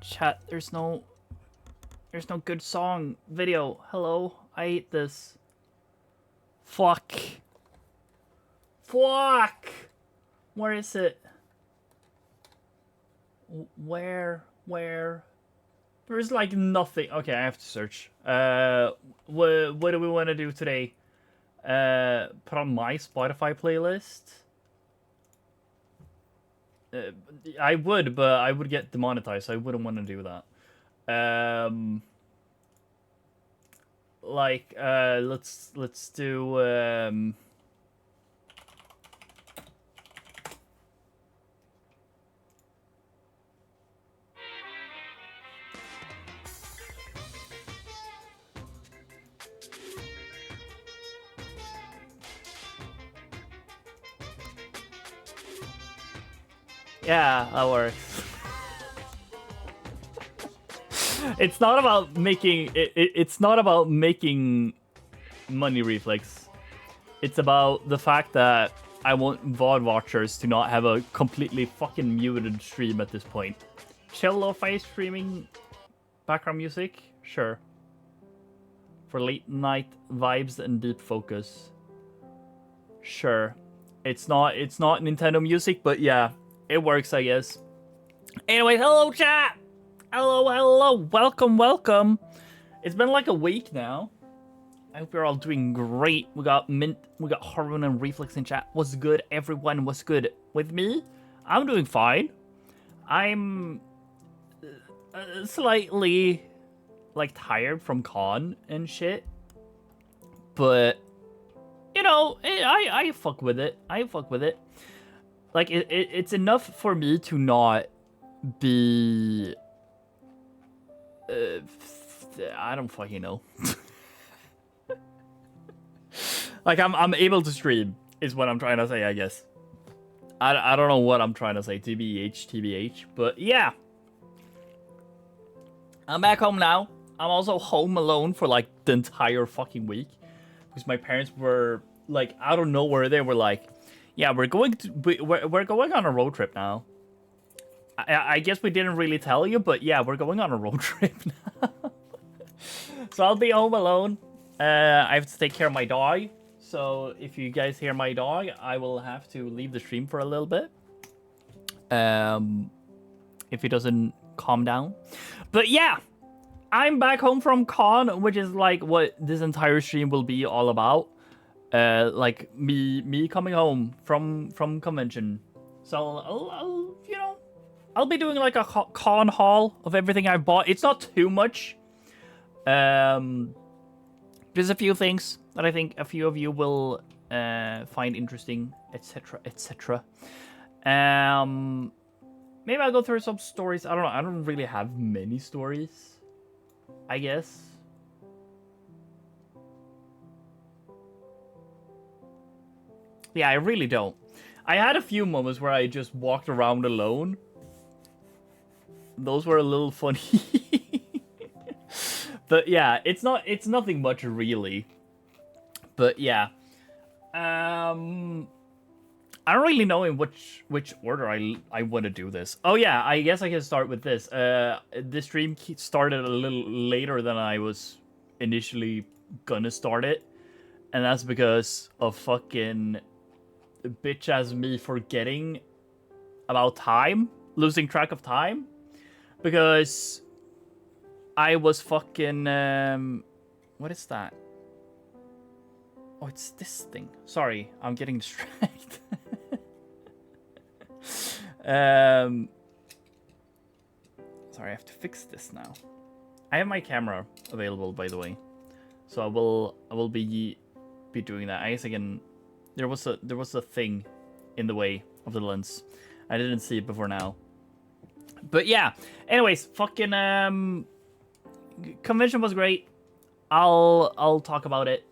Chat, there's no good song video. Hello, I hate this. Fuck. Fuck. Where is it? Where? There's like nothing. Okay, I have to search. What do we want to do today? Put on my Spotify playlist. I would, but I would get demonetized, so I wouldn't want to do that. Let's do yeah, that works. It's not about making it's not about making money, Reflex. It's about the fact that I want VOD watchers to not have a completely fucking muted stream at this point. Chill lo-fi streaming background music? Sure. For late night vibes and deep focus. Sure. It's not Nintendo music, but yeah, it works, I guess. Anyway, hello chat! Hello, welcome. It's been like a week now. I hope you're all doing great. We got Mint, we got Harvin and Reflex in chat. What's good, everyone? What's good? With me, I'm doing fine. I'm slightly like tired from con and shit, but you know, I fuck with it. Like it's enough for me to not be. I don't fucking know. Like I'm able to stream is what I'm trying to say, I guess. I don't know what I'm trying to say, TBH, but yeah. I'm back home now. I'm also home alone for like the entire fucking week because my parents were like out of nowhere. They were like, "Yeah, we're going on a road trip now." I guess we didn't really tell you, but yeah, we're going on a road trip now. So I'll be home alone. I have to take care of my dog. So if you guys hear my dog, I will have to leave the stream for a little bit. If he doesn't calm down. But yeah, I'm back home from con, which is like what this entire stream will be all about. Like me coming home from convention. So I'll be doing like a con haul of everything I bought. It's not too much. There's a few things that I think a few of you will find interesting, etc. Maybe I'll go through some stories. I don't know. I don't really have many stories, I guess. Yeah, I really don't. I had a few moments where I just walked around alone. Those were a little funny. But yeah, it's nothing much really. But yeah. I don't really know in which order I want to do this. Oh yeah, I guess I can start with this. This stream started a little later than I was initially gonna start it. And that's because of fucking bitch ass me forgetting about time, losing track of time. Because I was fucking what is that? Oh, it's this thing. Sorry, I'm getting distracted. Sorry, I have to fix this now. I have my camera available, by the way, so I will be doing that. I guess I can. There was a thing in the way of the lens. I didn't see it before now. But yeah. Anyways, fucking convention was great. I'll talk about it.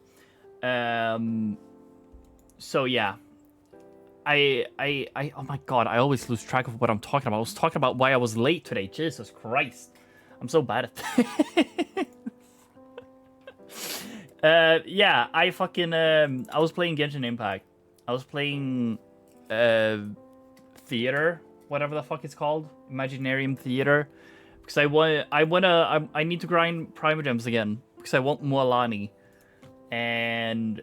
So yeah. I oh my god, I always lose track of what I'm talking about. I was talking about why I was late today. Jesus Christ. I'm so bad at this. Yeah, I fucking I was playing Genshin Impact. I was playing theater, whatever the fuck it's called, Imaginarium Theater, because I need to grind Primogems again because I want Mualani, and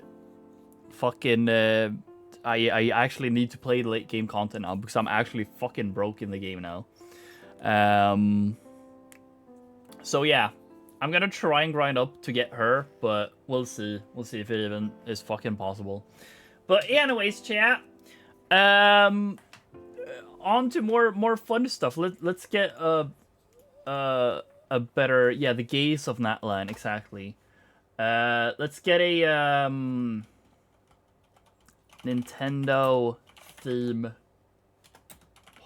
fucking I actually need to play the late game content now because I'm actually fucking broke in the game now. So yeah, I'm gonna try and grind up to get her, but we'll see. We'll see if it even is fucking possible. But anyways, chat. On to more fun stuff. Let's get a better, yeah, the gaze of Natlan, exactly. Let's get a Nintendo theme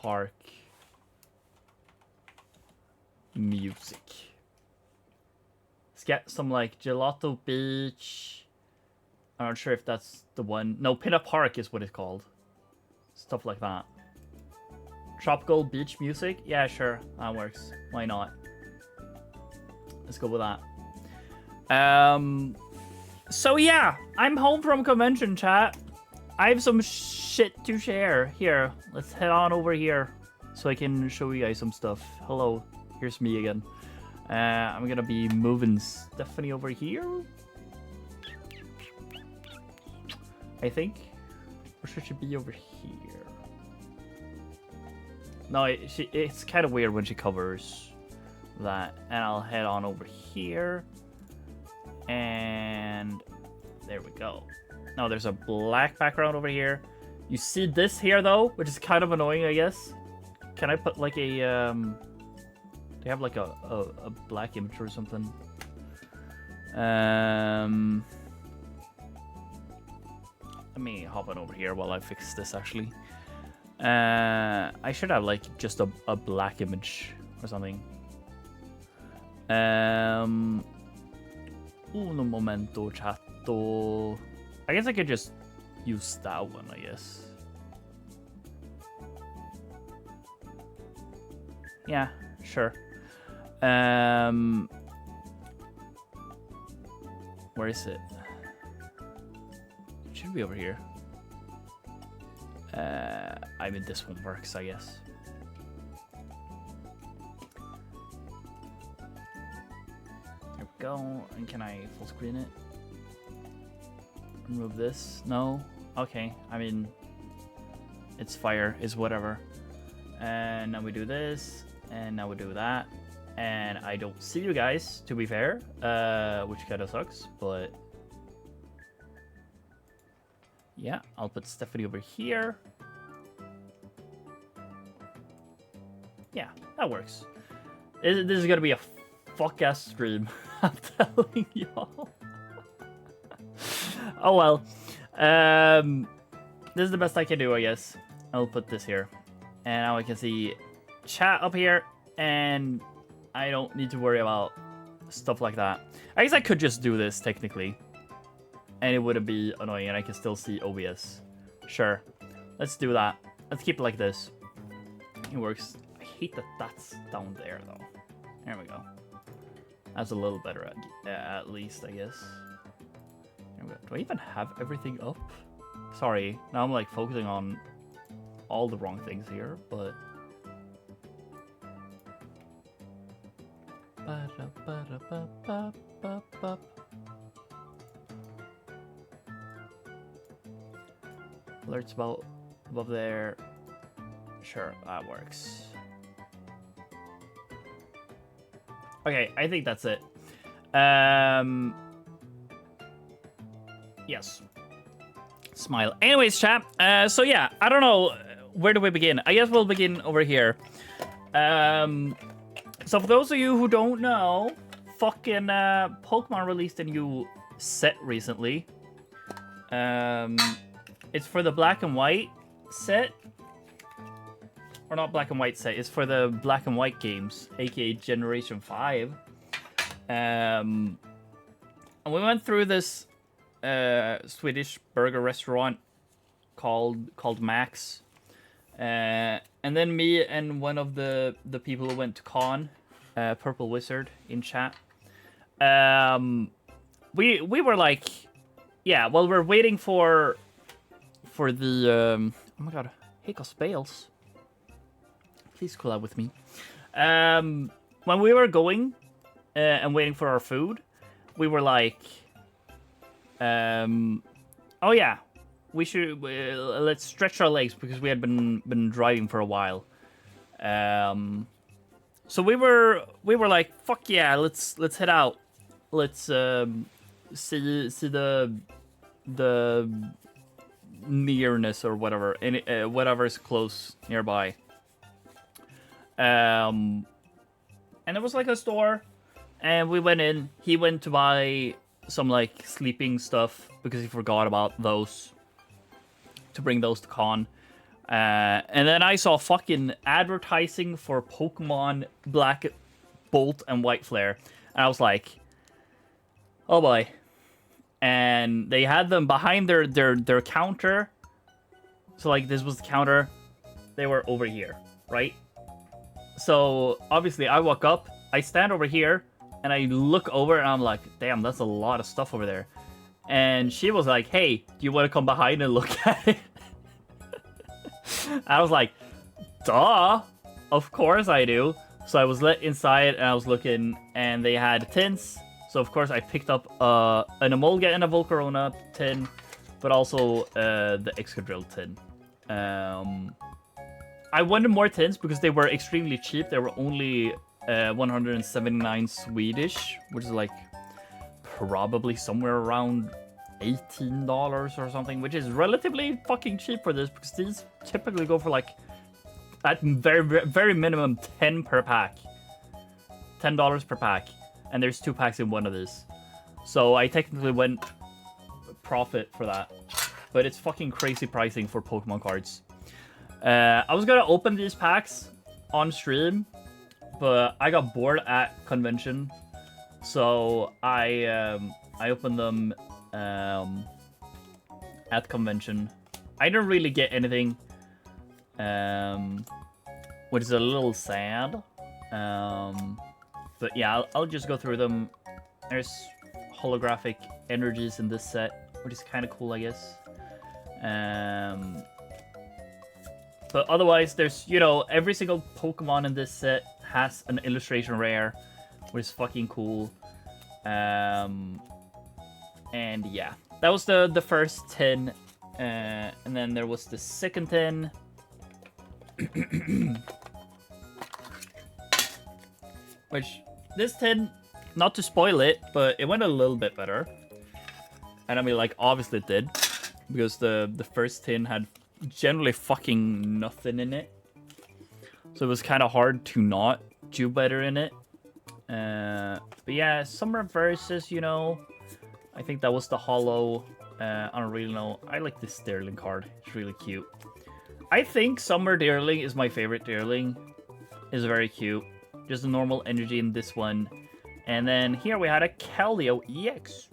park music. Let's get some like Gelato Beach. I'm not sure if that's the one. No, Pinup Park is what it's called. Stuff like that. Tropical beach music? Yeah, sure. That works. Why not? Let's go with that. So yeah, I'm home from convention, chat. I have some shit to share. Here, let's head on over here so I can show you guys some stuff. Hello, here's me again. I'm gonna be moving Stephanie over here, I think. Or should she be over here? No, it's kind of weird when she covers that. And I'll head on over here. And there we go. Now there's a black background over here. You see this here though, which is kind of annoying, I guess. Can I put like a do you have like a black image or something? Let me hop on over here while I fix this actually. I should have like just a black image or something. Uno momento, chatto. I guess I could just use that one, I guess. Yeah, sure. Where is it? It should be over here. I mean, this one works, I guess. There we go. And can I full screen it? Remove this? No? Okay. I mean, it's fire. It's whatever. And now we do this. And now we do that. And I don't see you guys, to be fair. Which kind of sucks, but... yeah, I'll put Stephanie over here. Yeah, that works. This is gonna be a fuck-ass stream. I'm telling y'all. Oh well. This is the best I can do, I guess. I'll put this here. And now I can see chat up here. And I don't need to worry about stuff like that. I guess I could just do this, technically. And it wouldn't be annoying, and I can still see OBS. Sure. Let's do that. Let's keep it like this. It works. I hate that that's down there, though. There we go. That's a little better, at least, I guess. There we go. Do I even have everything up? Sorry. Now I'm, like, focusing on all the wrong things here, but... alerts about above there. Sure, that works. Okay, I think that's it. Yes. Smile. Anyways, chat. So yeah, I don't know. Where do we begin? I guess we'll begin over here. So for those of you who don't know, fucking Pokemon released a new set recently. It's for the black and white set. Or not black and white set, it's for the black and white games, aka Generation 5. And we went through this Swedish burger restaurant called Max. And then me and one of the people who went to con, Purple Wizard in chat. We were like, yeah, well, we're waiting for the oh my god, Hiccups Bales. Please collab with me. when we were going and waiting for our food, we were like, oh yeah, we should let's stretch our legs because we had been driving for a while. So we were like, fuck yeah, let's head out. Let's see the nearness or whatever, whatever is close nearby. And it was like a store, and we went in. He went to buy some like sleeping stuff because he forgot about those to bring those to con. And then I saw fucking advertising for Pokemon Black Bolt and White Flare, and I was like, oh boy. And they had them behind their counter. So like this was the counter. They were over here, right? So obviously I walk up, I stand over here, and I look over and I'm like, damn, that's a lot of stuff over there. And she was like, hey, do you want to come behind and look at it? I was like, duh, of course I do. So I was let inside and I was looking, and they had tints. So of course I picked up an Emolga and a Volcarona tin, but also the Excadrill tin. I wanted more tins because they were extremely cheap. They were only 179 Swedish, which is like probably somewhere around $18 or something, which is relatively fucking cheap for this because these typically go for like at very minimum 10 per pack. $10 per pack. And there's 2 packs in one of these. So I technically went profit for that. But it's fucking crazy pricing for Pokemon cards. I was gonna open these packs on stream, but I got bored at convention. So I opened them at convention. I didn't really get anything, which is a little sad. But yeah, I'll just go through them. There's holographic energies in this set, which is kind of cool, I guess. But otherwise, there's, you know, every single Pokemon in this set has an illustration rare, which is fucking cool. And yeah, that was the first tin. And then there was the second tin. Which, this tin, not to spoil it, but it went a little bit better. And I mean, like, obviously it did. Because the first tin had generally fucking nothing in it. So it was kind of hard to not do better in it. But yeah, Summer Versus, you know, I think that was the holo. I don't really know. I like this Deerling card. It's really cute. I think Summer Deerling is my favorite Deerling. It's very cute. Just a normal energy in this one. And then here we had a Keldeo EX.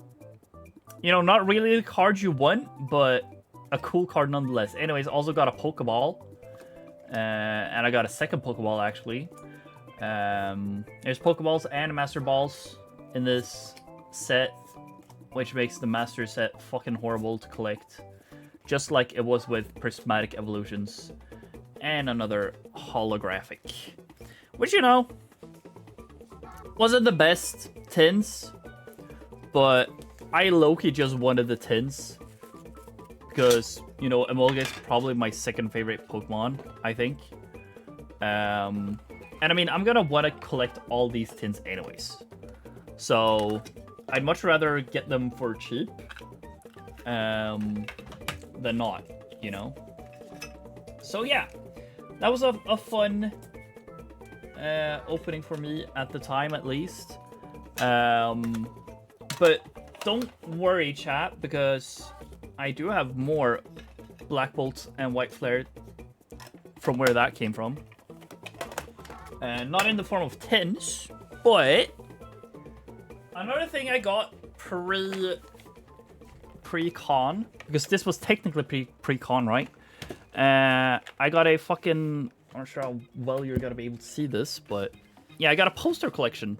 You know, not really the card you want, but a cool card nonetheless. Anyways, also got a Pokeball. And I got a second Pokeball, actually. There's Pokeballs and Master Balls in this set, which makes the Master set fucking horrible to collect. Just like it was with Prismatic Evolutions. And another holographic. Which, you know, wasn't the best tins, but I low-key just wanted the tins. Because, you know, Emolga is probably my second favorite Pokemon, I think. And I mean, I'm gonna want to collect all these tins anyways. So, I'd much rather get them for cheap than not, you know? So yeah, that was a fun opening for me at the time, at least. But don't worry, chat, because I do have more Black Bolt and White Flare from where that came from. Not in the form of tins, but another thing I got pre-con, because this was technically pre-con, right? I got a fucking, I'm not sure how well you're gonna be able to see this, but yeah, I got a poster collection.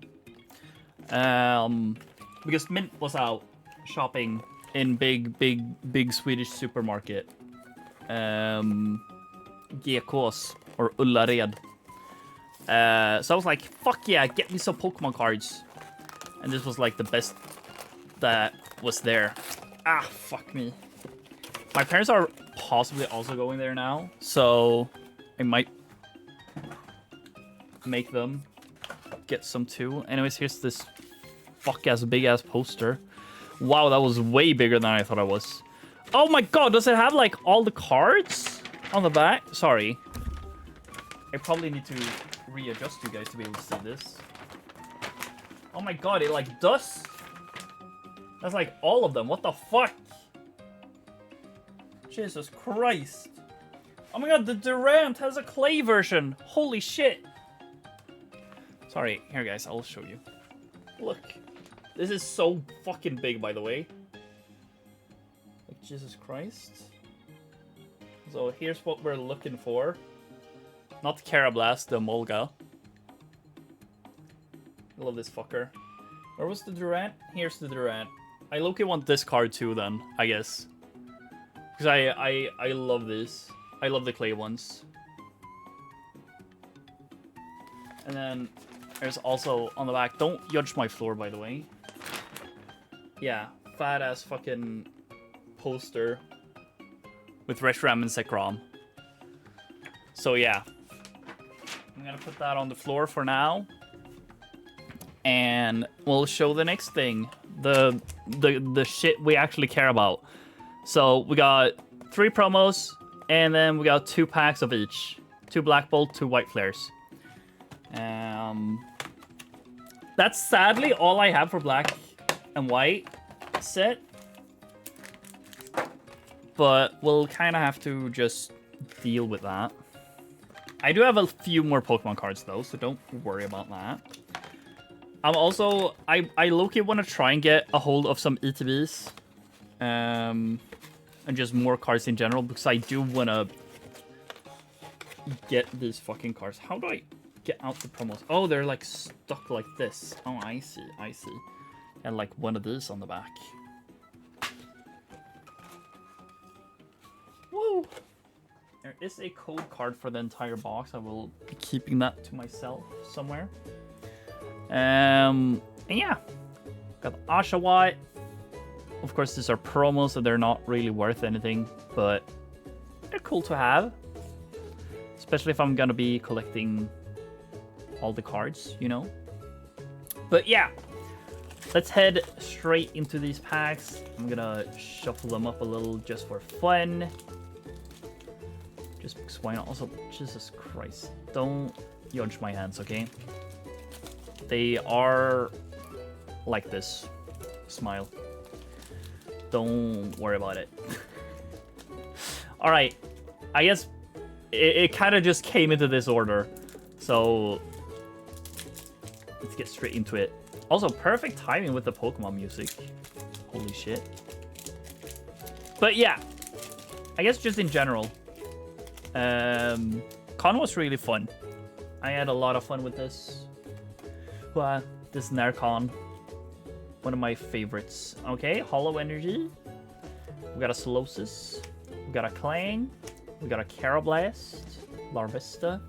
Because Mint was out shopping in big Swedish supermarket. GKs, or Ullared. So I was like, fuck yeah, get me some Pokemon cards. And this was like the best that was there. Ah, fuck me. My parents are possibly also going there now, so I might make them get some too. Anyways, here's this fuck-ass big-ass poster. Wow, that was way bigger than I thought it was. Oh my god, does it have like all the cards on the back? Sorry. I probably need to readjust you guys to be able to see this. Oh my god, it like does. That's like all of them. What the fuck? Jesus Christ. Oh my god, the Durant has a clay version. Holy shit. Sorry, here guys, I'll show you. Look. This is so fucking big, by the way. Like, Jesus Christ. So here's what we're looking for. Not Carablast, the Molga. I love this fucker. Where was the Durant? Here's the Durant. I low-key want this card too, then, I guess. Because I love this. I love the clay ones. And then there's also on the back. Don't judge my floor, by the way. Yeah, fat ass fucking poster with Reshiram and Zekrom. So yeah, I'm gonna put that on the floor for now, and we'll show the next thing, the shit we actually care about. So we got 3 promos, and then we got 2 packs of each, 2 Black Bolt, 2 White Flares. That's sadly all I have for Black and White set, but we'll kind of have to just deal with that. I do have a few more Pokemon cards though, so don't worry about that. I'm also, I low-key want to try and get a hold of some ETBs, and just more cards in general, because I do want to get these fucking cards. How do I get out the promos? Oh, they're like stuck like this. Oh, I see, I see. And like one of these on the back. Woo! There is a code card for the entire box. I will be keeping that to myself somewhere. And yeah, got the Oshawott. Of course, these are promos, so they're not really worth anything, but they're cool to have. Especially if I'm gonna be collecting all the cards, you know? But yeah, let's head straight into these packs. I'm gonna shuffle them up a little just for fun. Just because why not? Also, Jesus Christ, don't judge my hands, okay? They are like this. Smile. Don't worry about it. Alright, I guess it kind of just came into this order. So, let's get straight into it. Also, perfect timing with the Pokemon music. Holy shit. But yeah, I guess just in general, Con was really fun. I had a lot of fun with this. This NÄRCON, one of my favorites. Okay, Hollow Energy. We got a Solosis. We got a Clang. We got a Carablast. Larvesta.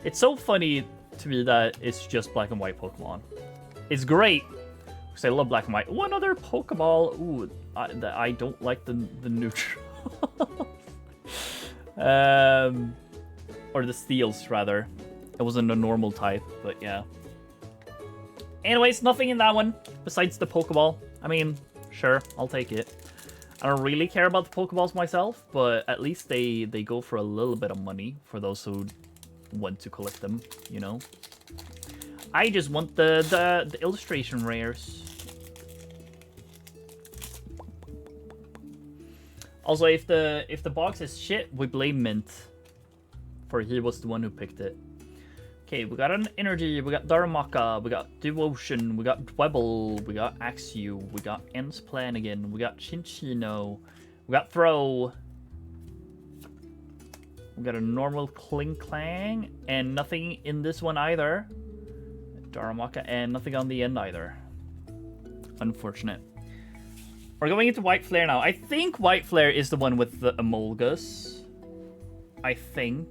It's so funny to me that it's just black and white Pokemon. It's great, because I love black and white. One other Pokeball. Ooh, I don't like the neutral. Or the Steels, rather. It wasn't a normal type, but yeah. Anyways, nothing in that one besides the Pokeball. I mean, sure, I'll take it. I don't really care about the Pokeballs myself, but at least they go for a little bit of money for those who want to collect them, you know? I just want the illustration rares. Also, if the box is shit, we blame Mint, for he was the one who picked it. Okay, we got an Energy, we got Darumaka, we got Devotion, we got Dwebble, we got Axew, we got Ens Planigan, we got Chinchino, we got Throw. We got a normal Kling-Clang, and nothing in this one either. Darumaka, and nothing on the end either. Unfortunate. We're going into White Flare now. I think White Flare is the one with the Emolgas. I think.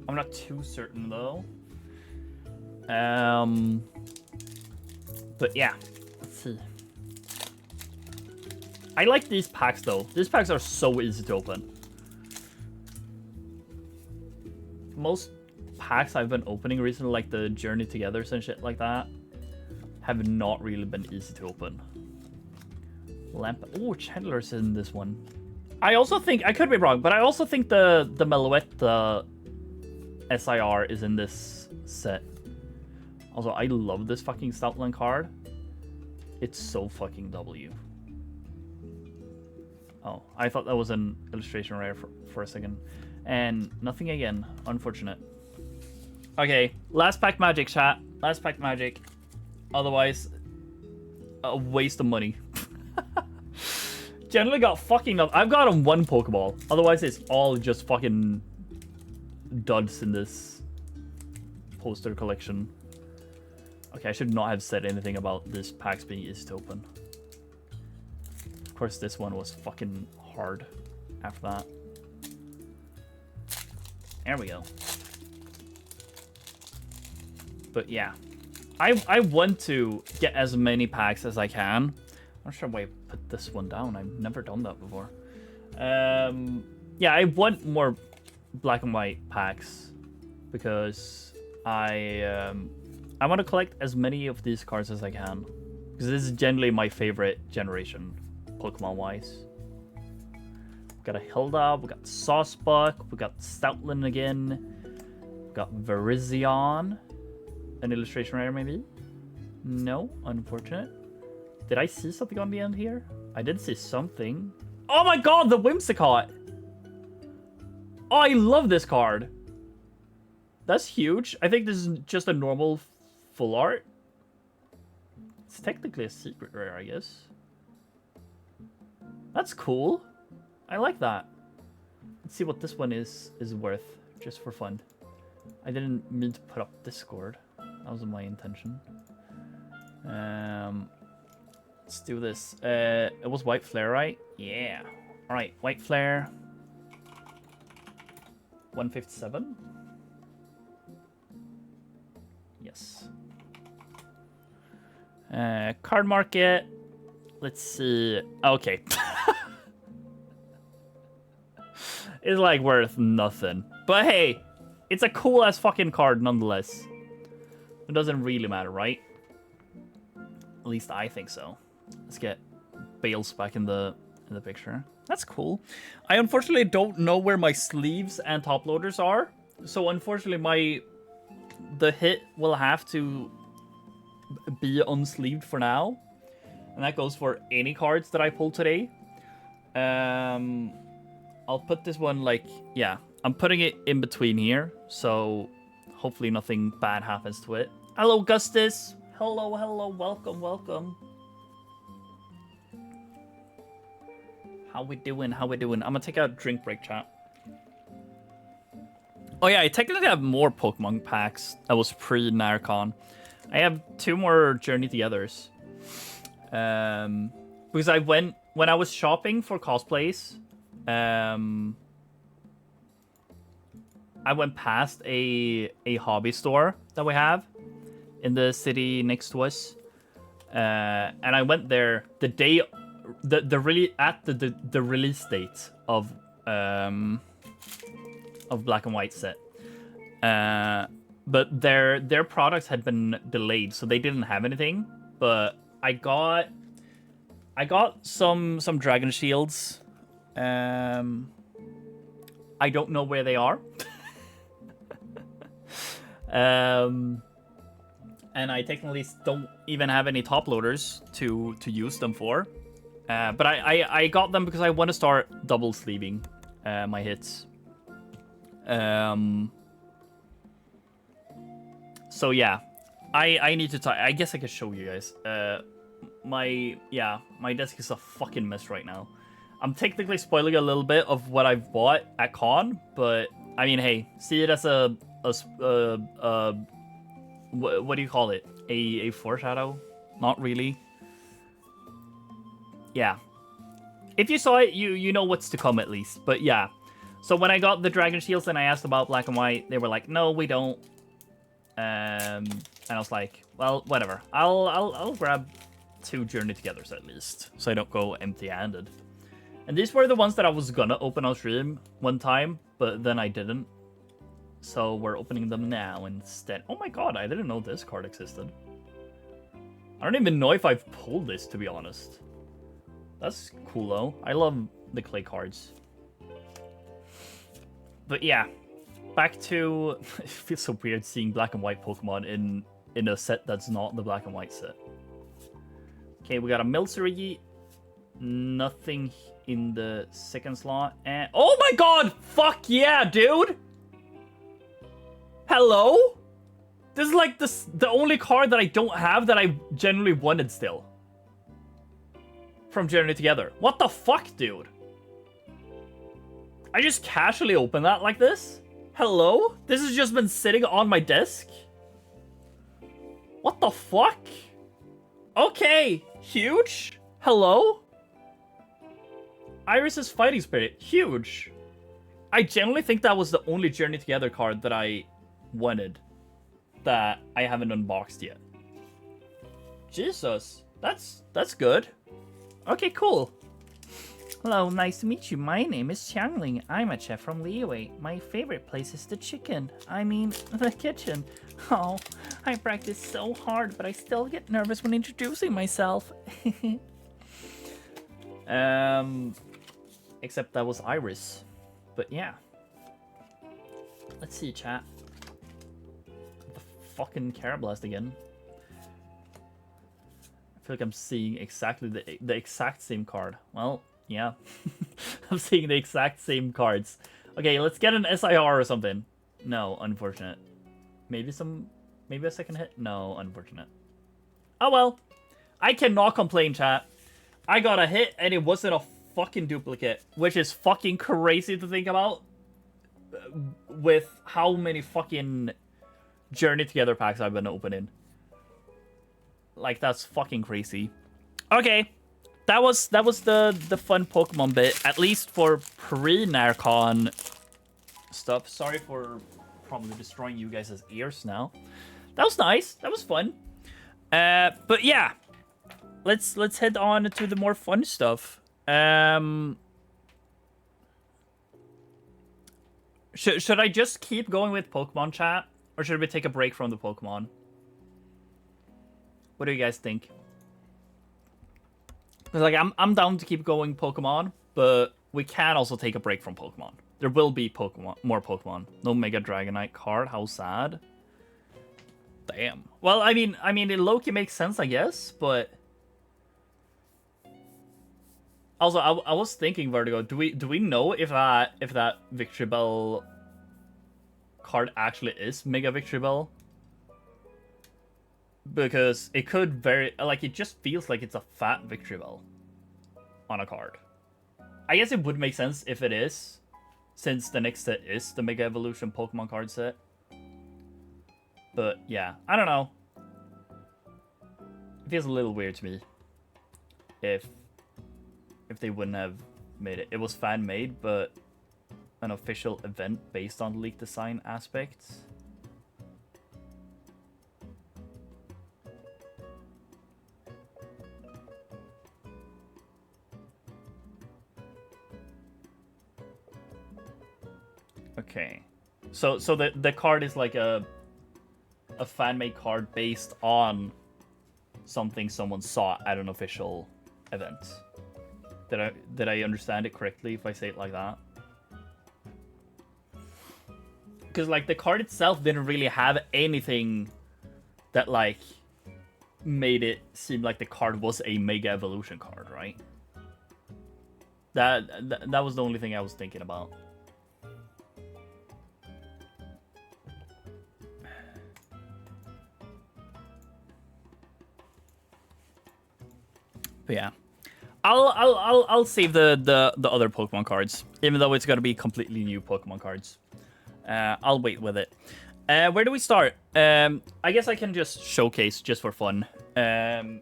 I'm not too certain, though. But yeah, let's see. I like these packs though. These packs are so easy to open. Most packs I've been opening recently, like the Journey Togethers and shit like that, have not really been easy to open. Lamp. Oh, Chandler's in this one. I also think, I could be wrong, but I also think the Meloette SIR is in this set. Also, I love this fucking Stoutland card. It's so fucking W. Oh, I thought that was an illustration rare for a second. And nothing again. Unfortunate. Okay, last pack magic, chat. Last pack magic. Otherwise, a waste of money. Generally got fucking up. I've got him one Pokeball. Otherwise, it's all just fucking duds in this poster collection. Okay, I should not have said anything about this packs being easy to open. Of course, this one was fucking hard after that. There we go. But yeah, I want to get as many packs as I can. I'm not sure why I put this one down. I've never done that before. Yeah, I want more black and white packs because I want to collect as many of these cards as I can because this is generally my favorite generation, Pokemon-wise. We got a Hilda, we got Saucebuck, we got Stoutland again, we got Virizion. An illustration rare, maybe? No, unfortunate. Did I see something on the end here? I did see something. Oh my god, the Whimsicott! Oh, I love this card. That's huge. I think this is just a normal full art. It's technically a secret rare, I guess. That's cool. I like that. Let's see what this one is worth, just for fun. I didn't mean to put up Discord. That wasn't my intention. Let's do this. It was White Flare, right? Yeah. Alright, White Flare. 157. Yes. Card market. Let's see. Okay. It's like worth nothing. But hey, it's a cool ass fucking card nonetheless. It doesn't really matter, right? At least I think so. Let's get Bales back in the picture. That's cool. I unfortunately don't know where my sleeves and top loaders are. So unfortunately the hit will have to be unsleeved for now. And that goes for any cards that I pull today. I'll put this one like, yeah, I'm putting it in between here. So hopefully nothing bad happens to it. Hello, Gustus. Hello, hello, welcome, welcome. How we doing? How we doing? I'm gonna take a drink break, chat. Oh yeah, I technically have more Pokemon packs. That was pre-NÄRCON. I have 2 more Journey Togethers. Because when I was shopping for cosplays, I went past a hobby store that we have in the city next to us, and I went there the day the release date of Black and White set. But their products had been delayed, so they didn't have anything. But I got some Dragon Shields. I don't know where they are. And I technically don't even have any top loaders to use them for. But I got them because I want to start double sleeving my hits. So yeah, I need to I guess I could show you guys. My desk is a fucking mess right now. I'm technically spoiling a little bit of what I've bought at con, but I mean, hey, see it as a what do you call it? A foreshadow? Not really. Yeah. If you saw it, you know what's to come at least. But yeah. So when I got the Dragon Shields and I asked about Black and White, they were like, no, we don't. And I was like, well, whatever. I'll grab 2 Journey Togethers at least, so I don't go empty-handed. And these were the ones that I was gonna open on stream one time, but then I didn't. So we're opening them now instead. Oh my god, I didn't know this card existed. I don't even know if I've pulled this, to be honest. That's cool though. I love the clay cards. But yeah, back to... It feels so weird seeing black and white Pokemon in a set that's not the black and white set. Okay, we got a Milcery. Nothing in the second slot. And oh my god! Fuck yeah, dude! Hello? This is like the only card that I don't have that I genuinely wanted still. From Journey Together. What the fuck, dude? I just casually open that like this? Hello? This has just been sitting on my desk? What the fuck? Okay, huge? Hello? Iris's Fighting Spirit, huge. I genuinely think that was the only Journey Together card that I wanted that I haven't unboxed yet. Jesus, that's good. Okay, cool. Hello, nice to meet you. My name is Xiangling. I'm a chef from Liyue. My favorite place is the kitchen. Oh, I practice so hard, but I still get nervous when introducing myself. Except that was Iris. But yeah. Let's see, chat. The fucking Carablast again. I feel like I'm seeing exactly the exact same card. Well, yeah. I'm seeing the exact same cards. Okay, let's get an SIR or something. No, unfortunate. Maybe a second hit? No, unfortunate. Oh well. I cannot complain, chat. I got a hit and it wasn't a fucking duplicate, which is fucking crazy to think about with how many fucking Journey Together packs I've been opening. Like, that's fucking crazy. Okay. That was the fun Pokemon bit, at least for pre-NÄRCON stuff. Sorry for probably destroying you guys' ears now. That was nice. That was fun. But yeah. Let's head on to the more fun stuff. Should I just keep going with Pokemon, chat? Or should we take a break from the Pokemon? What do you guys think? Because like I'm down to keep going Pokemon, but we can also take a break from Pokemon. There will be more Pokemon. No Mega Dragonite card. How sad. Damn. Well, I mean, it low-key makes sense, I guess, but also I was thinking, Vertigo. Do we know if that Victory Bell card actually is Mega Victory Bell? Because it could it just feels like it's a fat Victory Bell on a card. I guess it would make sense if it is, since the next set is the Mega Evolution Pokemon card set. But yeah, I don't know. It feels a little weird to me if they wouldn't have made it. It was fan-made, but an official event based on leaked design aspects. Okay, so the card is like a fan-made card based on something someone saw at an official event. Did I understand it correctly if I say it like that? Because like the card itself didn't really have anything that like made it seem like the card was a Mega Evolution card, right? That was the only thing I was thinking about. But yeah, I'll save the other Pokemon cards, even though it's gonna be completely new Pokemon cards. I'll wait with it. Where do we start? I guess I can just showcase just for fun. I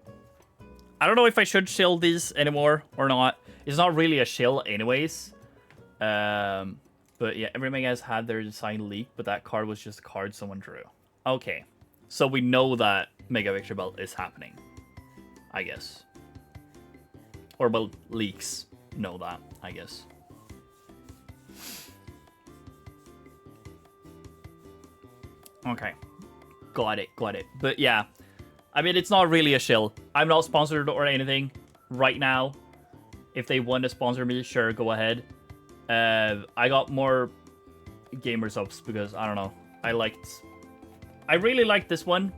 don't know if I should shill these anymore or not. It's not really a shill anyways. But yeah, every Mega has had their design leaked, but that card was just a card someone drew. Okay. So we know that Mega Victory Belt is happening, I guess. Or, well, leaks know that, I guess. Okay. Got it. But yeah, I mean, it's not really a shill. I'm not sponsored or anything right now. If they want to sponsor me, sure, go ahead. I got more gamer subs because, I don't know, I really liked this one.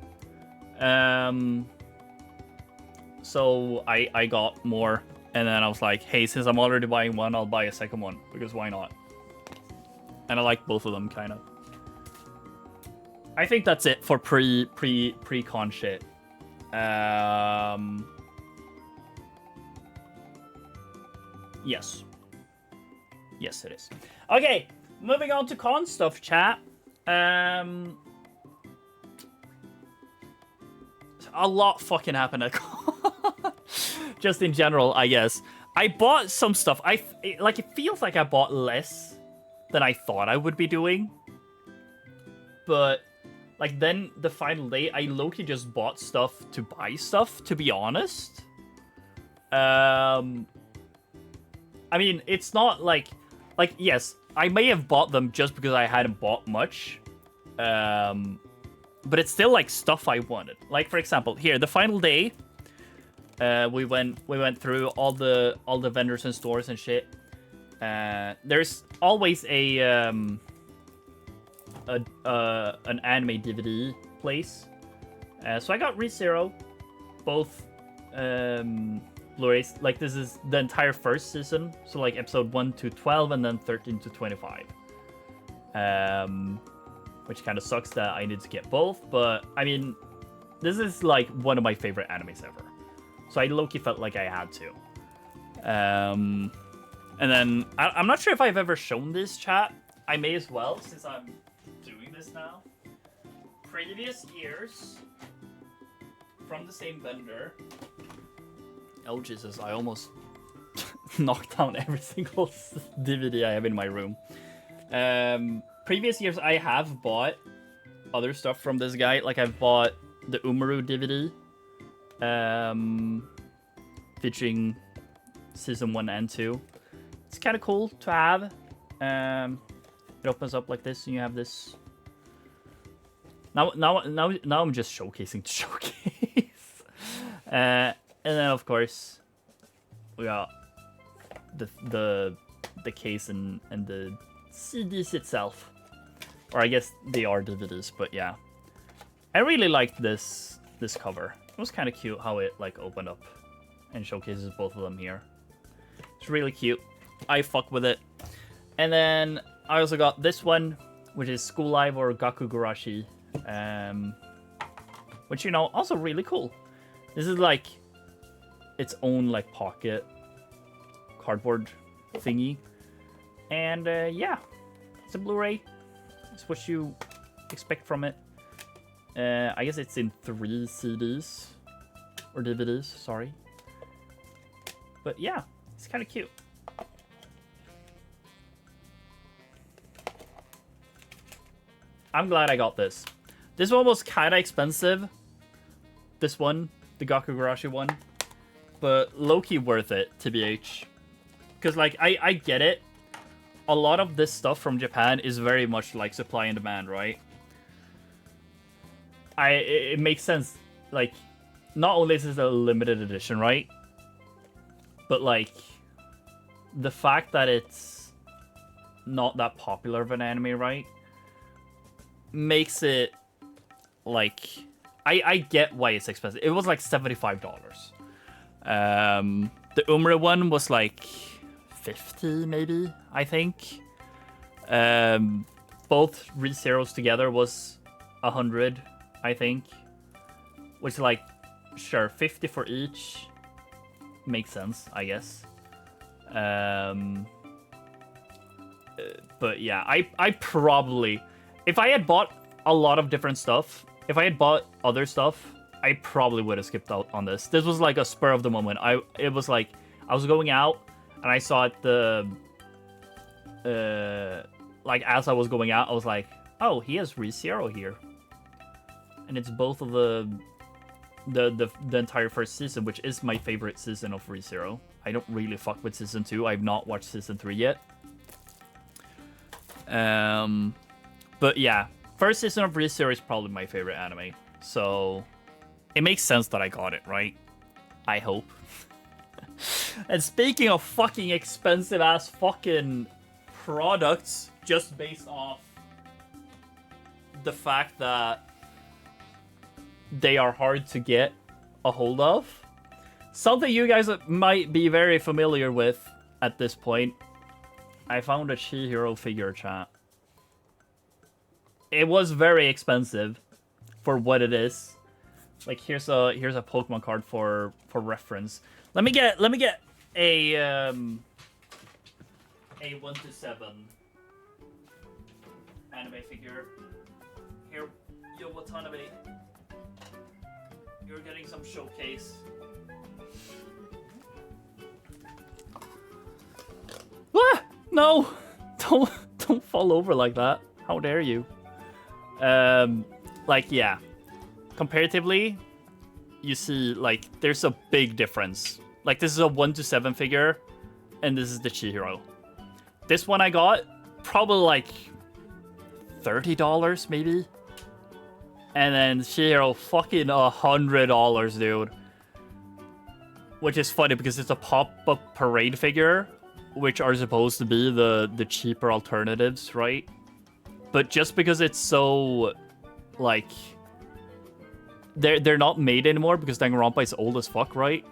So I got more, and then I was like, hey, since I'm already buying one, I'll buy a second one, because why not? And I like both of them, kind of. I think that's it for pre-con shit. Yes. Yes, it is. Okay, moving on to con stuff, chat. A lot fucking happened at con. Just in general, I guess. I bought some stuff. It feels like I bought less than I thought I would be doing. But, like, then the final day, I low-key just bought stuff to buy stuff, to be honest. I mean, it's not like, yes, I may have bought them just because I hadn't bought much. But it's still, like, stuff I wanted. Like, for example, here, the final day, we went through all the vendors and stores and shit. There's always an anime DVD place. So I got ReZero, both Blu-rays. Like, this is the entire first season, so like episode 1 to 12 and then 13 to 25. Which kind of sucks that I need to get both, but I mean, this is like one of my favorite animes ever. So I low-key felt like I had to. And then, I'm not sure if I've ever shown this, chat. I may as well, since I'm doing this now. Previous years, from the same vendor. Oh, Jesus, I almost knocked down every single DVD I have in my room. Previous years, I have bought other stuff from this guy. Like, I've bought the Umaru DVD. Featuring season 1 and 2. It's kind of cool to have. It opens up like this, and you have this. Now I'm just showcasing to showcase. And then of course we got the case and the CDs itself, or I guess they are DVDs, but yeah, I really liked this cover. It was kind of cute how it like opened up and showcases both of them here. It's really cute. I fuck with it. And then I also got this one, which is School Live or Gakugurashi, which, you know, also really cool. This is like its own like pocket cardboard thingy, and yeah, it's a Blu-ray. It's what you expect from it. I guess it's in 3 CDs or DVDs, sorry. But yeah, it's kind of cute. I'm glad I got this. This one was kind of expensive. This one, the Gakugurashi one. But low-key worth it, TBH. Because, like, I get it. A lot of this stuff from Japan is very much like supply and demand, right? It makes sense. Like, not only is this a limited edition, right? But, like, the fact that it's not that popular of an anime, right? Makes it, like... I get why it's expensive. It was, like, $75. The Umre one was, like, 50, maybe, I think. Both ReZeros together was 100, I think. Which is, like, sure, 50 for each. Makes sense, I guess. But yeah, I probably... If I had bought a lot of different stuff, if I had bought other stuff, I probably would have skipped out on this. This was like a spur of the moment. It was like, I was going out, and I saw it like, as I was going out, I was like, oh, he has ReZero here. and it's both of the entire first season, which is my favorite season of ReZero. I don't really fuck with season 2. I've not watched season 3 yet. But yeah, first season of ReZero is probably my favorite anime. So it makes sense that I got it, right? I hope. And speaking of fucking expensive ass fucking products, just based off the fact that they are hard to get a hold of, something you guys might be very familiar with at this point. I found a Chihiro figure, chat. It was very expensive for what it is. Like, here's a Pokemon card for reference. Let me get a 1-7 anime figure. Here, yo, Watanabe. You're getting some showcase. Ah! No! Don't fall over like that. How dare you? Like, yeah. Comparatively, you see, like, there's a big difference. Like, this is a 1-7 figure, and this is the Chihiro. This one I got, probably like $30, maybe? And then Chihiro, fucking $100, dude. Which is funny, because it's a pop-up parade figure, which are supposed to be the cheaper alternatives, right? But just because it's so, like, they're not made anymore because Danganronpa is old as fuck, right?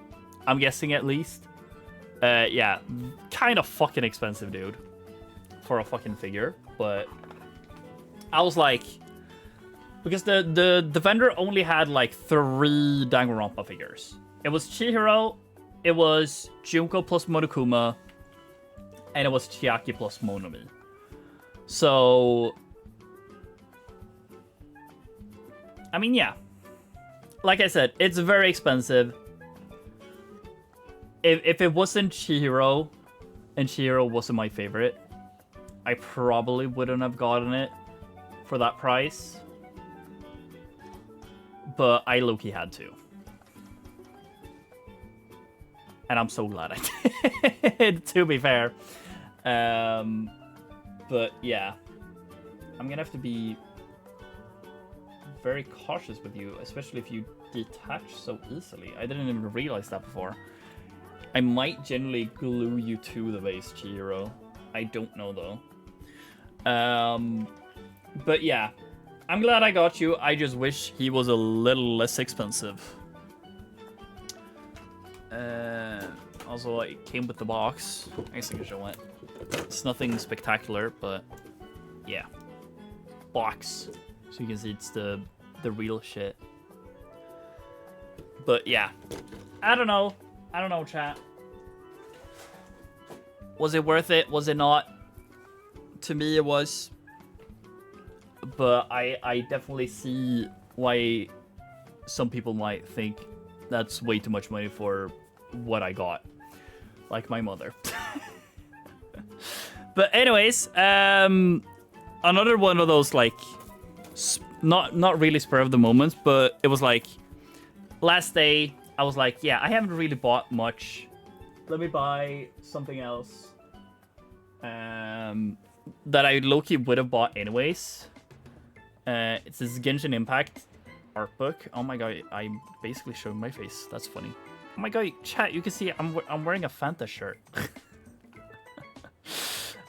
I'm guessing, at least. Yeah, kind of fucking expensive, dude, for a fucking figure. But I was like, because the vendor only had like 3 Danganronpa figures. It was Chihiro, it was Junko plus Monokuma, and it was Chiaki plus Monomi. So, I mean, yeah. Like I said, it's very expensive. If it wasn't Chihiro, and Chihiro wasn't my favorite, I probably wouldn't have gotten it for that price. But I low-key had to. And I'm so glad I did, to be fair. But yeah. I'm gonna have to be very cautious with you, especially if you detach so easily. I didn't even realize that before. I might generally glue you to the base, Chihiro. I don't know, though. But yeah. I'm glad I got you. I just wish he was a little less expensive. Also, it came with the box. I guess I can show it. It's nothing spectacular, but yeah. Box. So you can see it's the real shit. But yeah. I don't know. I don't know, chat. Was it worth it? Was it not? To me, it was. But I definitely see why some people might think that's way too much money for what I got. Like my mother. But anyways, another one of those, like, not really spur of the moment, but it was like, last day, I was like, yeah, I haven't really bought much. Let me buy something else that I low-key would have bought anyways. It's this Genshin Impact art book. Oh my god, I'm basically showing my face. That's funny. Oh my god, chat, you can see I'm wearing a Fanta shirt.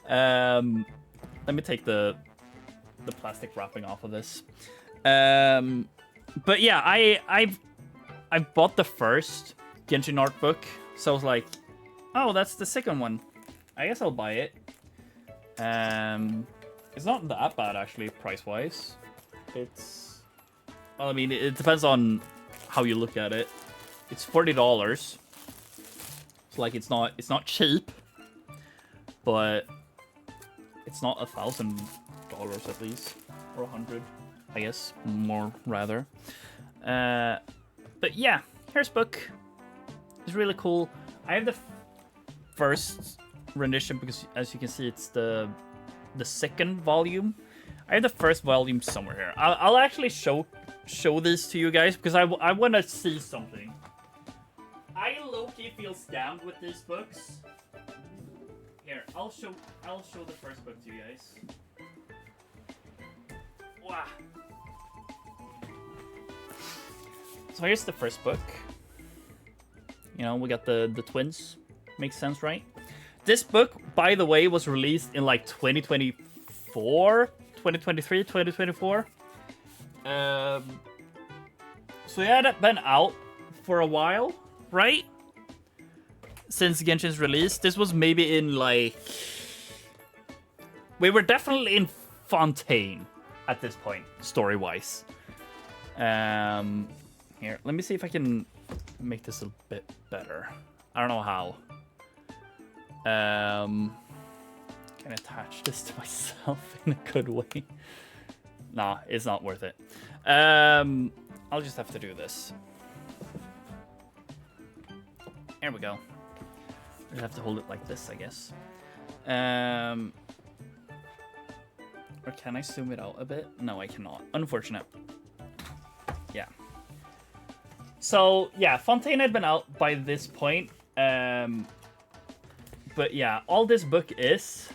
Let me take the plastic wrapping off of this. But yeah, I bought the first Genshin art book, so I was like, oh, that's the second one. I guess I'll buy it. It's not that bad, actually, price-wise. It's... Well, I mean, it depends on how you look at it. It's $40. It's like, it's not cheap. But it's not $1,000 at least. Or 100, I guess. More, rather. But yeah, here's book. It's really cool. I have the first rendition because, as you can see, it's the second volume. I have the first volume somewhere here. I'll actually show show these to you guys because I want to see something. I low-key feel scammed with these books. Here, I'll show the first book to you guys. Wow. So here's the first book. You know, we got the twins. Makes sense, right? This book, by the way, was released in like 2024, 2023, 2024. So it had been out for a while, right? Since Genshin's release. This was maybe in like... We were definitely in Fontaine at this point, story-wise. Here, let me see if I can make this a bit better. I don't know how. Can I attach this to myself in a good way? Nah, it's not worth it. I'll just have to do this. There we go. I have to hold it like this, I guess. Or can I zoom it out a bit? No, I cannot. Unfortunate. Yeah. So, yeah, Fontaine had been out by this point. But yeah, all this book is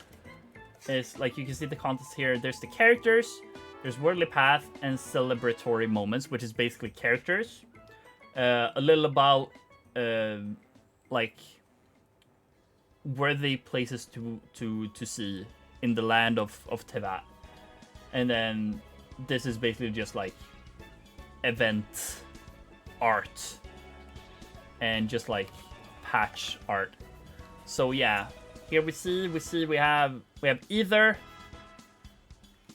like, you can see the contents here. There's the characters, there's Worldly Path, and Celebratory Moments, which is basically characters. A little about, like, worthy places to see in the land of Tevat. And then this is basically just like event art and just like patch art. So yeah, here we have Ether.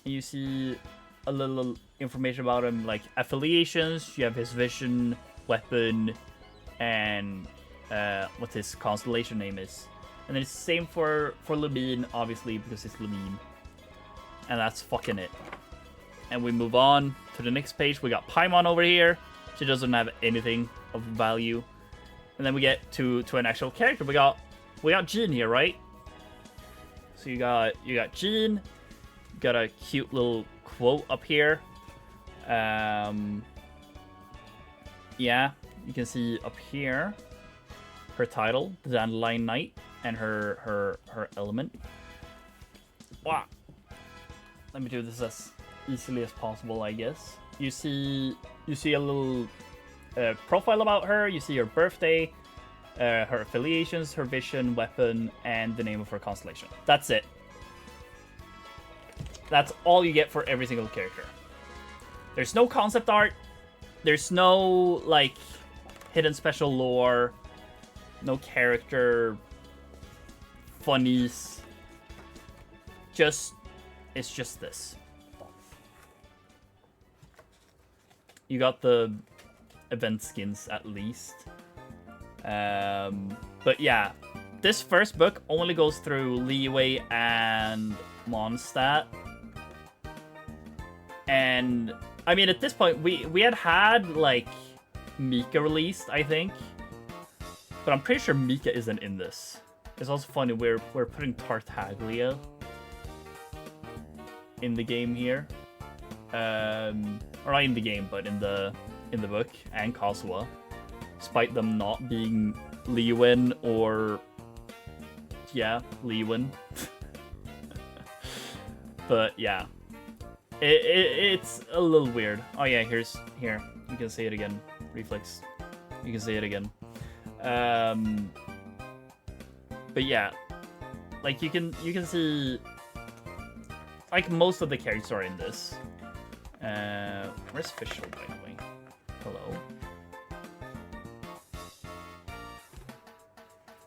And you see a little information about him, like affiliations. You have his vision, weapon, and what his constellation name is. And then it's the same for Lumine, obviously, because it's Lumine. And that's fucking it. And we move on to the next page. We got Paimon over here. She doesn't have anything of value. And then we get to an actual character. We got Jean here, right? So you got Jean. Got a cute little quote up here. Yeah, you can see up here her title, the Dandelion Knight, and her element. Wow. Let me do this as easily as possible, I guess. You see a little profile about her. You see her birthday, her affiliations, her vision, weapon, and the name of her constellation. That's it. That's all you get for every single character. There's no concept art. There's no, like, hidden special lore. No character funnies. It's just this. You got the event skins at least. But yeah, this first book only goes through Liyue and Mondstadt. And I mean, at this point, we had like Mika released, I think. But I'm pretty sure Mika isn't in this. It's also funny, we're putting Tartaglia in the game here. Or not in the game, but in the book, and Kazuha. Despite them not being Liyuan or... Yeah, Liyuan. But yeah. It's a little weird. Oh yeah, here. You can say it again. Reflex. You can say it again. But yeah. Like, you can see... Like, most of the characters are in this. Where's Fischl, by the way? Hello?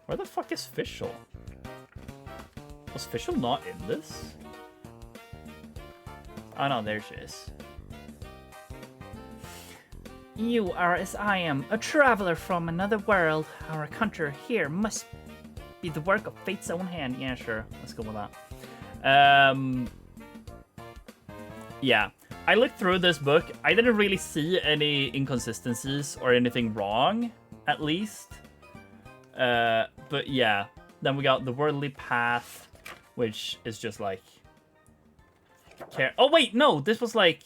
Where the fuck is Fischl? Was Fischl not in this? Oh no, there she is. You are as I am, a traveler from another world. Our encounter here must be the work of fate's own hand. Yeah, sure. Let's go with that. Yeah. I looked through this book. I didn't really see any inconsistencies or anything wrong, at least. But yeah. Then we got the Worldly Path, which is just like... Oh wait, no! This was like...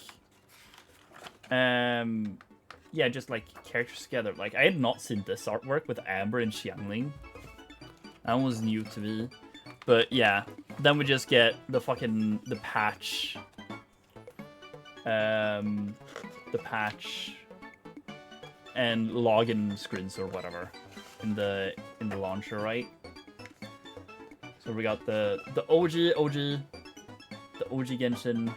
Yeah, just like characters together. Like I had not seen this artwork with Amber and Xiangling. That one was new to me. But yeah, then we just get the patch. The patch and login screens or whatever in the launcher, right? So we got the OG Genshin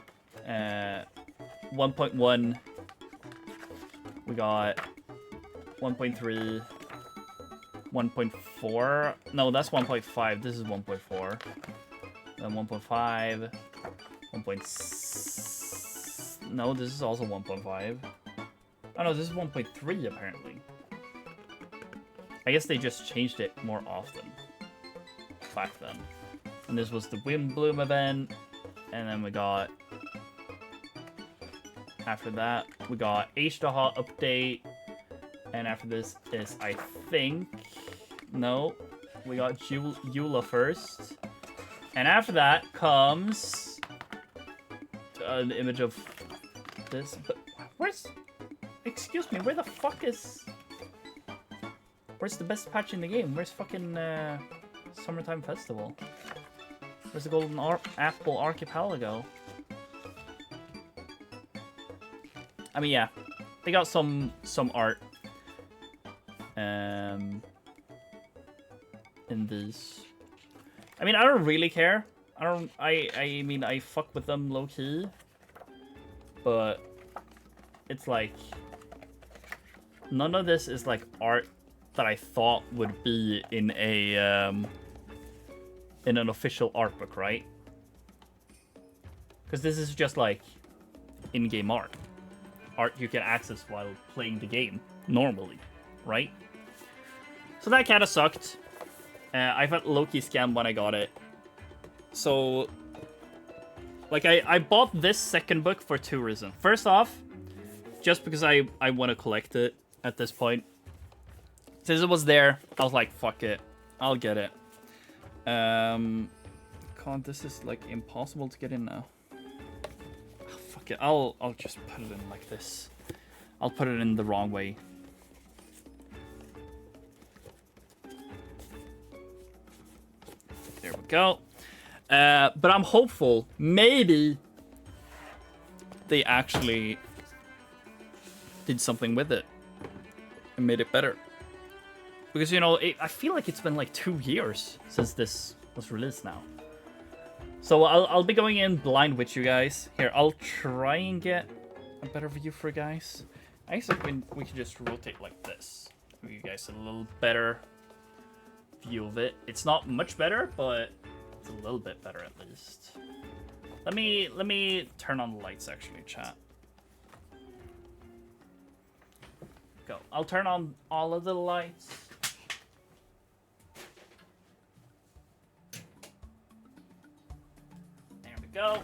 1.1. We got 1.3, 1.4. No, that's 1.5. This is 1.4. Then 1.5, 1.6. No, this is also 1.5. Oh no, this is 1.3 apparently. I guess they just changed it more often back then. And this was the Wind Bloom event, and then we got, after that, we got H-Daha update, and after this is, I think, no, we got Eula first, and after that comes an image of this, but where's, excuse me, where the fuck is, where's the best patch in the game? Where's fucking Summertime Festival? Where's the Golden Apple Archipelago? I mean, yeah, they got some art in these. I mean, I don't really care. I mean, I fuck with them low key, but it's like none of this is like art that I thought would be in a in an official art book, right? Because this is just like in-game art you can access while playing the game normally, right? So that kind of sucked. I felt low-key scammed when I got it. So, like, I bought this second book for two reasons. First off, just because I want to collect it at this point. Since it was there, I was like, fuck it, I'll get it. God, this is like impossible to get in now. Oh, fuck it, I'll just put it in like this. I'll put it in the wrong way. There we go. But I'm hopeful, maybe they actually did something with it and made it better. Because, you know, I feel like it's been like 2 years since this was released now. So I'll be going in blind with you guys. Here, I'll try and get a better view for you guys. I guess we can just rotate like this. Give you guys a little better view of it. It's not much better, but it's a little bit better at least. Let me turn on the lights actually, chat. Go. I'll turn on all of the lights. There we go.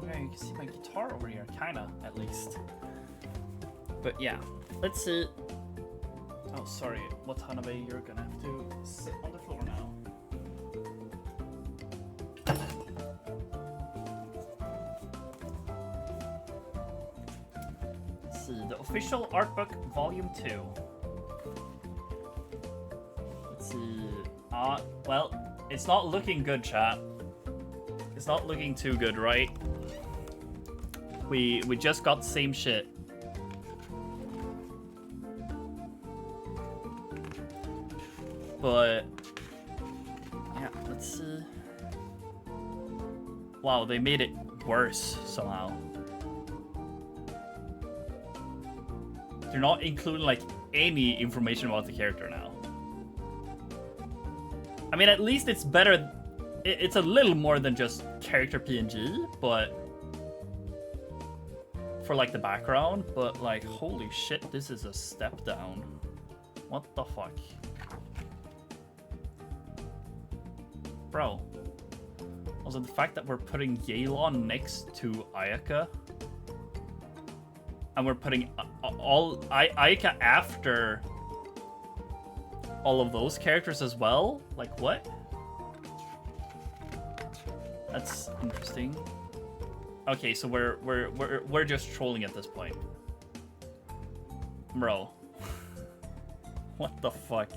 Okay, you can see my guitar over here, kinda, at least. But yeah, let's see. Oh, sorry, Watanabe, you're gonna have to sit on the floor now. Let's see, the official art book, volume 2. Let's see. Well, it's not looking good, chat. It's not looking too good, right? We just got the same shit. But yeah, let's see. Wow, they made it worse somehow. They're not including like any information about the character now. I mean, at least it's better. It's a little more than just character PNG, but for like the background. But like, holy shit, this is a step down. What the fuck? Bro. Also, the fact that we're putting Yelan next to Ayaka. And we're putting Ayaka after all of those characters as well. Like what? That's interesting. Okay, so we're just trolling at this point, bro. What the fuck?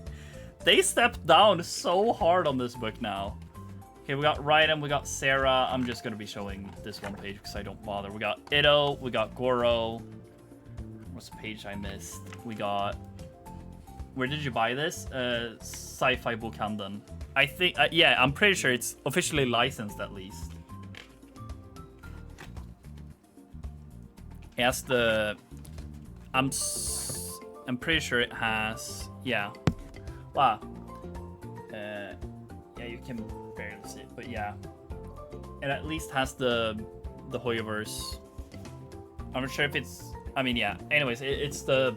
They stepped down so hard on this book now. Okay, we got Raiden, we got Sarah. I'm just gonna be showing this one page because I don't bother. We got Ito, we got Goro. What's the page I missed? We got... Where did you buy this? Sci-Fi Bokhandeln. I think, yeah, I'm pretty sure it's officially licensed at least. It has the... I'm pretty sure it has... Yeah. Wow. Yeah, you can barely see it, but yeah. It at least has the Hoyoverse. I'm not sure if it's... I mean, yeah. Anyways, it's the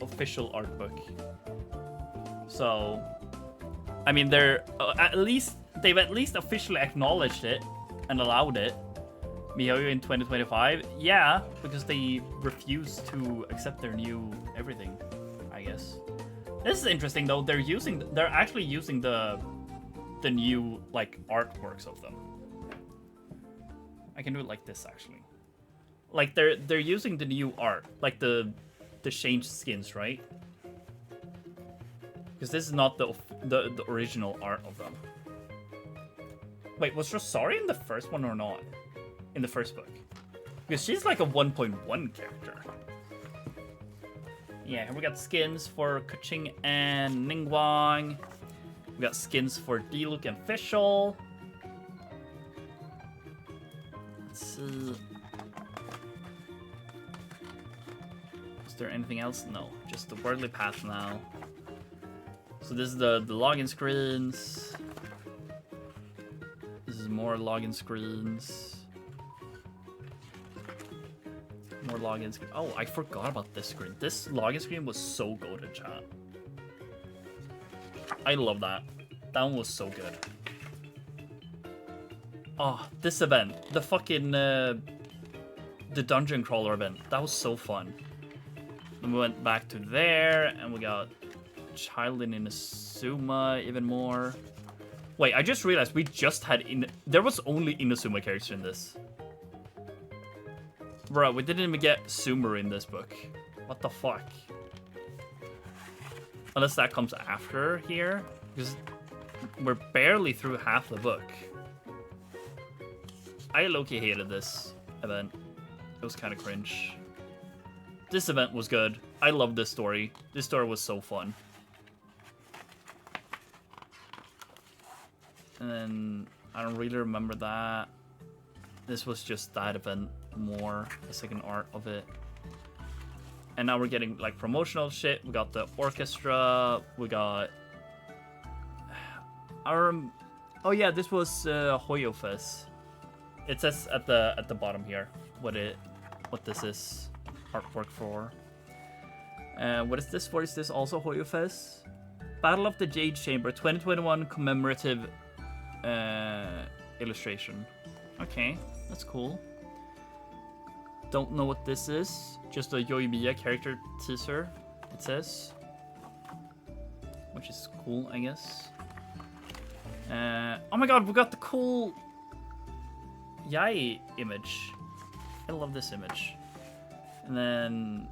official art book. So, I mean, they've at least officially acknowledged it and allowed it. MiHoYo in 2025, yeah, because they refuse to accept their new everything, I guess. This is interesting though. They're actually using the new like artworks of them. I can do it like this actually. Like they're using the new art, like the changed skins, right? Because this is not the original art of them. Wait, was Rosario in the first one or not? In the first book? Because she's like a 1.1 character. Yeah, here we got skins for Keqing and Ningguang. We got skins for Diluc and Fischl. Let's see. Is there anything else? No, just the Worldly Path now. So this is the login screens. This is more login screens. More login screen. Oh, I forgot about this screen. This login screen was so good in chat. I love that. That one was so good. Oh, this event. The fucking... the dungeon crawler event. That was so fun. Then we went back to there, and we got Child in Inazuma even more. Wait, I just realized we just had... There was only Inazuma characters in this. Bro, we didn't even get Sumeru in this book. What the fuck? Unless that comes after here. Because we're barely through half the book. I low-key hated this event. It was kind of cringe. This event was good. I love this story. This story was so fun. And then I don't really remember that. This was just that event more, the second art of it. And now we're getting like promotional shit. We got the orchestra. We got our... Oh yeah, this was Hoyo Fest. It says at the bottom here what this is artwork for. What is this for? Is this also Hoyo Fest? Battle of the Jade Chamber 2021 commemorative illustration. Okay, that's cool. Don't know what this is. Just a Yoimiya character teaser, it says. Which is cool, I guess. Oh my god, we got the cool Yai image. I love this image. And then,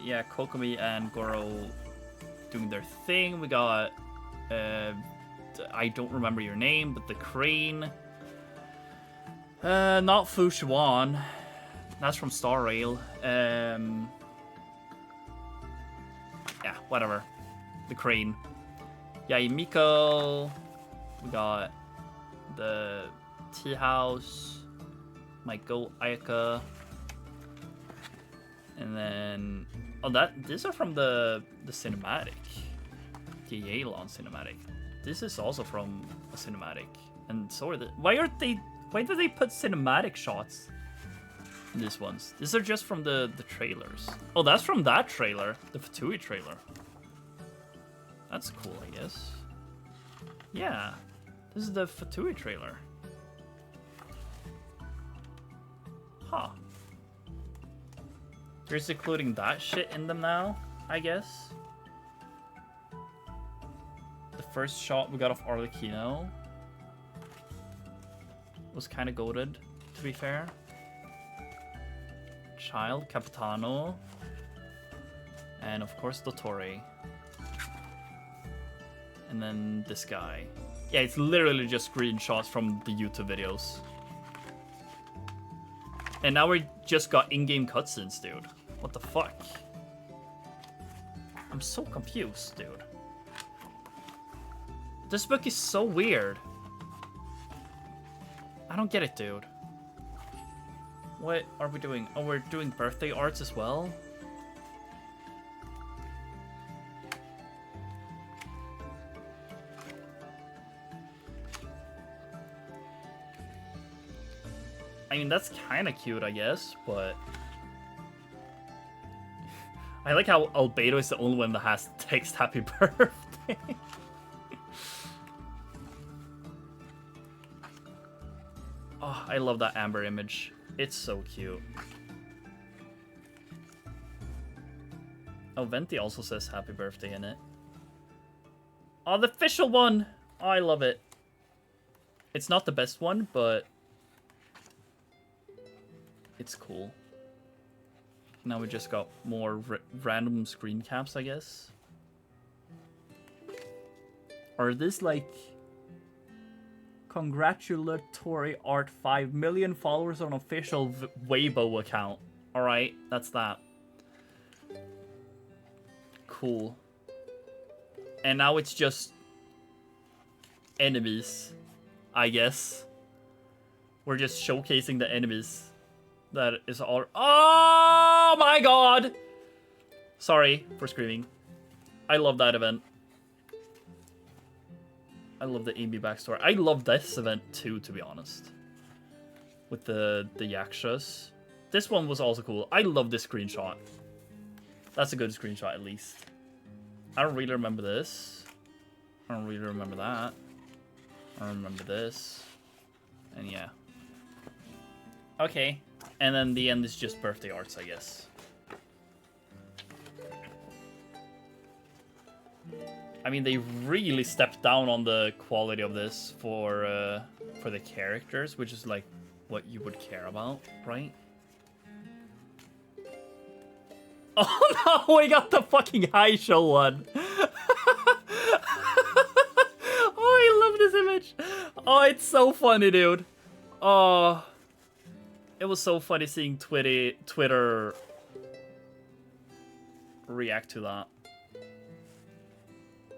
yeah, Kokomi and Goro doing their thing. We got, I don't remember your name, but the crane. Not Fu Xuan. That's from Star Rail. Yeah, whatever. The crane. Yai Miko. We got the tea house. My goat Ayaka. And then, oh, these are from the cinematic, the Yelan cinematic. This is also from a cinematic, and so are the. Why do they put cinematic shots in these ones? These are just from the trailers. Oh, that's from that trailer, the Fatui trailer. That's cool, I guess. Yeah, this is the Fatui trailer. Huh. They're just including that shit in them now, I guess. first shot we got of Arlecchino was kind of goated, to be fair. Child, Capitano, and of course Dottore. And then this guy. Yeah, it's literally just screenshots from the YouTube videos. And now we just got in-game cutscenes, dude. What the fuck? I'm so confused, dude. This book is so weird. I don't get it, dude. What are we doing? Oh, we're doing birthday arts as well? I mean, that's kind of cute, I guess, but... I like how Albedo is the only one that has text happy birthday. Oh, I love that amber image. It's so cute. Oh, Venti also says happy birthday in it. Oh, the official one! Oh, I love it. It's not the best one, but... it's cool. Now we just got more random screen caps, I guess. Are this like... congratulatory art 5 million followers on official Weibo account. Alright, that's that. Cool. And now it's just... enemies, I guess. We're just showcasing the enemies. That is all... oh my god! Sorry for screaming. I love that event. I love the Amy backstory. I love this event too, to be honest. With the yakshas. This one was also cool. I love this screenshot. That's a good screenshot, at least. I don't really remember this. I don't really remember that. I don't remember this. And yeah. Okay. And then the end is just birthday arts, I guess. I mean, they really stepped down on the quality of this for the characters, which is like what you would care about, right? Oh no, we got the fucking high show one. Oh, I love this image. Oh, it's so funny, dude. Oh, it was so funny seeing Twitter react to that.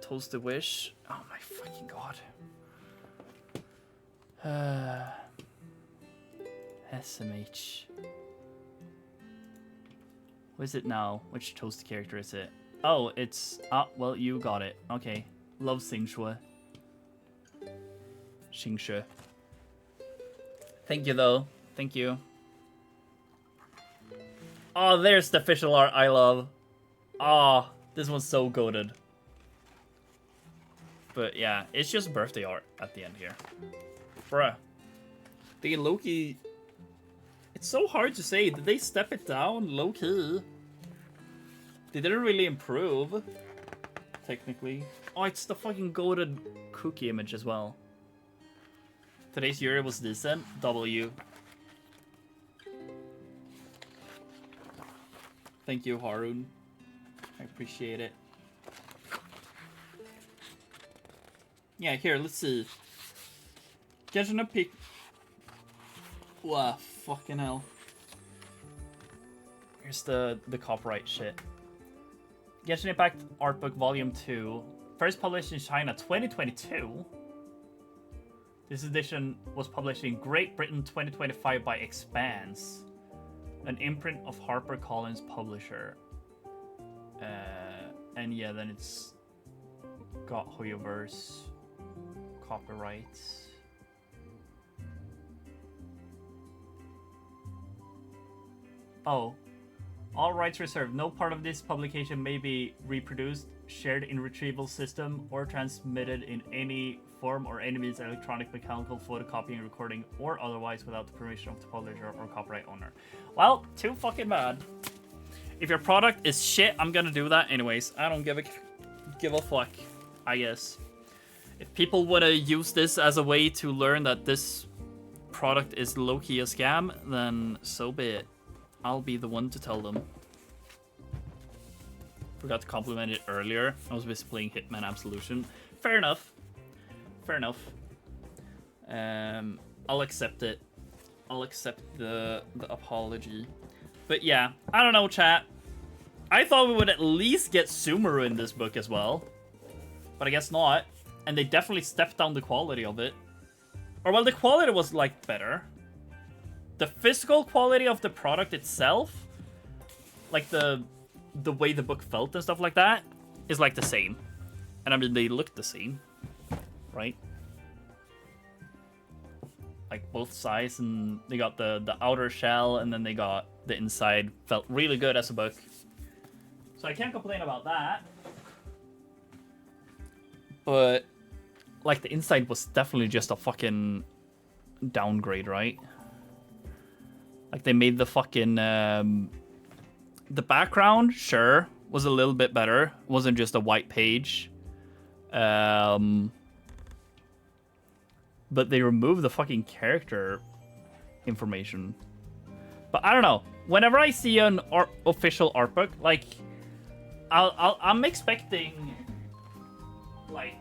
Toasted Wish. Oh my fucking god. SMH. What is it now? Which toasted character is it? Oh, it's... ah, well, you got it. Okay. Love Xingxue. Xingxue. Thank you, though. Thank you. Oh, there's the official art I love. Oh, this one's so goated. But yeah, it's just birthday art at the end here. Bruh. The Loki... It's so hard to say. Did they step it down low-key? They didn't really improve. Technically. Oh, it's the fucking goated cookie image as well. Today's Yuri was decent. W. Thank you, Harun. I appreciate it. Yeah, here, let's see. Getting a pic. Wow, fucking hell. Here's the copyright shit. Genshin Impact Art Book Volume 2. First published in China 2022. This edition was published in Great Britain 2025 by Expanse, an imprint of HarperCollins publisher. And yeah, then it's got Hoyoverse copyrights. Oh. All rights reserved. No part of this publication may be reproduced, shared in retrieval system, or transmitted in any form or any means electronic, mechanical, photocopying, recording, or otherwise without the permission of the publisher or copyright owner. Well, too fucking bad. If your product is shit, I'm gonna do that anyways. I don't give a fuck, I guess. If people want to use this as a way to learn that this product is low-key a scam, then so be it. I'll be the one to tell them. Forgot to compliment it earlier. I was busy playing Hitman Absolution. Fair enough. Fair enough. I'll accept it. I'll accept the apology. But yeah, I don't know, chat. I thought we would at least get Sumeru in this book as well. But I guess not. And they definitely stepped down the quality of it. Or, well, the quality was, like, better. The physical quality of the product itself, like the way the book felt and stuff like that, is, like, the same. And, I mean, they look the same, right? Like, both sides, and they got the outer shell, and then they got the inside. Felt really good as a book. So I can't complain about that. But, like, the inside was definitely just a fucking downgrade, right? Like, they made the fucking, the background, sure, was a little bit better. It wasn't just a white page. But they removed the fucking character information. But I don't know. Whenever I see an official art book, like, I'm expecting, like,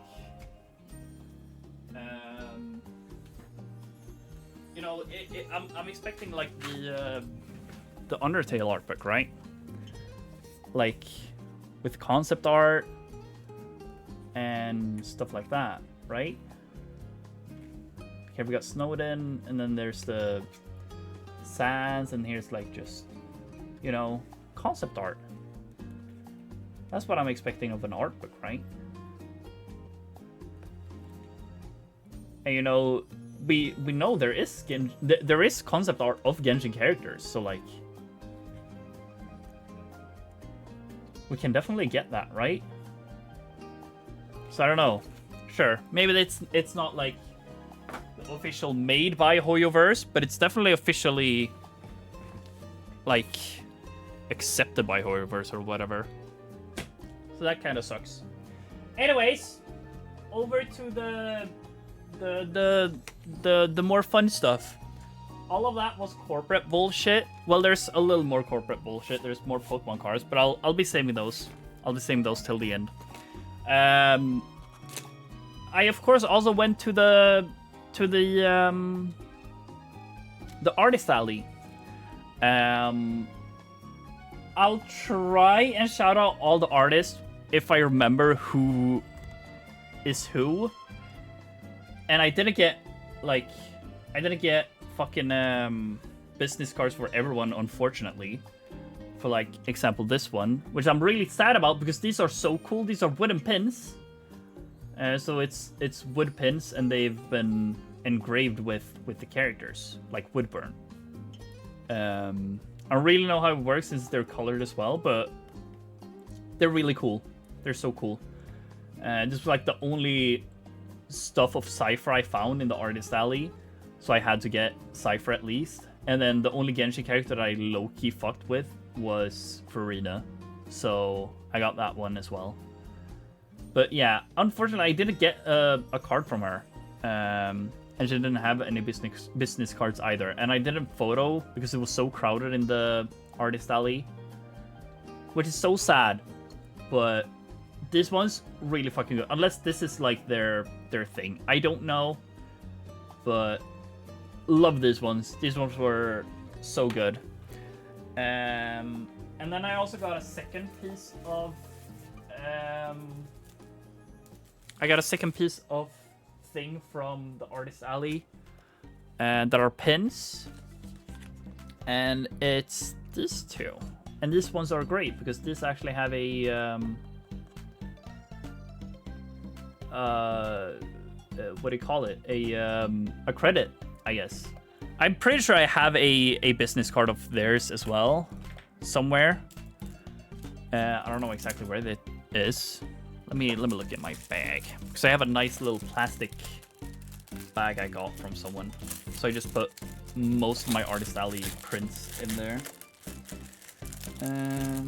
you know, I'm expecting, like, the Undertale art book, right? Like, with concept art and stuff like that, right? Okay, we got Snowden, and then there's the Sans, and here's, like, just, you know, concept art. That's what I'm expecting of an art book, right? And, you know, we know there is concept art of Genshin characters, so, like, we can definitely get that, right? So I don't know. Sure, maybe it's not like the official made by Hoyoverse, but it's definitely officially, like, accepted by Hoyoverse or whatever. So that kind of sucks. Anyways, over to the more fun stuff. All of that was corporate bullshit. Well, there's a little more corporate bullshit. There's more Pokemon cards, but I'll be saving those. I'll be saving those till the end. I of course also went to the artist alley. I'll try and shout out all the artists if I remember who is who. And I didn't get fucking business cards for everyone, unfortunately. For, like, example, this one, which I'm really sad about because these are so cool. These are wooden pins. So it's wood pins, and they've been engraved with the characters, like wood burn. I don't really know how it works since they're colored as well, but they're really cool. They're so cool. This was, like, the only stuff of Cypher I found in the artist alley, so I had to get Cypher at least. And then the only Genshin character that I low-key fucked with was Farina, so I got that one as well. But yeah, unfortunately I didn't get a card from her, and she didn't have any business cards either, and I didn't photo because it was so crowded in the artist alley, which is so sad. But this one's really fucking good, unless this is like their thing. I don't know, but love these ones. These ones were so good. And then I also got a second piece of thing from the artist alley, and that are pins, and it's these two. And these ones are great because these actually have a what do you call it? A credit, I guess. I'm pretty sure I have a business card of theirs as well, somewhere. I don't know exactly where that is. Let me look at my bag, because I have a nice little plastic bag I got from someone. So I just put most of my artist alley prints in there. Let's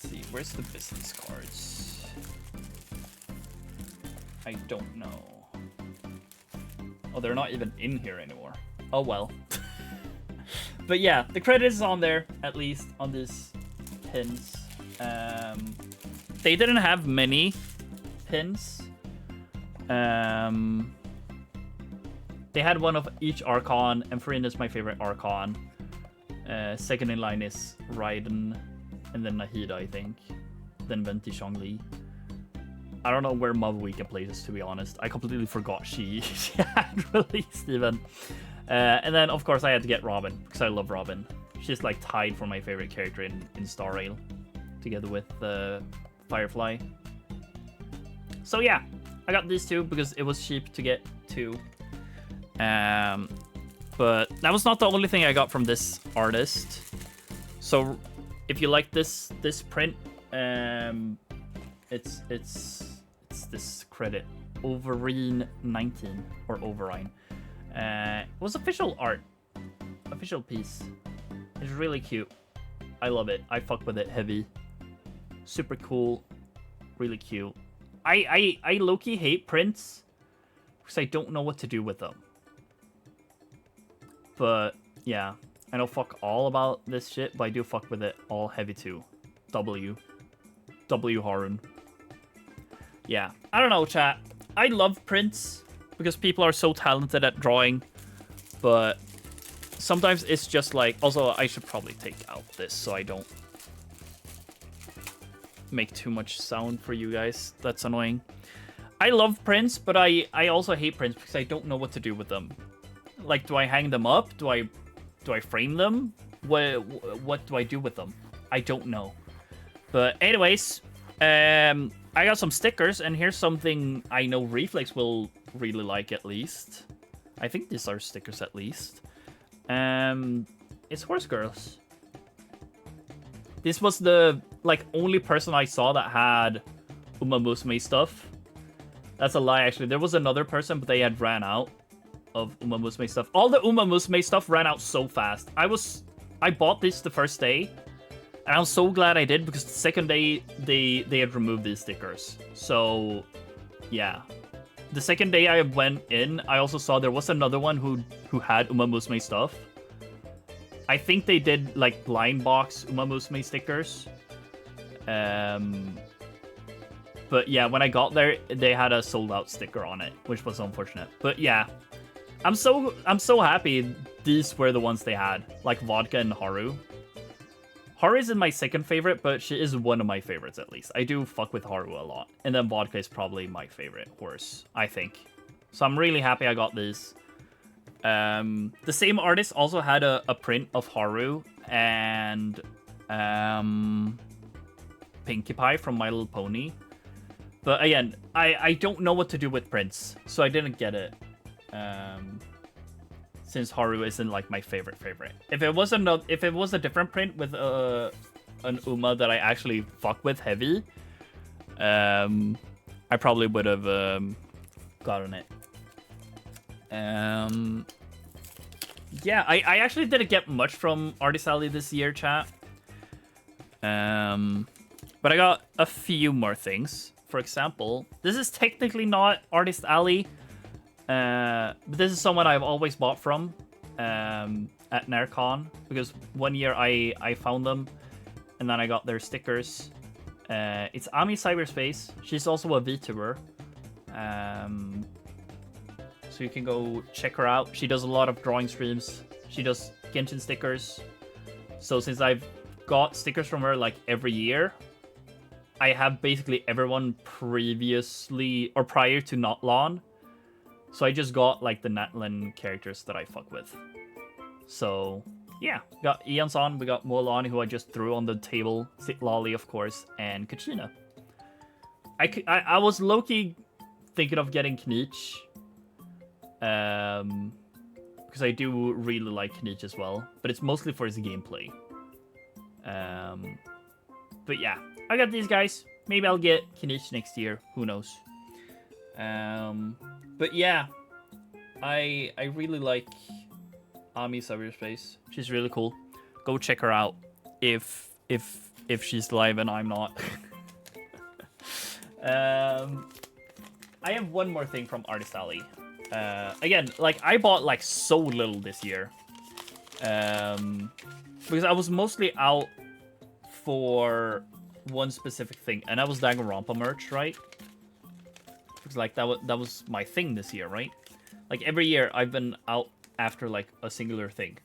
see, where's the business cards? I don't know. Oh, they're not even in here anymore. Oh well. But yeah, the credit is on there, at least on these pins. They didn't have many pins. They had one of each Archon, and Farin is my favorite Archon. Second in line is Raiden, and then Nahida, I think. Then Venti Zhongli. I don't know where Mavuika places, to be honest. I completely forgot she had released even. And then, of course, I had to get Robin, because I love Robin. She's like tied for my favorite character in Star Rail, together with Firefly. So yeah, I got these two because it was cheap to get two. But that was not the only thing I got from this artist. So if you like this print, it's this credit, Overine 19 or Overine. It was official art, official piece. It's really cute. I love it. I fuck with it heavy. Super cool, really cute. I low-key hate prints because I don't know what to do with them. But yeah, I don't fuck all about this shit, but I do fuck with it all heavy too. W Harun. Yeah, I don't know, chat. I love prints because people are so talented at drawing, but sometimes it's just like... Also, I should probably take out this so I don't make too much sound for you guys. That's annoying. I love prints, but I also hate prints because I don't know what to do with them. Like, do I hang them up? Do I frame them? What do I do with them? I don't know. But anyways, I got some stickers, and here's something I know Reflex will really like, at least. I think these are stickers, at least. It's Horse Girls. This was the only person I saw that had Uma Musume stuff. That's a lie, actually. There was another person, but they had ran out of Uma Musume stuff. All the Uma Musume stuff ran out so fast. I bought this the first day, and I'm so glad I did, because the second day they had removed these stickers. So yeah, the second day I went in, I also saw there was another one who had Uma Musume stuff. I think they did like blind box Uma Musume stickers. But yeah, when I got there, they had a sold out sticker on it, which was unfortunate. But yeah, I'm so happy these were the ones they had, like Vodka and Haru. Haru isn't my second favorite, but she is one of my favorites, at least. I do fuck with Haru a lot. And then Vodka is probably my favorite horse, I think. So I'm really happy I got these. The same artist also had a print of Haru and Pinkie Pie from My Little Pony. But again, I don't know what to do with prints, so I didn't get it. Since Haru isn't like my favorite. If it was a different print with an Uma that I actually fuck with heavy, I probably would have gotten it. Yeah, I actually didn't get much from Artist Alley this year, chat. But I got a few more things. For example, this is technically not Artist Alley. But this is someone I've always bought from at NÄRCON, because one year I found them and then I got their stickers. It's Ami Cyberspace. She's also a VTuber. So you can go check her out. She does a lot of drawing streams. She does Genshin stickers. So since I've got stickers from her like every year, I have basically everyone previously or prior to Notlon. So I just got like the Natlan characters that I fuck with. So yeah, got Eon-san, we got Mulan, who I just threw on the table, Lolly of course, and Kachina. I was low-key thinking of getting Knich. Because I do really like Knich as well, but it's mostly for his gameplay. But yeah, I got these guys. Maybe I'll get Knich next year, who knows. But yeah, I really like Ami Cyberspace. She's really cool. Go check her out if she's live and I'm not. I have one more thing from Artist Alley. Again, like I bought like so little this year. Because I was mostly out for one specific thing, and that was Danganronpa merch, right? Because like that was my thing this year, right? Like every year I've been out after like a singular thing.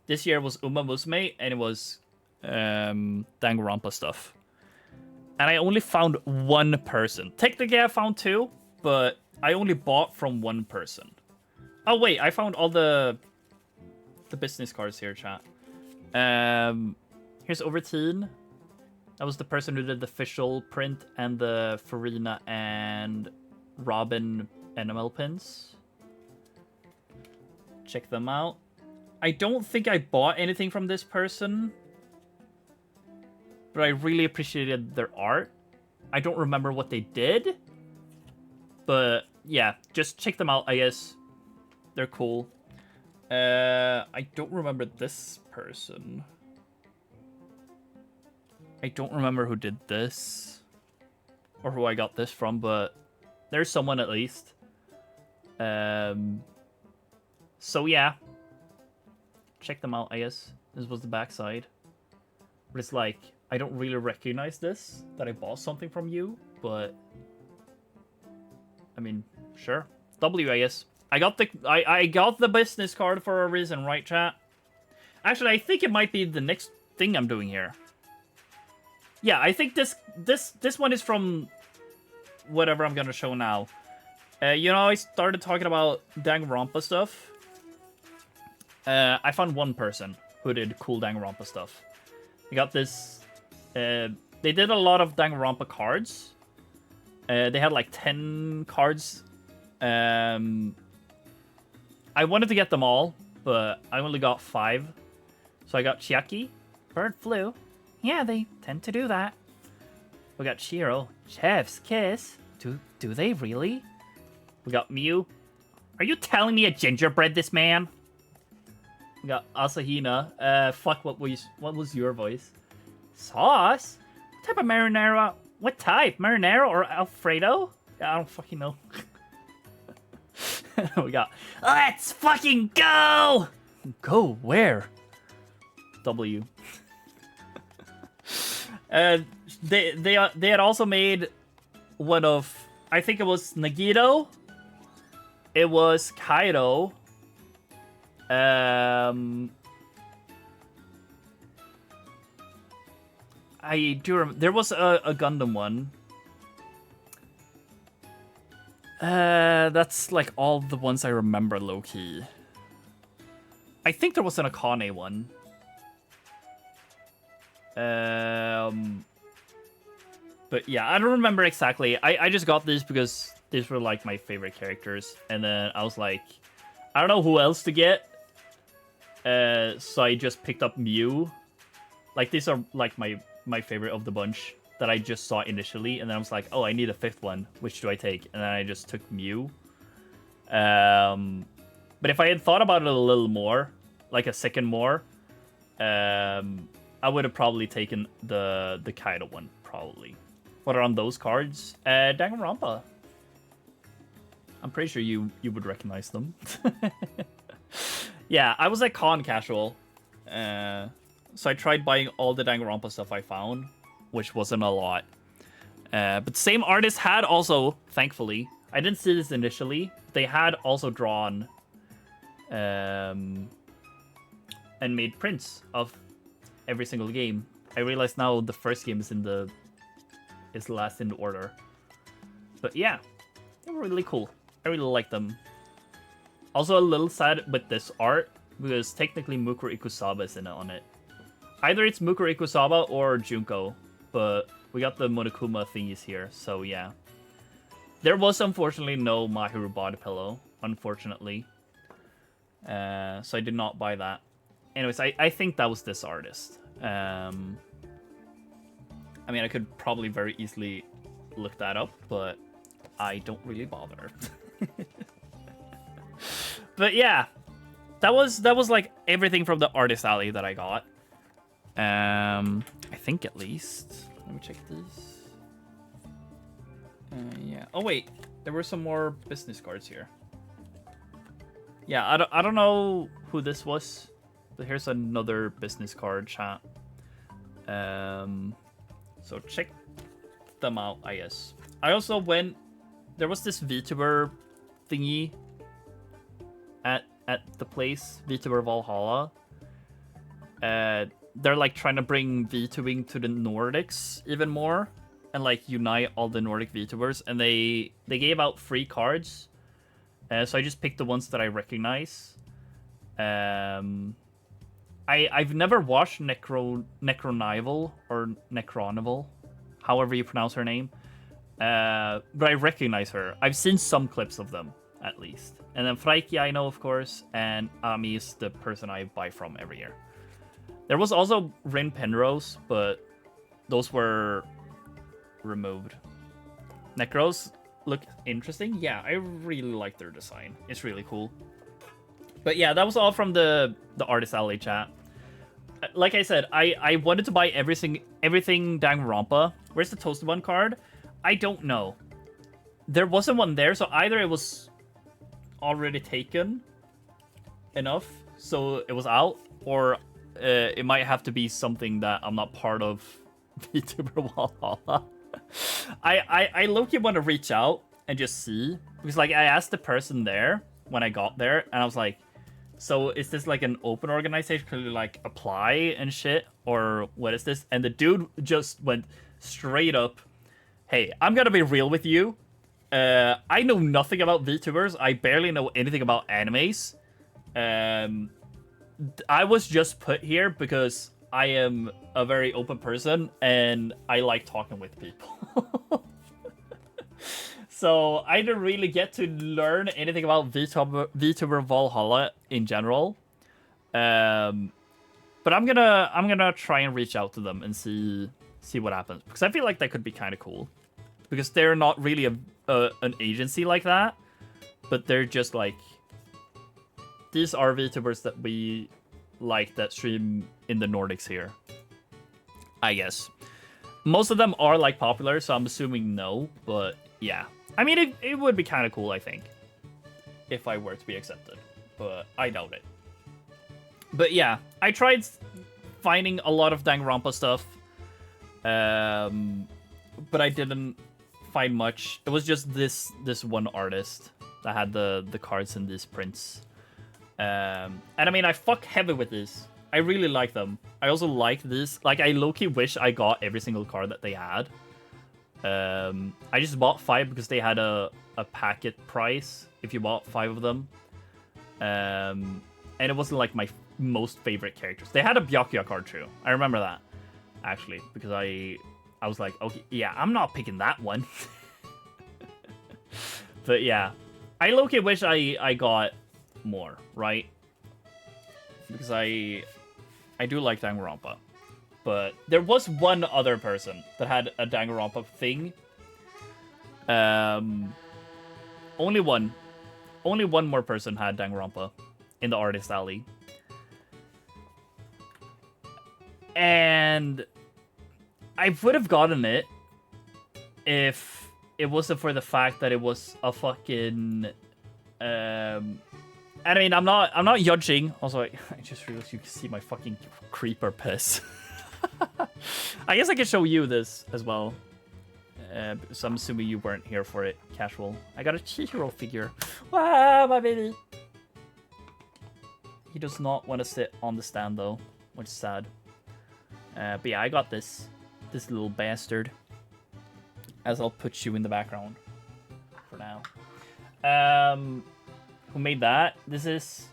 This year was Uma Musume, and it was Danganronpa stuff. And I only found one person. Technically I found two, but I only bought from one person. Oh wait, I found all the business cards here, chat. Here's Overteen. That was the person who did the official print and the Farina and Robin enamel pins. Check them out. I don't think I bought anything from this person, but I really appreciated their art. I don't remember what they did, but yeah, just check them out, I guess. They're cool. I don't remember this person. I don't remember who did this or who I got this from, but there's someone at least. So yeah, check them out, I guess. This was the backside. But it's like, I don't really recognize this, that I bought something from you, but I mean, sure. W, I guess. I got the business card for a reason, right, chat? Actually, I think it might be the next thing I'm doing here. Yeah, I think this one is from whatever I'm gonna show now. You know, I started talking about Danganronpa stuff. I found one person who did cool Danganronpa stuff. I got this. They did a lot of Danganronpa cards. They had like 10 cards. I wanted to get them all, but I only got 5. So I got Chiaki, Bird Flu. Yeah, they tend to do that. We got Shiro, Chef's Kiss. Do they really? We got Mew. Are you telling me a gingerbread this man? We got Asahina. Fuck, what was your voice? Sauce? What type of marinara? What type? Marinara or Alfredo? I don't fucking know. We got, let's fucking go! Go where? W. They had also made one of, I think it was Nagito. It was Kaido. I do remember, there was a Gundam one. That's like all the ones I remember low-key. I think there was an Akane one. But yeah, I don't remember exactly. I just got these because these were like my favorite characters. And then I was like, I don't know who else to get. So I just picked up Mew. Like, these are like my favorite of the bunch that I just saw initially, and then I was like, oh, I need a 5th one. Which do I take? And then I just took Mew. But if I had thought about it a little more, like a second more, I would have probably taken the Kaido one, probably. What are on those cards? Danganronpa. I'm pretty sure you would recognize them. Yeah, I was at Con Casual. So I tried buying all the Danganronpa stuff I found, which wasn't a lot. But same artist had also, thankfully, I didn't see this initially, they had also drawn and made prints of every single game. I realize now the first game is last in the order. But yeah, they were really cool. I really like them. Also a little sad with this art, because technically Mukuro Ikusaba is on it. Either it's Mukuro Ikusaba or Junko, but we got the Monokuma thingies here, so yeah. There was unfortunately no Mahiru body pillow, unfortunately. So I did not buy that. Anyways, I think that was this artist. I mean, I could probably very easily look that up, but I don't really bother. But yeah, that was like everything from the Artist Alley that I got. I think at least. Let me check these. Yeah. Oh wait, There were some more business cards here. Yeah, I don't know who this was, but here's another business card, chat. So check them out, I guess. I also went. There was this VTuber thingy at the place, VTuber Valhalla. They're like trying to bring VTubing to the Nordics even more, and like unite all the Nordic VTubers. And they gave out free cards. So I just picked the ones that I recognize. I've never watched Necronival or Necronival, however you pronounce her name. But I recognize her. I've seen some clips of them, at least. And then Freiki I know, of course, and Ami is the person I buy from every year. There was also Rin Penrose, but those were removed. Necros look interesting. Yeah, I really like their design. It's really cool. But yeah, that was all from the Artist Alley chat. Like I said, I wanted to buy everything Danganronpa. Where's the Toasted One card? I don't know. There wasn't one there, so either it was already taken enough, so it was out, or it might have to be something that I'm not part of VTuber Valhalla. I low-key want to reach out and just see, because like I asked the person there when I got there, and I was like, so is this like an open organization? Could you like apply and shit, or what is this? And the dude just went straight up, hey, I'm gonna be real with you. I know nothing about VTubers. I barely know anything about animes. I was just put here because I am a very open person and I like talking with people. So I didn't really get to learn anything about VTuber Valhalla in general. But I'm gonna try and reach out to them and see what happens, because I feel like that could be kind of cool, because they're not really an agency like that, but they're just like, these are VTubers that we like that stream in the Nordics here, I guess. Most of them are like popular, so I'm assuming no, but yeah. I mean, it would be kind of cool, I think, if I were to be accepted, but I doubt it. But yeah, I tried finding a lot of Danganronpa stuff, but I didn't find much. It was just this one artist that had the cards in these prints. And I mean, I fuck heavy with these. I really like them. I also like this. Like, I low-key wish I got every single card that they had. I just bought 5 because they had a packet price if you bought 5 of them. And it wasn't like my most favorite characters. They had a Byakuya card too. I remember that, actually, because I was like, okay, yeah, I'm not picking that one. But yeah, I low-key wish I got more, right? Because I do like Danganronpa. But there was one other person that had a Danganronpa thing. Only one more person had Danganronpa in the Artist Alley. And I would have gotten it if it wasn't for the fact that it was a fucking... I mean, I'm not judging. Also, I just realized you can see my fucking creeper piss. I guess I can show you this as well. So I'm assuming you weren't here for it, casual. I got a Chihiro figure. Wow, my baby. He does not want to sit on the stand though, which is sad. But yeah, I got this little bastard. As I'll put you in the background for now. Who made that? This is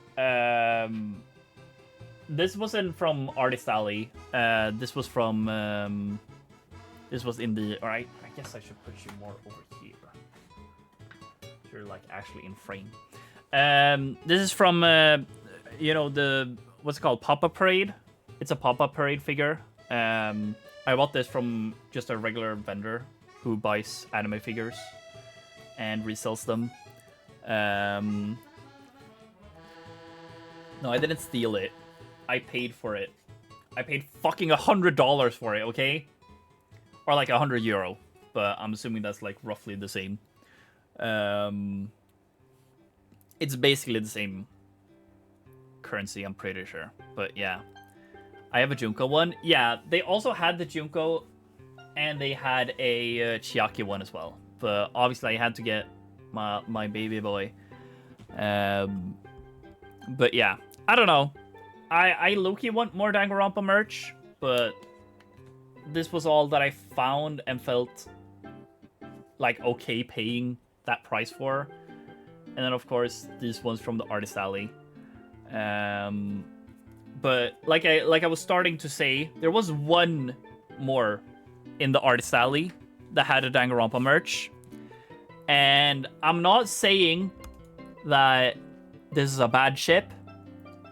this wasn't from Artist Alley. This was from this was in the... Alright, I guess I should put you more over here. So you're like actually in frame. This is from you know, the... What's it called? Pop-Up Parade? It's a Pop-Up Parade figure. I bought this from just a regular vendor who buys anime figures and resells them. No, I didn't steal it. I paid for it. I paid fucking $100 for it, okay? Or like €100, but I'm assuming that's like roughly the same. It's basically the same currency, I'm pretty sure. But yeah, I have a Junko one. Yeah, they also had the Junko, and they had a Chiaki one as well. But obviously, I had to get my baby boy. But yeah, I don't know. I low-key want more Danganronpa merch, but this was all that I found and felt like okay paying that price for. And then of course these ones from the Artist Alley. But like I was starting to say, there was one more in the Artist Alley that had a Danganronpa merch. And I'm not saying that this is a bad ship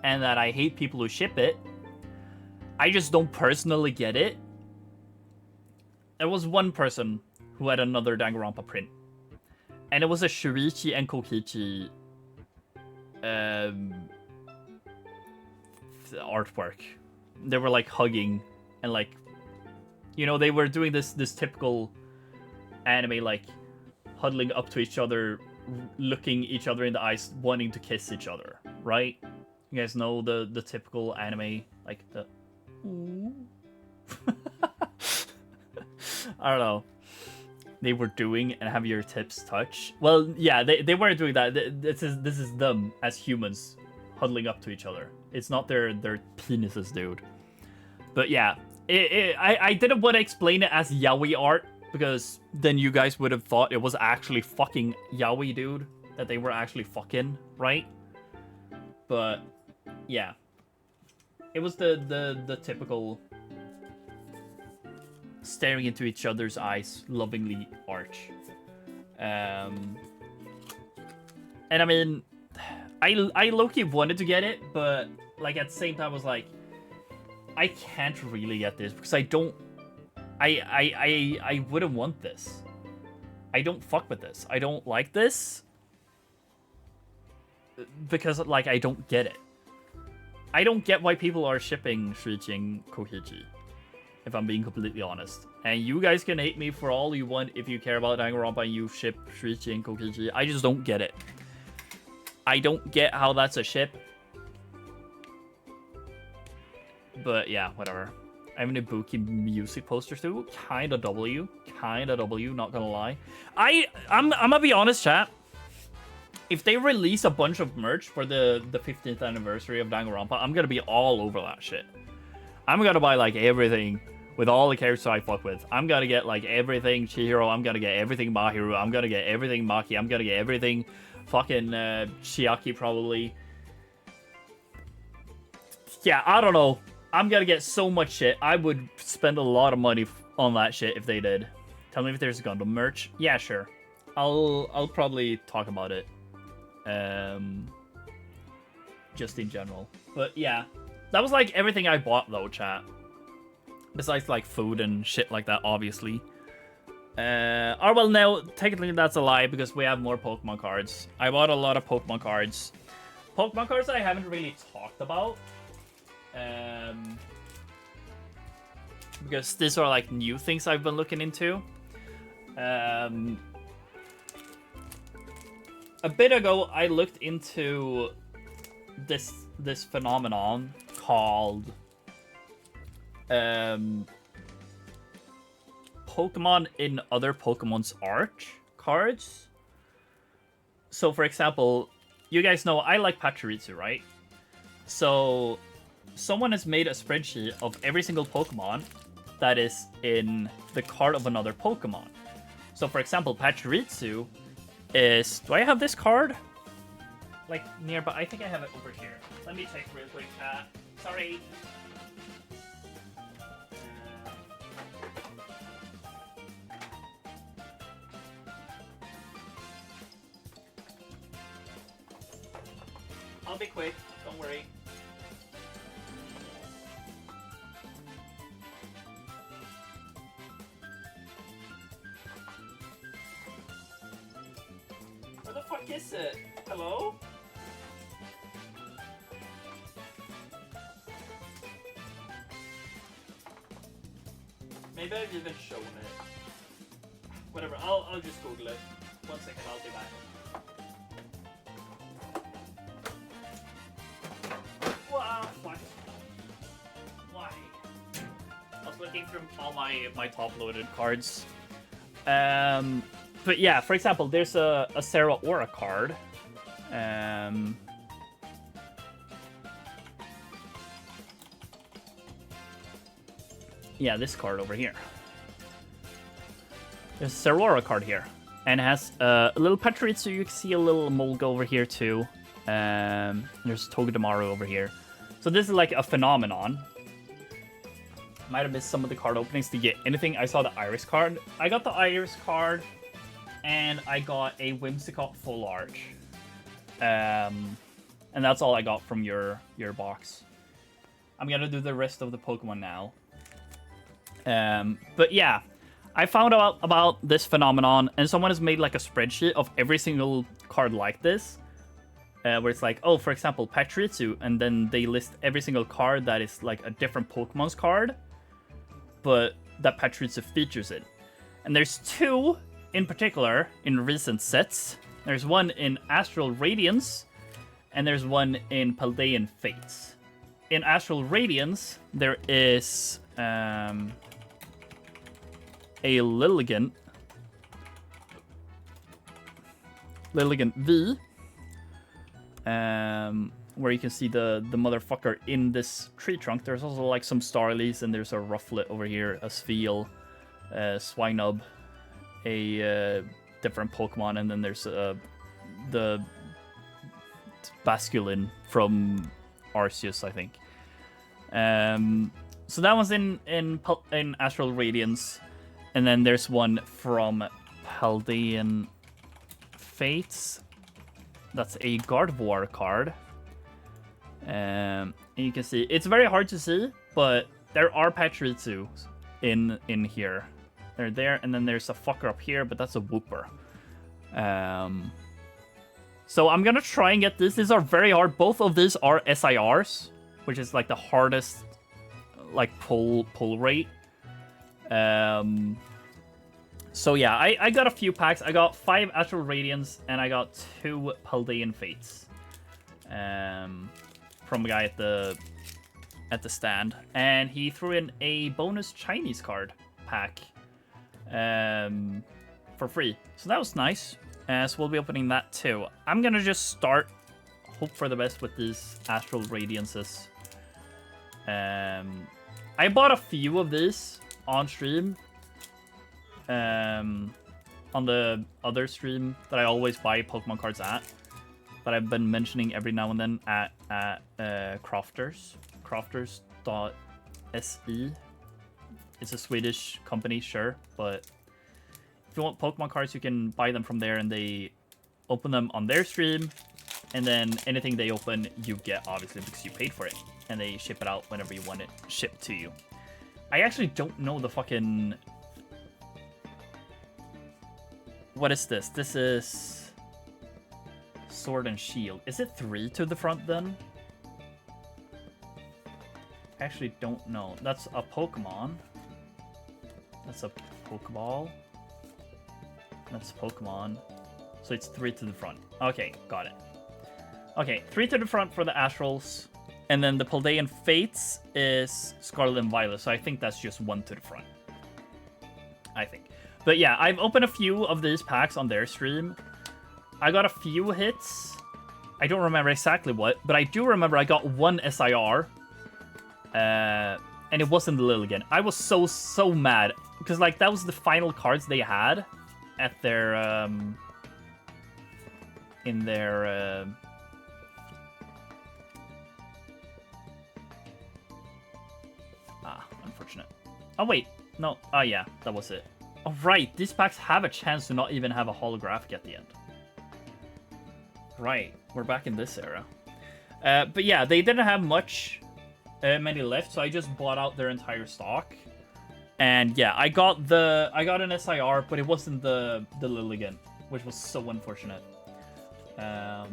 and that I hate people who ship it. I just don't personally get it. There was one person who had another Danganronpa print. And it was a Shurichi and Kokichi artwork. They were like hugging and like, you know, they were doing this typical anime, like huddling up to each other, looking each other in the eyes, wanting to kiss each other, right? You guys know the typical anime, like the I don't know. They were doing and have your tips touch. Well, yeah, they weren't doing that. This is them as humans huddling up to each other. It's not their penises, dude. But yeah, I didn't want to explain it as yaoi art because then you guys would have thought it was actually fucking yaoi, dude. That they were actually fucking, right? But yeah, it was the typical staring into each other's eyes, lovingly arch. And I mean, I low-key wanted to get it, but like at the same time I was like, I can't really get this because I don't, I wouldn't want this. I don't fuck with this. I don't like this because like I don't get it. I don't get why people are shipping Shuichi and Kokichi, if I'm being completely honest. And you guys can hate me for all you want if you care about Danganronpa and you ship Shuichi and Kokichi. I just don't get it. I don't get how that's a ship. But yeah, whatever. I have an Ibuki music poster too. Kinda W, not gonna lie. I'm gonna be honest, chat. If they release a bunch of merch for the 15th anniversary of Danganronpa, I'm gonna be all over that shit. I'm gonna buy like everything with all the characters I fuck with. I'm gonna get like everything Chihiro. I'm gonna get everything Mahiru. I'm gonna get everything Maki. I'm gonna get everything fucking Chiaki probably. Yeah, I don't know. I'm gonna get so much shit. I would spend a lot of money on that shit if they did. Tell me if there's Gundam merch. Yeah, sure. I'll probably talk about it. Just in general. But yeah. That was like everything I bought though, chat. Besides like food and shit like that, obviously. Or well, now technically that's a lie because we have more Pokemon cards. I bought a lot of Pokemon cards. Pokemon cards I haven't really talked about. Because these are like new things I've been looking into. A bit ago, I looked into this phenomenon called Pokemon in other Pokemon's art cards. So, for example, you guys know I like Pachirisu, right? So, someone has made a spreadsheet of every single Pokemon that is in the card of another Pokemon. So, for example, Pachirisu is... Do I have this card? Like, nearby? I think I have it over here. Let me check real quick, chat. Sorry. I'll be quick. Don't worry. Where the fuck is it? Hello? Maybe I've even shown it. Whatever, I'll just Google it. 1 second, I'll be back. Wow, fuck. Why? I was looking through all my top-loaded cards. But yeah, for example, there's a Sarah Aura card. Yeah, this card over here. There's a Sarah Aura card here. And it has a little Patriot, so you can see a little Molga over here too. There's Togedemaru over here. So this is like a phenomenon. Might have missed some of the card openings to get anything. I saw the Iris card. I got the Iris card, and I got a Whimsicott Full Arch. And that's all I got from your box. I'm gonna do the rest of the Pokemon now. But yeah, I found out about this phenomenon, and someone has made like a spreadsheet of every single card like this. Where it's like, oh, for example, Pachirisu, and then they list every single card that is like a different Pokemon's card, but that Pachirisu features it. And there's 2 in particular in recent sets. There's one in Astral Radiance, and there's one in Paldean Fates. In Astral Radiance, there is a Lilligant V, where you can see the motherfucker in this tree trunk. There's also like some Starlies, and there's a Rufflet over here, a Spheal, Swinub, a different Pokemon, and then there's the Basculin from Arceus, I think. So that one's in Astral Radiance, and then there's one from Paldean Fates. That's a Gardevoir card. And you can see, it's very hard to see, but there are Pachirisu in here. They're there, and then there's a fucker up here, but that's a Wooper. So I'm gonna try and get this. These are very hard. Both of these are SIRs, which is like the hardest like pull rate. So yeah, I got a few packs. I got 5 Astral Radiance, and I got 2 Paldean Fates. From a guy at the stand, and he threw in a bonus Chinese card pack for free. So that was nice. So we'll be opening that too. I'm gonna just start, hope for the best with these Astral Radiances. I bought a few of these on stream. On the other stream that I always buy Pokemon cards at, that I've been mentioning every now and then at Crafters. Crafters.se. It's a Swedish company, sure, but if you want Pokemon cards, you can buy them from there, and they open them on their stream, and then anything they open, you get, obviously, because you paid for it, and they ship it out whenever you want it shipped to you. I actually don't know the fucking... What is this? This is Sword and Shield. Is it 3 to the front then? I actually don't know. That's a Pokemon. That's a Pokeball. That's Pokemon. So it's 3 to the front. Okay, got it. Okay, 3 to the front for the Astrals. And then the Paldean Fates is Scarlet and Violet. So I think that's just 1 to the front. I think. But yeah, I've opened a few of these packs on their stream. I got a few hits. I don't remember exactly what, but I do remember I got 1 SIR. And it wasn't the Lilligant. I was so mad. Because, like, that was the final cards they had at their, in their, unfortunate. Oh, wait. No. Oh, yeah. That was it. Oh, right. These packs have a chance to not even have a holographic at the end. Right. We're back in this era. But yeah, they didn't have many left, so I just bought out their entire stock. And yeah, I got an SIR, but it wasn't the Lilligant, which was so unfortunate. But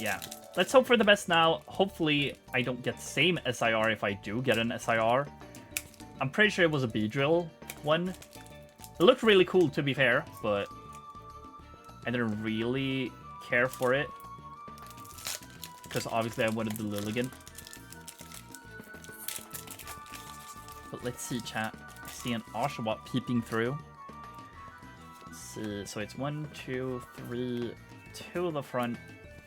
yeah, let's hope for the best now. Hopefully, I don't get the same SIR if I do get an SIR. I'm pretty sure it was a Beedrill one. It looked really cool, to be fair, but I didn't really care for it. Because obviously I wanted the Lilligant. But let's see, chat. I see an Oshawott peeping through. Let's see. So it's 1, 2, 3, 2 to the front,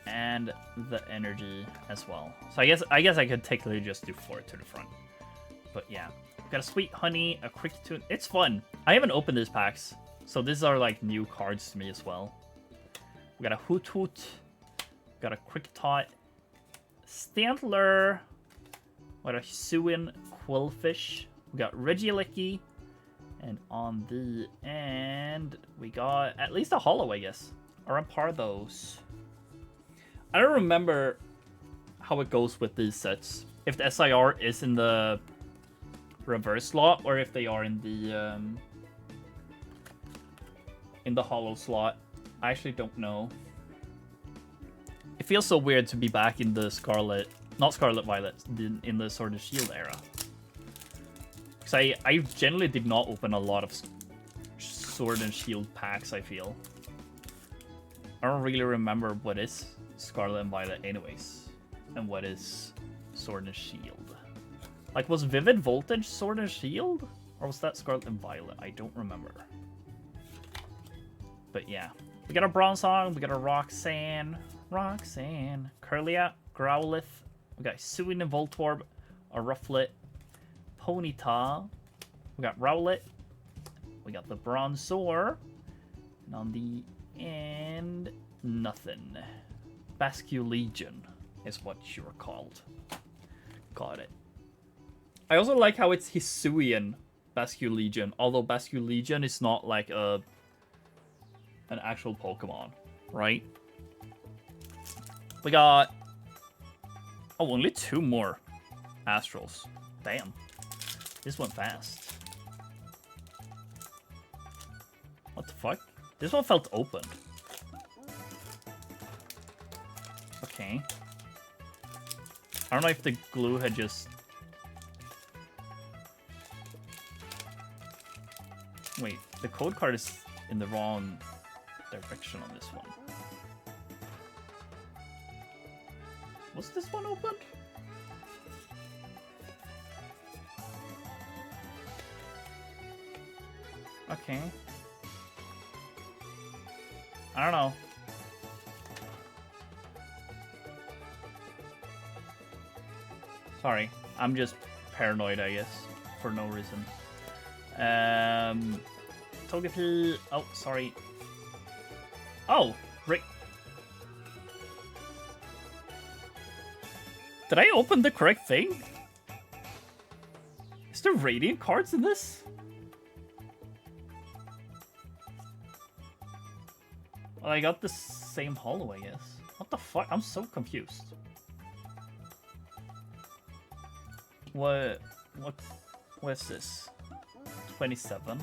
and the energy as well. So I guess I could technically just do 4 to the front. But yeah. We got a Sweet Honey, a Quick Tune. It's fun. I haven't opened these packs. So these are like new cards to me as well. We got a Hoot Hoot. Got a Quick Tot. Stantler. We got a Hisuian Quillfish. We got Regieleki. And on the end, we got at least a holo, I guess. Or a Parthos. I don't remember how it goes with these sets. If the SIR is in the reverse slot, or if they are in the holo slot. I actually don't know. It feels so weird to be back in the not Scarlet Violet, in the Sword and Shield era. Because I generally did not open a lot of Sword and Shield packs, I feel. I don't really remember what is Scarlet and Violet anyways. And what is Sword and Shield. Like, was Vivid Voltage Sword and Shield? Or was that Scarlet and Violet? I don't remember. But yeah. We got a Bronzong, we got a Roxanne, Curlia, Growlithe, we got Hisuian and Voltorb, a Rufflet, Ponyta, we got Rowlet, we got the Bronzor, and on the end, nothing. Basculegion is what you're called. Got it. I also like how it's Hisuian Basculegion, although Basculegion is not like an actual Pokemon, right? We got only 2 more Astrals. Damn. This went fast. What the fuck? This one felt open. Okay. I don't know if the glue had just... Wait, the code card is in the wrong direction on this one. Was this one opened? Okay. I don't know. Sorry, I'm just paranoid, I guess, for no reason. Togepi. Oh, sorry. Oh, Rick. Did I open the correct thing? Is there Radiant cards in this? Well, I got the same holo, I guess. What the fuck? I'm so confused. What is this? 27?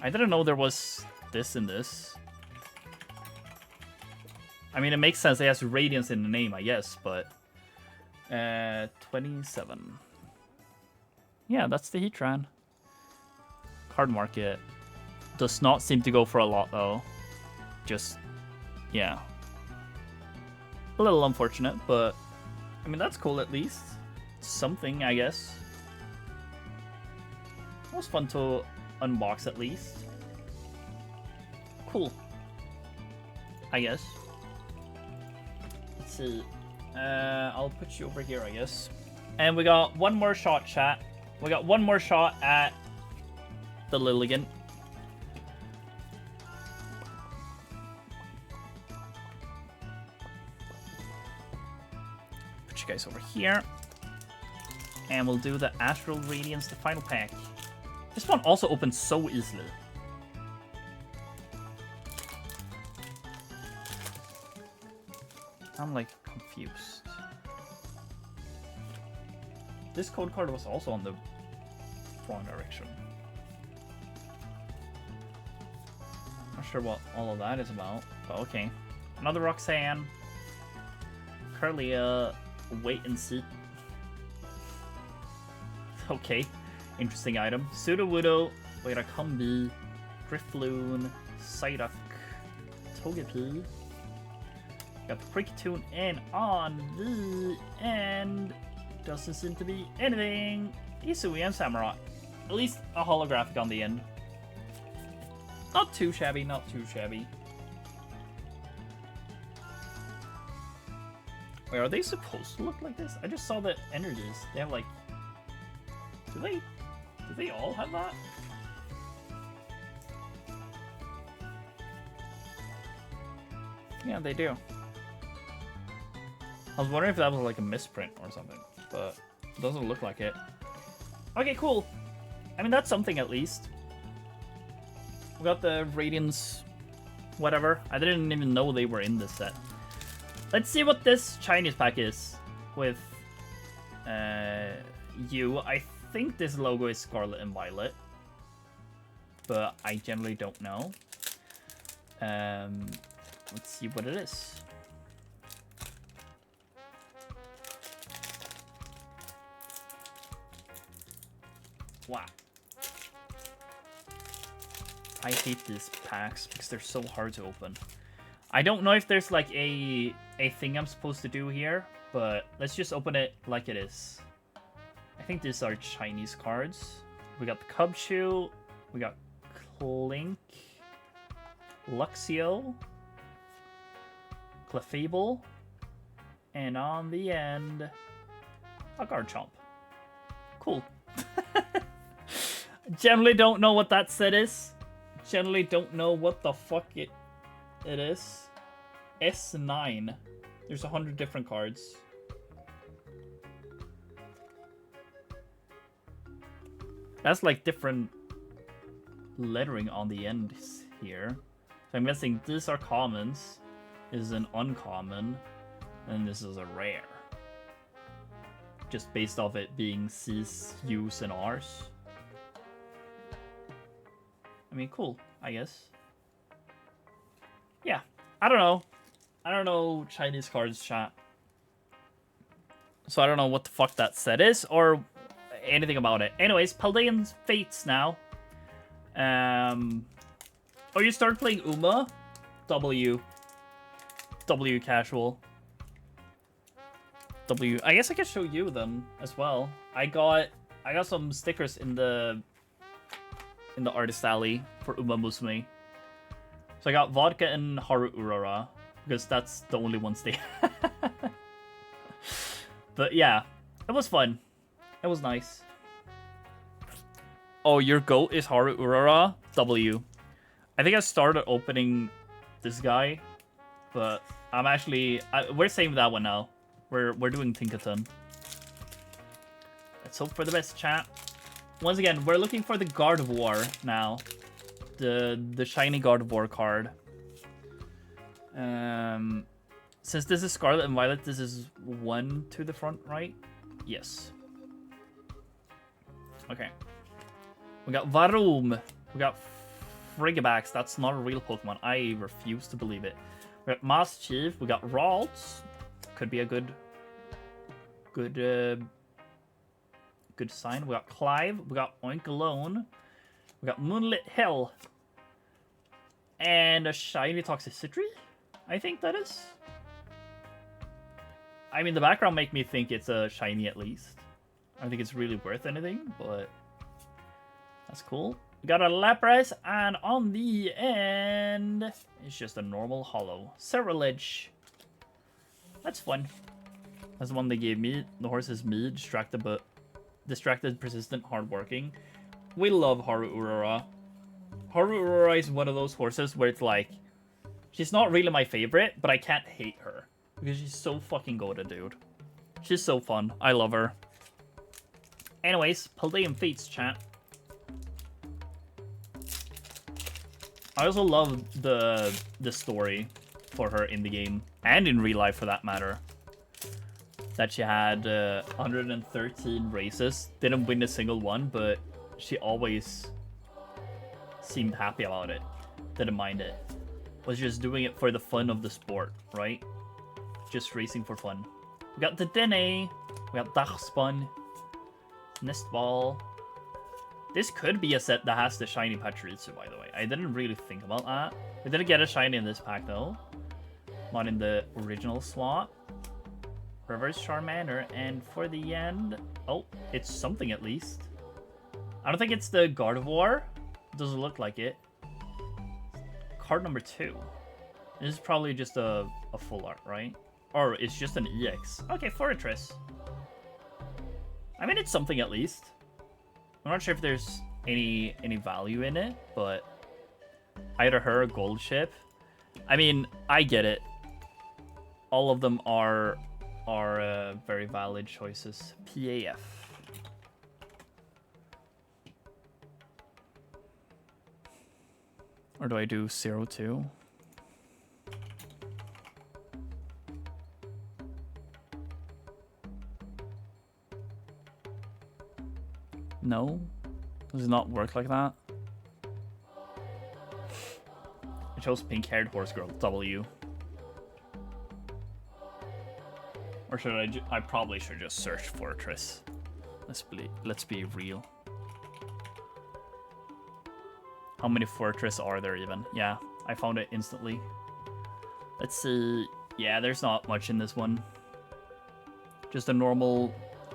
I didn't know there was this in this. I mean, it makes sense. It has Radiance in the name, I guess, but... 27. Yeah, that's the Heatran. Card market. Does not seem to go for a lot, though. Just... yeah. A little unfortunate, but... I mean, that's cool at least. Something, I guess. It was fun to unbox at least. Cool. I guess. Let's see. I'll put you over here, I guess. And we got one more shot, chat. We got one more shot at the Lilligant. Put you guys over here. And we'll do the Astral Radiance, the final pack. This one also opens so easily. I'm like confused. This code card was also on the wrong direction. Not sure what all of that is about, but okay. Another Roxanne. Curlia, wait and see. Okay, interesting item. Sudowoodo, Wait a Combi, Griffloon, Psyduck, Togepi. Got the Pricktoon and on the end. Doesn't seem to be anything. Isui and Samurott. At least a holographic on the end. Not too shabby, not too shabby. Wait, are they supposed to look like this? I just saw the energies. They have like... Do they all have that? Yeah, they do. I was wondering if that was like a misprint or something, but it doesn't look like it. Okay, cool. I mean, that's something at least. We got the Radiance, whatever. I didn't even know they were in this set. Let's see what this Chinese pack is with you. I think this logo is Scarlet and Violet, but I generally don't know. Let's see what it is. Wow. I hate these packs because they're so hard to open. I don't know if there's like a thing I'm supposed to do here, but let's just open it like it is. I think these are Chinese cards. We got the Cubchoo, we got Clink, Luxio, Clefable, and on the end, a Garchomp. Cool. Generally don't know what that set is. Generally don't know what the fuck it is. S9. There's 100 different cards. That's like different lettering on the end here. So I'm guessing these are commons. This is an uncommon. And this is a rare. Just based off it being C's, U's, and R's. I mean, cool, I guess. Yeah, I don't know. I don't know Chinese cards, chat. So I don't know what the fuck that set is or anything about it. Anyways, Paldean's Fates now. Oh, you start playing Uma? W casual. W. I guess I could show you then as well. I got some stickers in the artist alley for Uma Musume. So I got Vodka and Haru Urara because that's the only ones they have. But yeah, it was fun. It was nice. Oh, your goat is Haru Urara? W. I think I started opening this guy, but I'm actually... we're saving that one now. We're doing Tinkaton. Let's hope for the best, chat. Once again, we're looking for the Gardevoir now. The shiny Gardevoir card. Since this is Scarlet and Violet, this is 1 to the front, right? Yes. Okay. We got Varoom. We got Frigibax. That's not a real Pokemon. I refuse to believe it. We got Mastiff. We got Ralts. Could be a good sign. We got Clive. We got Oinkologne. We got Moonlit Hill. And a shiny Toxicity, I think that is. I mean, the background make me think it's a shiny at least. I don't think it's really worth anything, but that's cool. We got a Lapras, and on the end, it's just a normal holo. Cerulege. That's fun. That's the one they gave me. The horse is me, distracted, persistent, hardworking. We love Haru Urara. Haru Urara is one of those horses where it's like, she's not really my favorite, but I can't hate her. Because she's so fucking goated, dude. She's so fun. I love her. Anyways, Paldean Fates, chat. I also love the story for her in the game. And in real life, for that matter. That she had 113 races. Didn't win a single one, but she always seemed happy about it. Didn't mind it. Was just doing it for the fun of the sport, right? Just racing for fun. We got the Dene. We got Dachspun. Nestball. This could be a set that has the shiny Pachirisu, by the way. I didn't really think about that. We didn't get a shiny in this pack, though. Not in the original swap. Reverse Charmander, and for the end... Oh, it's something at least. I don't think it's the Gardevoir. Doesn't look like it. Card number 2. This is probably just a full art, right? Or it's just an EX. Okay, Fortress. I mean, it's something at least. I'm not sure if there's any value in it, but either her or Gold Ship. I mean, I get it. All of them are very valid choices. PAF. Or do I do 0-2? No? Does it not work like that? I chose pink-haired horse girl. W. Or should I probably should just search Fortress. Let's be real. How many Fortress are there even? Yeah, I found it instantly. Let's see. Yeah, there's not much in this one. Just a normal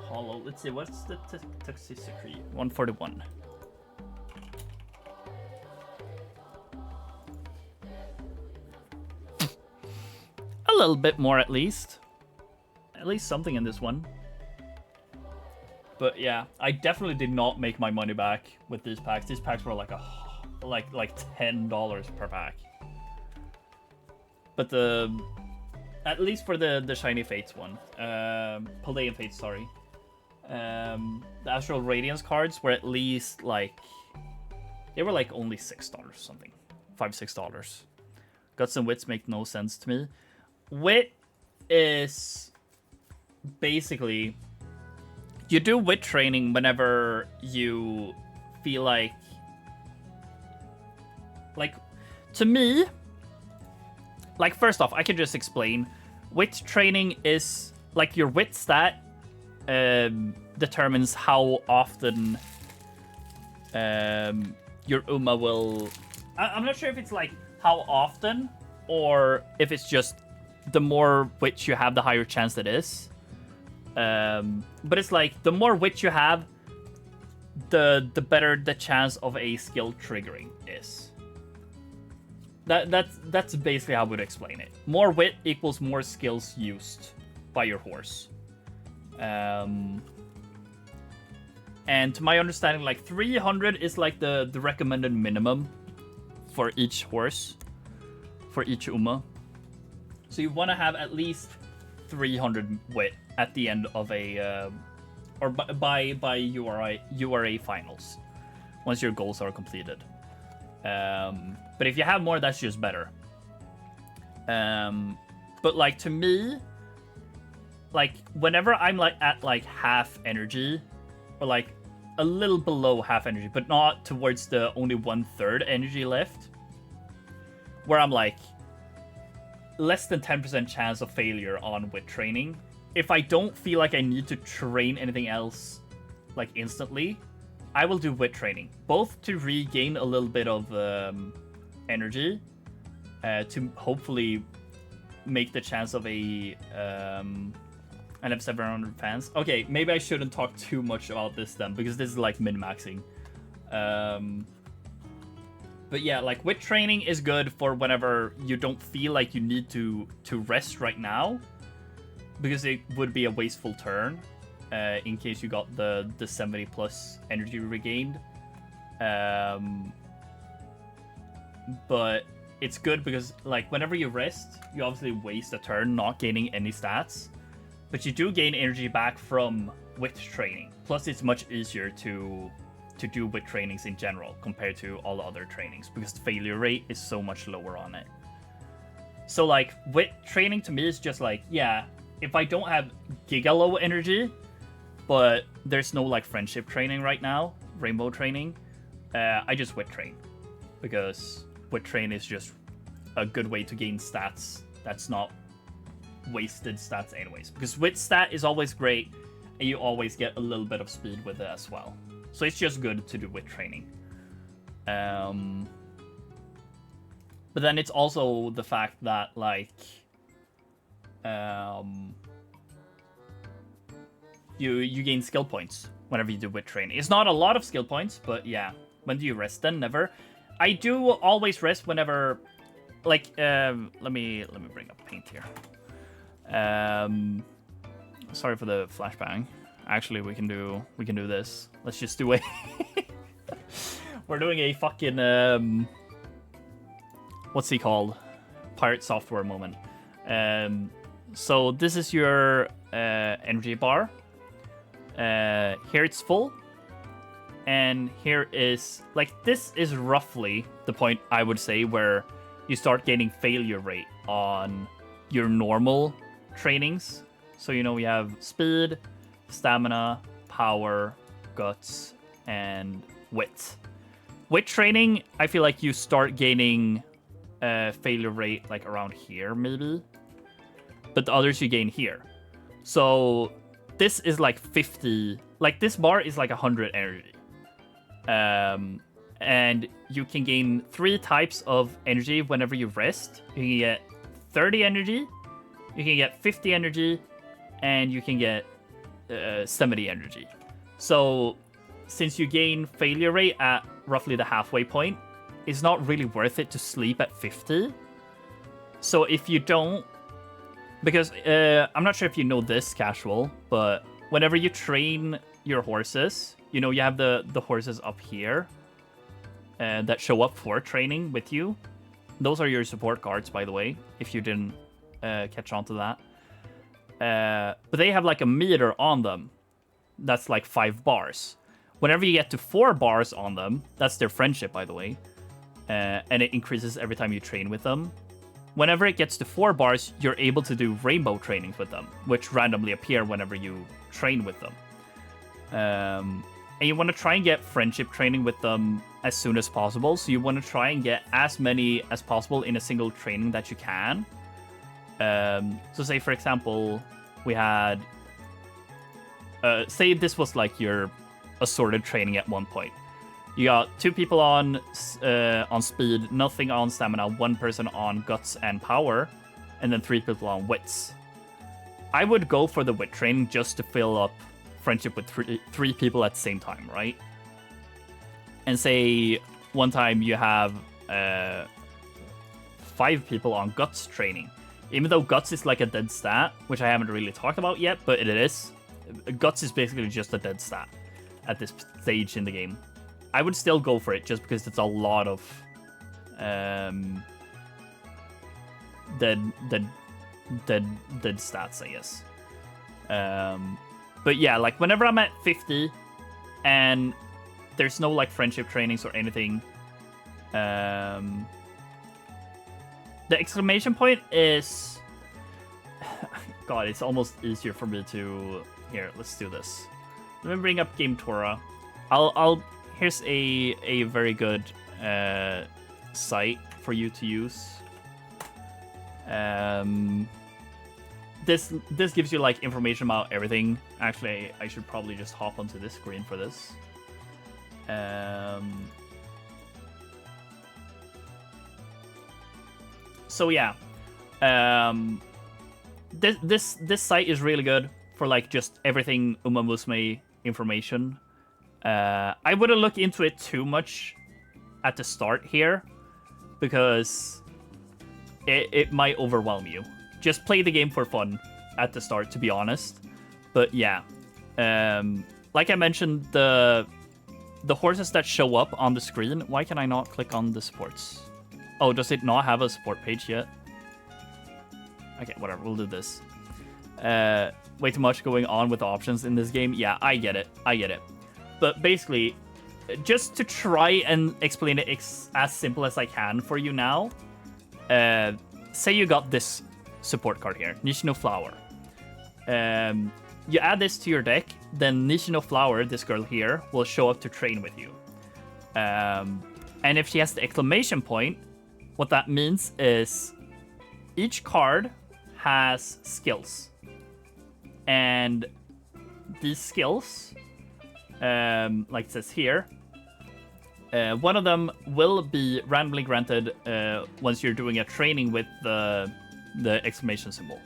hollow. Let's see, what's the toxicity? 141. A little bit more at least. At least something in this one. But yeah, I definitely did not make my money back with these packs. These packs were like $10 per pack. But at least for the Shiny Fates one, Paldean Fates, sorry. The Astral Radiance cards were at least like, they were like only $6 or something, $5-6. Guts and Wits make no sense to me. Wit is basically, you do wit training whenever you feel like to me, like, first off, I can just explain. Wit training is like your wit stat determines how often your Uma will. I'm not sure if it's like how often or if it's just the more wit you have, the higher chance it is. But it's like the more wit you have, the better the chance of a skill triggering is. That's basically how I would explain it. More wit equals more skills used by your horse. And to my understanding, like 300 is like the recommended minimum for each horse, for each Uma. So you want to have at least 300 wit at the end of a, or by URA finals, once your goals are completed. But if you have more, that's just better. But like to me, like whenever I'm like at like half energy, or like a little below half energy, but not towards the only 1/3 energy left, where I'm like less than 10% chance of failure on wit training. If I don't feel like I need to train anything else like instantly, I will do wit training, both to regain a little bit of energy, to hopefully make the chance of a and have 700 fans. Okay, maybe I shouldn't talk too much about this then, because this is like min-maxing. But yeah, like wit training is good for whenever you don't feel like you need to rest right now, because it would be a wasteful turn in case you got the 70 plus energy regained. But it's good because like whenever you rest, you obviously waste a turn not gaining any stats, but you do gain energy back from wit training. Plus it's much easier to do wit trainings in general compared to all the other trainings, because the failure rate is so much lower on it. So like wit training to me is just like, yeah, if I don't have giga low energy, but there's no like friendship training right now, rainbow training, I just wit train, because wit train is just a good way to gain stats that's not wasted stats anyways, because wit stat is always great and you always get a little bit of speed with it as well. So it's just good to do with training. But then it's also the fact that, like, you gain skill points whenever you do with training. It's not a lot of skill points, but yeah. When do you rest then? Never. I do always rest whenever, like, let me bring up paint here. Sorry for the flashbang. Actually, we can do this. Let's just do it. We're doing a fucking what's he called? Pirate software moment. So this is your energy bar. Here it's full. And here is, like, this is roughly the point, I would say, where you start gaining failure rate on your normal trainings. So, you know, we have speed, stamina, power, guts, and wit. Wit training, I feel like you start gaining failure rate, like, around here, maybe. But the others you gain here. So this is like 50, like this bar is like 100 energy. And you can gain 3 types of energy whenever you rest. You can get 30 energy, you can get 50 energy, and you can get 70 energy. So since you gain failure rate at roughly the halfway point, it's not really worth it to sleep at 50. So if you don't, because I'm not sure if you know this, Casual, but whenever you train your horses, you know, you have the horses up here that show up for training with you. Those are your support cards, by the way, if you didn't catch on to that. But they have like a meter on them. That's like 5 bars. Whenever you get to 4 bars on them, that's their friendship, by the way. And it increases every time you train with them. Whenever it gets to 4 bars, you're able to do rainbow trainings with them, which randomly appear whenever you train with them. And you want to try and get friendship training with them as soon as possible. So you want to try and get as many as possible in a single training that you can. So say, for example, we had... say this was like your assorted training at one point. You got 2 people on speed, nothing on stamina, 1 person on guts and power, and then 3 people on wits. I would go for the wit training just to fill up friendship with 3 people at the same time, right? And say one time you have 5 people on guts training. Even though guts is like a dead stat, which I haven't really talked about yet, but it is. Guts is basically just a dead stat at this stage in the game. I would still go for it just because it's a lot of dead stats, I guess. But yeah, like whenever I'm at 50 and there's no like friendship trainings or anything, the exclamation point is... God, it's almost easier for me to... Here, let's do this. Let me bring up Game Tora. Here's a very good site for you to use. This gives you like information about everything. Actually, I should probably just hop onto this screen for this. So yeah, this site is really good for like just everything Uma Musume information. I wouldn't look into it too much at the start here because it might overwhelm you. Just play the game for fun at the start, to be honest. But yeah, like I mentioned, the horses that show up on the screen. Why can I not click on the supports? Oh, does it not have a support page yet? Okay, whatever. We'll do this. Way too much going on with the options in this game. Yeah, I get it. But basically, just to try and explain it as simple as I can for you now, say you got this support card here, Nishino Flower. You add this to your deck, then Nishino Flower, this girl here, will show up to train with you. And if she has the exclamation point, what that means is each card has skills. And these skills like it says here. One of them will be randomly granted once you're doing a training with the exclamation symbol.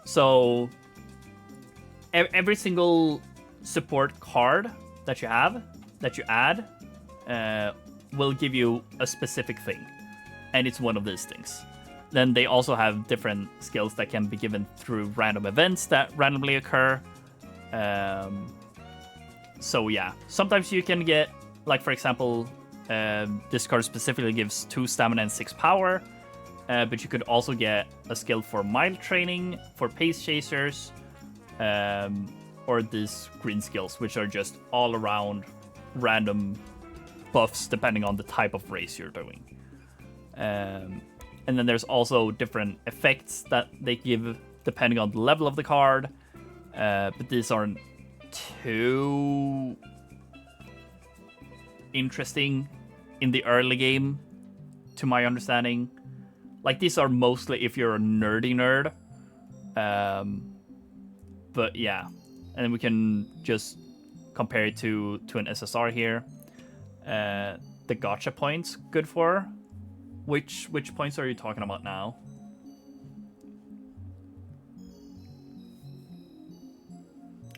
So every single support card that you have, that you add, will give you a specific thing. And it's one of these things. Then they also have different skills that can be given through random events that randomly occur. So yeah, sometimes you can get, like for example, this card specifically gives 2 stamina and 6 power. But you could also get a skill for mild training, for pace chasers, or these green skills, which are just all around random buffs depending on the type of race you're doing. And then there's also different effects that they give depending on the level of the card. But these aren't too interesting in the early game, to my understanding. Like, these are mostly if you're a nerdy nerd. But yeah. And then we can just compare it to an SSR here. The gacha points good for. Which points are you talking about now?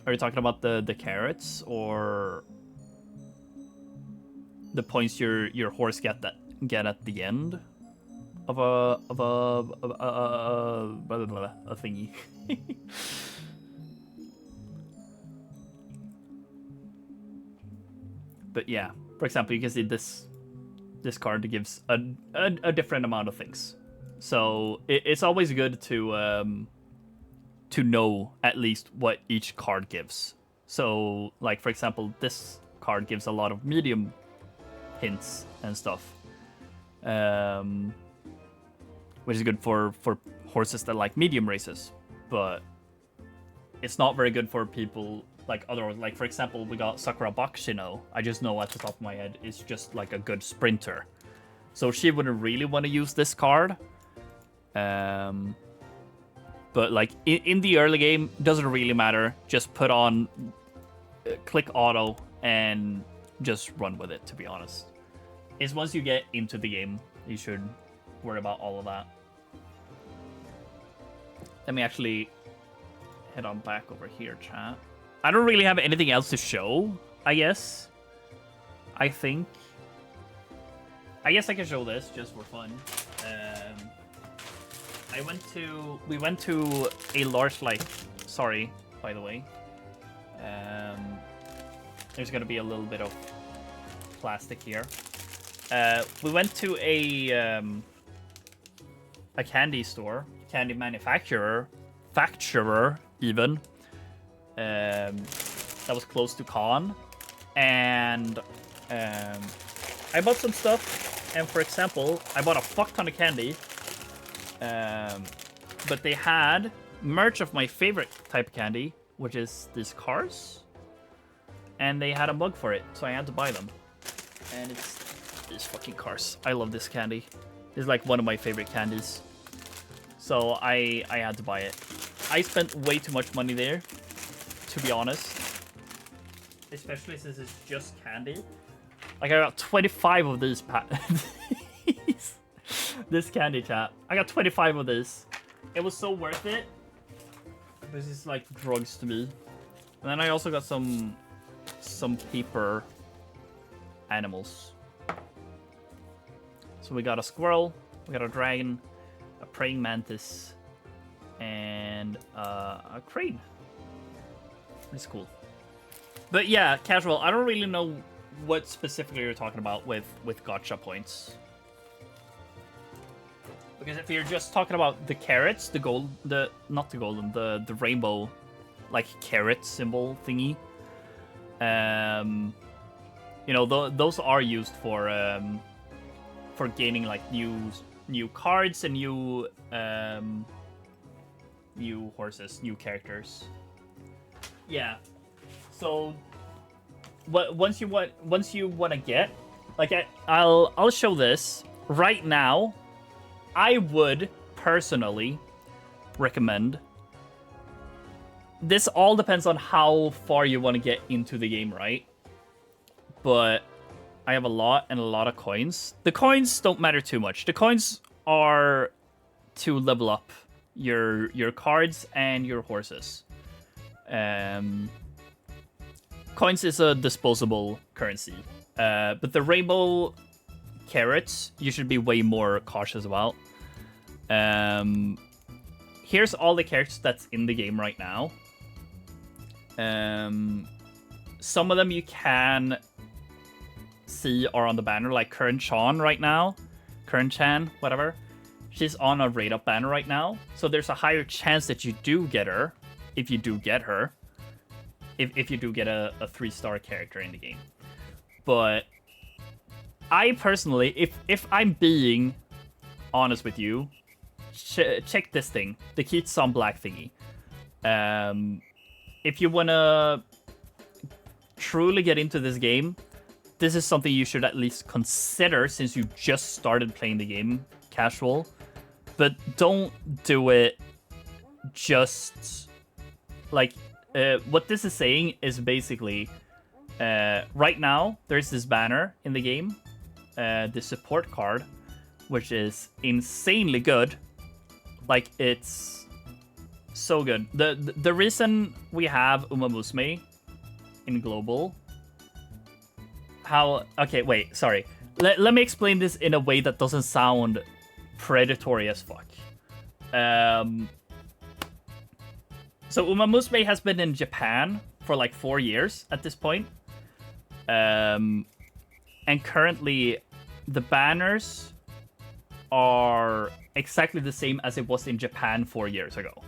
Are you talking about the carrots, or the points your horse get at the end of a thingy? But yeah, for example, you can see this card gives a different amount of things. So it's always good to know at least what each card gives. So, like for example, this card gives a lot of medium hints and stuff, which is good for horses that like medium races, but it's not very good for people like other, like for example, we got Sakura Bakshino. I just know at the top of my head is just like a good sprinter, so she wouldn't really want to use this card. But like in the early game, doesn't really matter. Just put on, click auto, and just run with it. To be honest, it's once you get into the game you should worry about all of that. Let me actually head on back over here, chat. I don't really have anything else to show, I guess. I guess I can show this just for fun. We went to a large, like, sorry, by the way. There's gonna be a little bit of plastic here. We went to a candy store, candy manufacturer even. That was close to Con, and I bought some stuff. And for example, I bought a fuck ton of candy, but they had merch of my favorite type of candy, which is these cars, and they had a mug for it, so I had to buy them. And it's these fucking cars. I love this candy. It's like one of my favorite candies, so I had to buy it. I spent way too much money there, to be honest. Especially since it's just candy. Like, I got 25 of these this candy, chat. I got 25 of these. It was so worth it. This is like drugs to me. And then I also got some paper animals. So we got a squirrel, we got a dragon, a praying mantis, and a crane. It's cool. But yeah, casual. I don't really know what specifically you're talking about with gacha points. Because if you're just talking about the carrots, not the golden, the rainbow, like carrot symbol thingy, you know, those are used for gaining like new cards and new horses, new characters. Yeah. So once you want to get, like, I'll show this right now. I would personally recommend this all depends on how far you want to get into the game, right? But I have a lot of coins. The coins don't matter too much. The coins are to level up your cards and your horses. Coins is a disposable currency. But the rainbow carrots, you should be way more cautious about. Here's all the characters that's in the game right now. Some of them you can see are on the banner, like Current Chan right now. Current Chan, whatever. She's on a rate up banner right now. So there's a higher chance that you do get her, if you do get her. If you do get a 3-star character in the game. But I personally, if I'm being honest with you, check this thing, the Keats on Black thingy. If you wanna truly get into this game, this is something you should at least consider since you just started playing the game casual. But don't do it just like what this is saying is basically right now there's this banner in the game, the support card, which is insanely good. Like, it's so good. The reason we have Uma Musume in global, okay, wait, sorry. Let me explain this in a way that doesn't sound predatory as fuck. So Uma Musume has been in Japan for like 4 years at this point. And currently the banners are exactly the same as it was in Japan 4 years ago.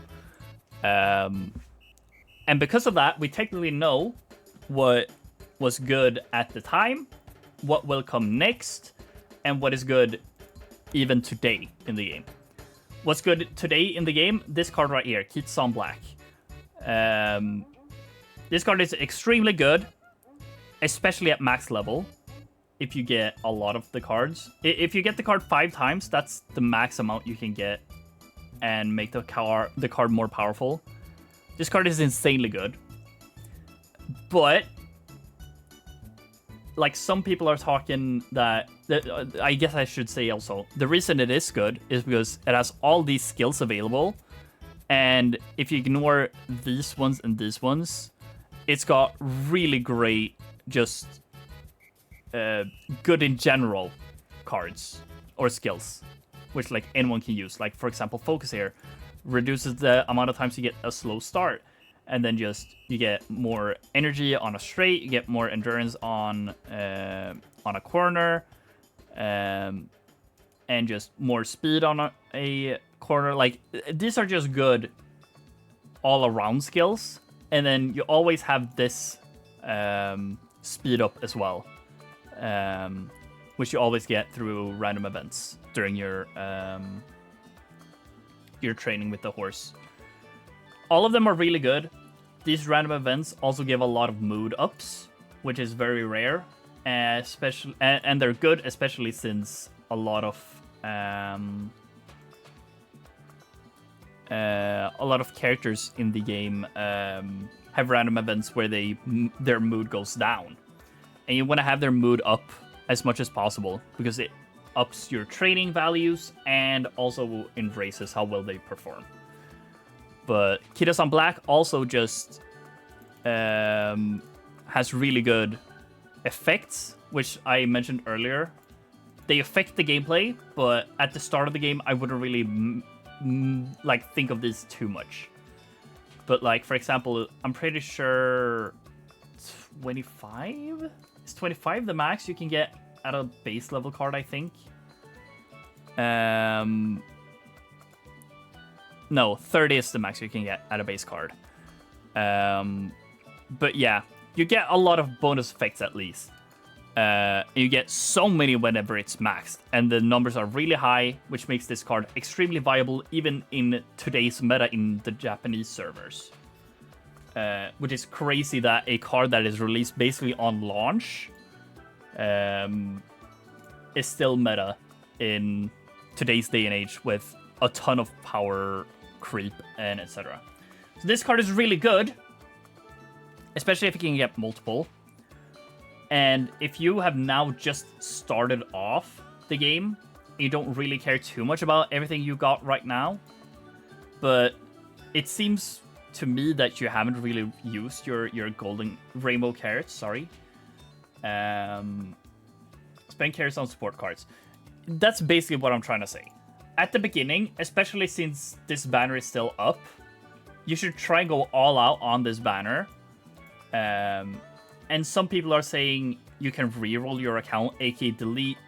And because of that, we technically know what was good at the time, what will come next, and what is good even today in the game. What's good today in the game? This card right here, Keats on Black. This card is extremely good, especially at max level. If you get a lot of the cards. If you get the card 5 times, that's the max amount you can get and make the card more powerful. This card is insanely good. But like, some people are talking that I guess I should say also, the reason it is good is because it has all these skills available. And if you ignore these ones and these ones, it's got really great, just good in general cards or skills, which like anyone can use. Like, for example, Focus here reduces the amount of times you get a slow start, and then just you get more energy on a straight, you get more endurance on a corner, and just more speed on a corner. Like, these are just good all around skills. And then you always have this speed up as well, which you always get through random events during your training with the horse. All of them are really good. These random events also give a lot of mood ups, which is very rare, especially, and they're good, especially since a lot of characters in the game have random events where their mood goes down, and you want to have their mood up as much as possible because it ups your training values and also embraces how well they perform. But Keats on Black also just has really good effects, which I mentioned earlier. They affect the gameplay, but at the start of the game, I wouldn't really like think of this too much. But like, for example, I'm pretty sure 25? Is 25 the max you can get at a base level card, I think? No, 30 is the max you can get at a base card. But yeah, you get a lot of bonus effects at least. You get so many whenever it's maxed, and the numbers are really high, which makes this card extremely viable even in today's meta in the Japanese servers. Which is crazy that a card that is released basically on launch is still meta in today's day and age with a ton of power creep and etc. So this card is really good, especially if you can get multiple. And if you have now just started off the game, you don't really care too much about everything you got right now, but it seems to me that you haven't really used your golden rainbow carrots, sorry. Spend carrots on support cards. That's basically what I'm trying to say. At the beginning, especially since this banner is still up, you should try and go all out on this banner. And some people are saying you can reroll your account, aka delete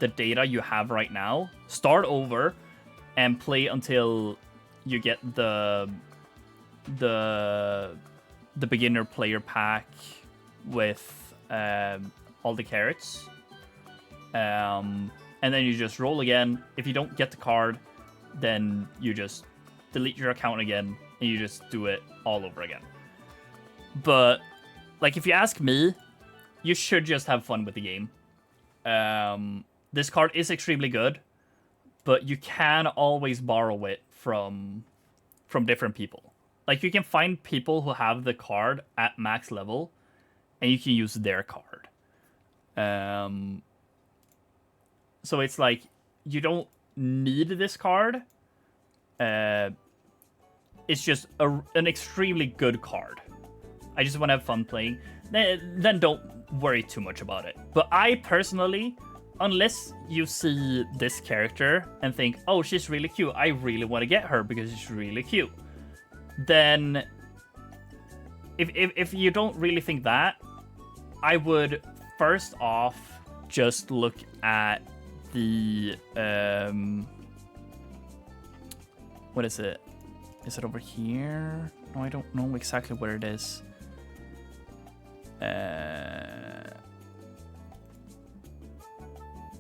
the data you have right now, start over, and play until you get the beginner player pack with all the carrots. And then you just roll again. If you don't get the card, then you just delete your account again, and you just do it all over again. But, like, if you ask me, you should just have fun with the game. This card is extremely good, but you can always borrow it from different people. Like, you can find people who have the card at max level, and you can use their card. So it's like, you don't need this card. It's just an extremely good card. I just want to have fun playing. Then don't worry too much about it. But I personally, unless you see this character and think, oh, she's really cute, I really want to get her because she's really cute, then if you don't really think that, I would first off just look at the what is it? Is it over here? No, I don't know exactly where it is.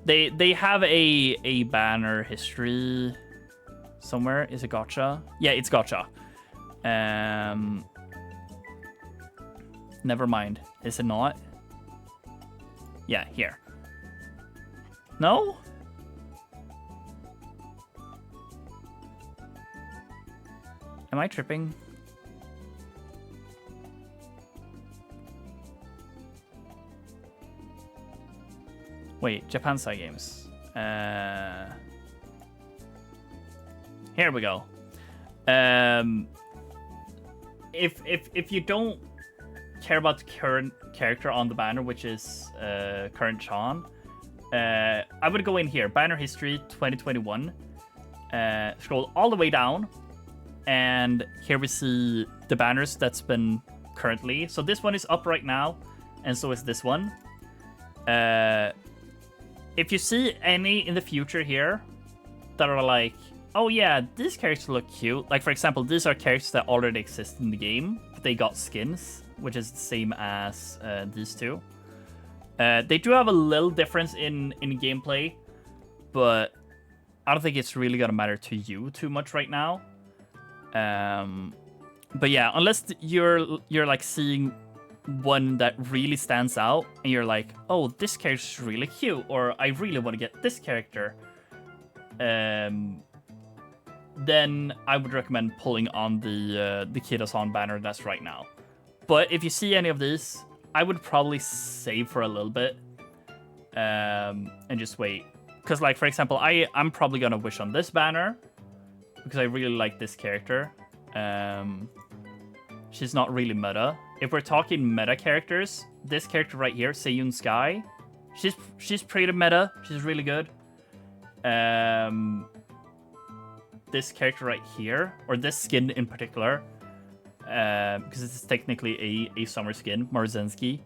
They have a banner history somewhere. Is it gotcha? Yeah, it's gotcha. Never mind. Is it not? Yeah, here. No? Am I tripping? Wait, Japan Side Games. Here we go. If you don't care about the current character on the banner, which is current Chan, I would go in here, banner history 2021. Scroll all the way down, and here we see the banners that's been currently. So this one is up right now, and so is this one. If you see any in the future here that are like, oh yeah, these characters look cute. Like, for example, these are characters that already exist in the game, but they got skins, which is the same as these two. They do have a little difference in gameplay, but I don't think it's really gonna matter to you too much right now. But yeah, unless you're like seeing one that really stands out and you're like, oh, this character's really cute, or I really want to get this character, then I would recommend pulling on the Kida-san banner that's right now. But if you see any of these, I would probably save for a little bit and just wait. Because, like, for example, I'm probably gonna wish on this banner because I really like this character. She's not really meta. If we're talking meta characters, this character right here, Seiyun Sky, she's pretty meta. She's really good. This character right here, or this skin in particular, because it's technically a summer skin, Marzensky,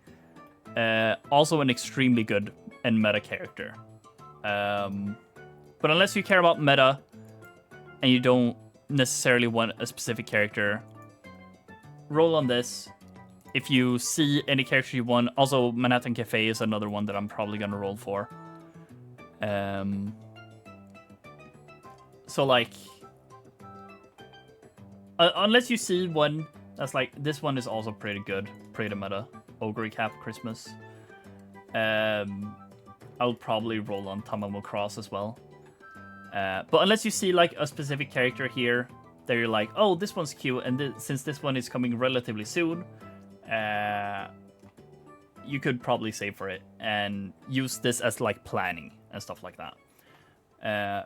also an extremely good and meta character. But unless you care about meta and you don't necessarily want a specific character, roll on this. If you see any character you want, also Manhattan Cafe is another one that I'm probably gonna roll for. So like, unless you see one that's like, this one is also pretty good, pretty meta, Ogre Cap Christmas. I'll probably roll on Tamamo Cross as well. But unless you see like a specific character here that you're like, oh, this one's cute, and since this one is coming relatively soon, you could probably save for it and use this as like planning and stuff like that.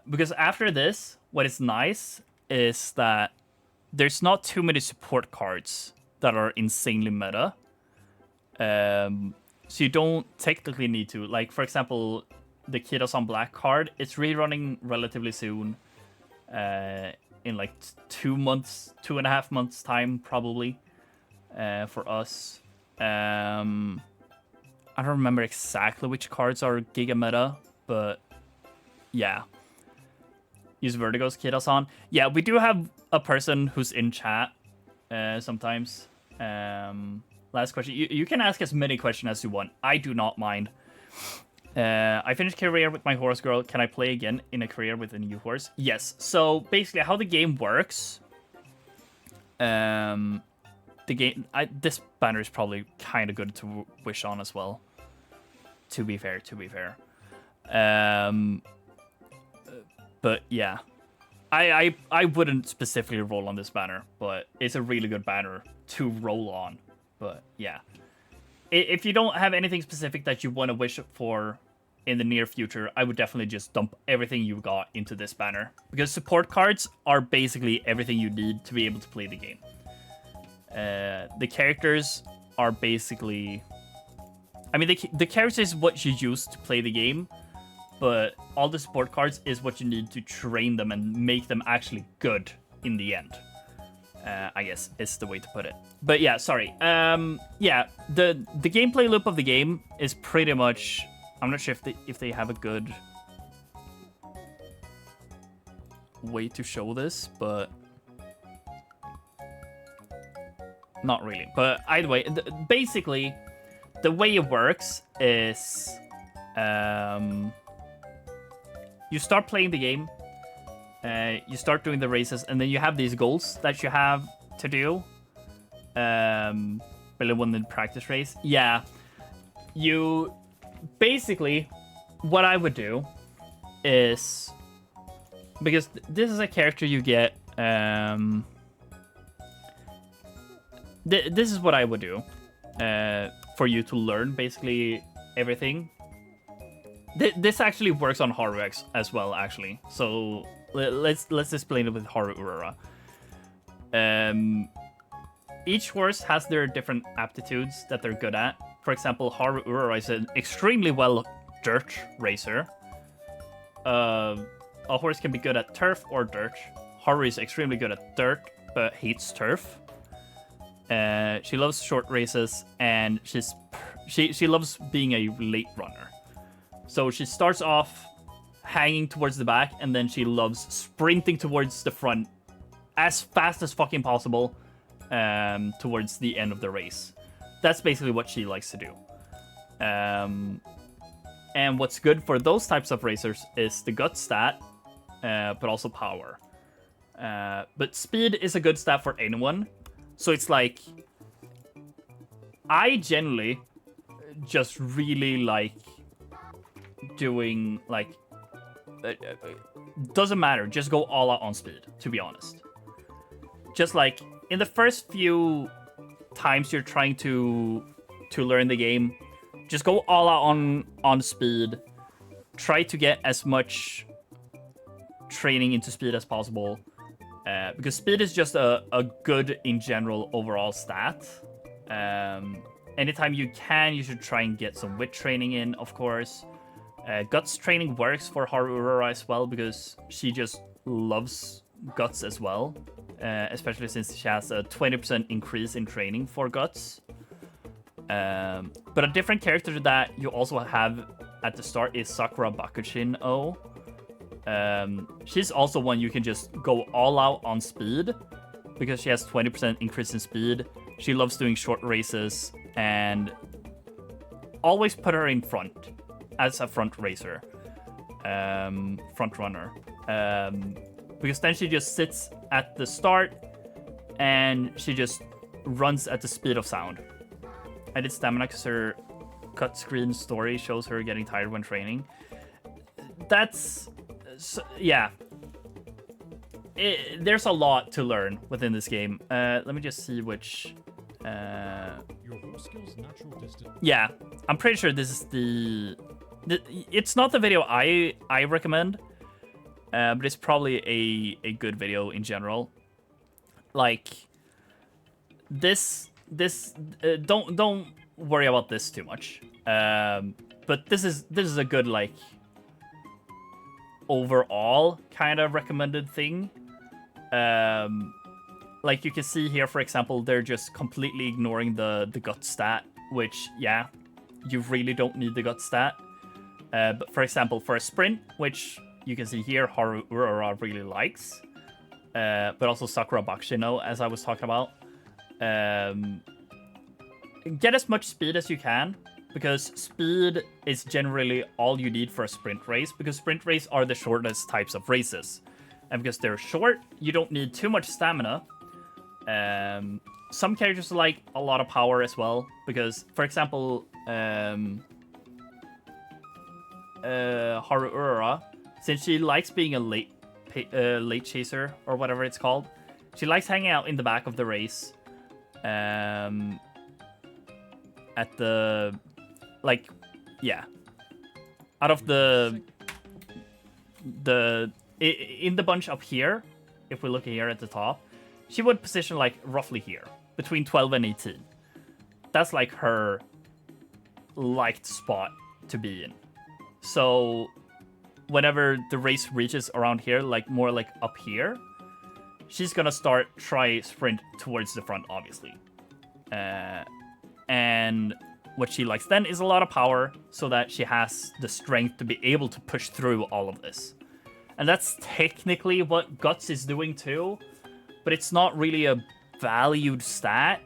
Because after this, what is nice is that there's not too many support cards that are insanely meta. So you don't technically need to. Like, for example, the Kirasan Black card, it's rerunning relatively soon. In like 2 months, 2.5 months time, probably, for us. I don't remember exactly which cards are Giga Meta, but yeah. Use Vertigo's Kirasan. Yeah, we do have a person who's in chat sometimes. Last question. You can ask as many questions as you want. I do not mind. I finished career with my horse girl. Can I play again in a career with a new horse? Yes. So basically, how the game works. The game. This banner is probably kind of good to wish on as well. To be fair. But yeah, I wouldn't specifically roll on this banner, but it's a really good banner to roll on. But yeah, if you don't have anything specific that you want to wish for in the near future, I would definitely just dump everything you got into this banner, because support cards are basically everything you need to be able to play the game. The characters are basically, I mean, the characters is what you use to play the game, but all the support cards is what you need to train them and make them actually good in the end. I guess is the way to put it. But yeah, sorry. Yeah, the gameplay loop of the game is pretty much. I'm not sure if they have a good way to show this, but not really. But either way, basically, the way it works is you start playing the game. You start doing the races, and then you have these goals that you have to do. Really won the practice race. Yeah. You basically, what I would do is, because this is a character you get. This is what I would do for you to learn basically everything. This actually works on Haru as well, actually. So let's explain it with Haru Urara. Each horse has their different aptitudes that they're good at. For example, Haru Urara is an extremely well dirt racer. A horse can be good at turf or dirt. Haru is extremely good at dirt, but hates turf. She loves short races, and she loves being a late runner. So she starts off hanging towards the back, and then she loves sprinting towards the front as fast as fucking possible towards the end of the race. That's basically what she likes to do. And what's good for those types of racers is the gut stat, but also power. But speed is a good stat for anyone. So it's like, I generally just really like doing, like, doesn't matter, just go all out on speed, to be honest. Just like in the first few times you're trying to learn the game, just go all out on speed. Try to get as much training into speed as possible, because speed is just a good in general overall stat. Anytime you can, you should try and get some wit training in, of course. Guts training works for Haru Urara as well, because she just loves guts as well, especially since she has a 20% increase in training for guts. But a different character that you also have at the start is Sakura Bakuchin O. She's also one you can just go all out on speed, because she has 20% increase in speed. She loves doing short races, and always put her in front as a front racer, front runner, because then she just sits at the start and she just runs at the speed of sound. I did stamina because her cut screen story shows her getting tired when training. That's, yeah. there's a lot to learn within this game. Let me just see which. Your horse skills natural distance. Yeah, I'm pretty sure this is the. It's not the video I recommend, but it's probably a good video in general. Like this don't worry about this too much. But this is a good like overall kind of recommended thing. Like you can see here, for example, they're just completely ignoring the gut stat, which yeah, you really don't need the gut stat. But for example, for a sprint, which you can see here, Haru Urara really likes, but also Sakura Bakshino, as I was talking about. Get as much speed as you can, because speed is generally all you need for a sprint race, because sprint races are the shortest types of races. And because they're short, you don't need too much stamina. Some characters like a lot of power as well, because, for example, Haru Urara, since she likes being a late chaser, or whatever it's called, she likes hanging out in the back of the race. At the, like, yeah, out of in the bunch up here, if we look here at the top, she would position like roughly here, between 12 and 18. That's like her liked spot to be in. So whenever the race reaches around here, like more like up here, she's gonna try sprint towards the front, obviously. And what she likes then is a lot of power, so that she has the strength to be able to push through all of this. And that's technically what Guts is doing too, but it's not really a valued stat.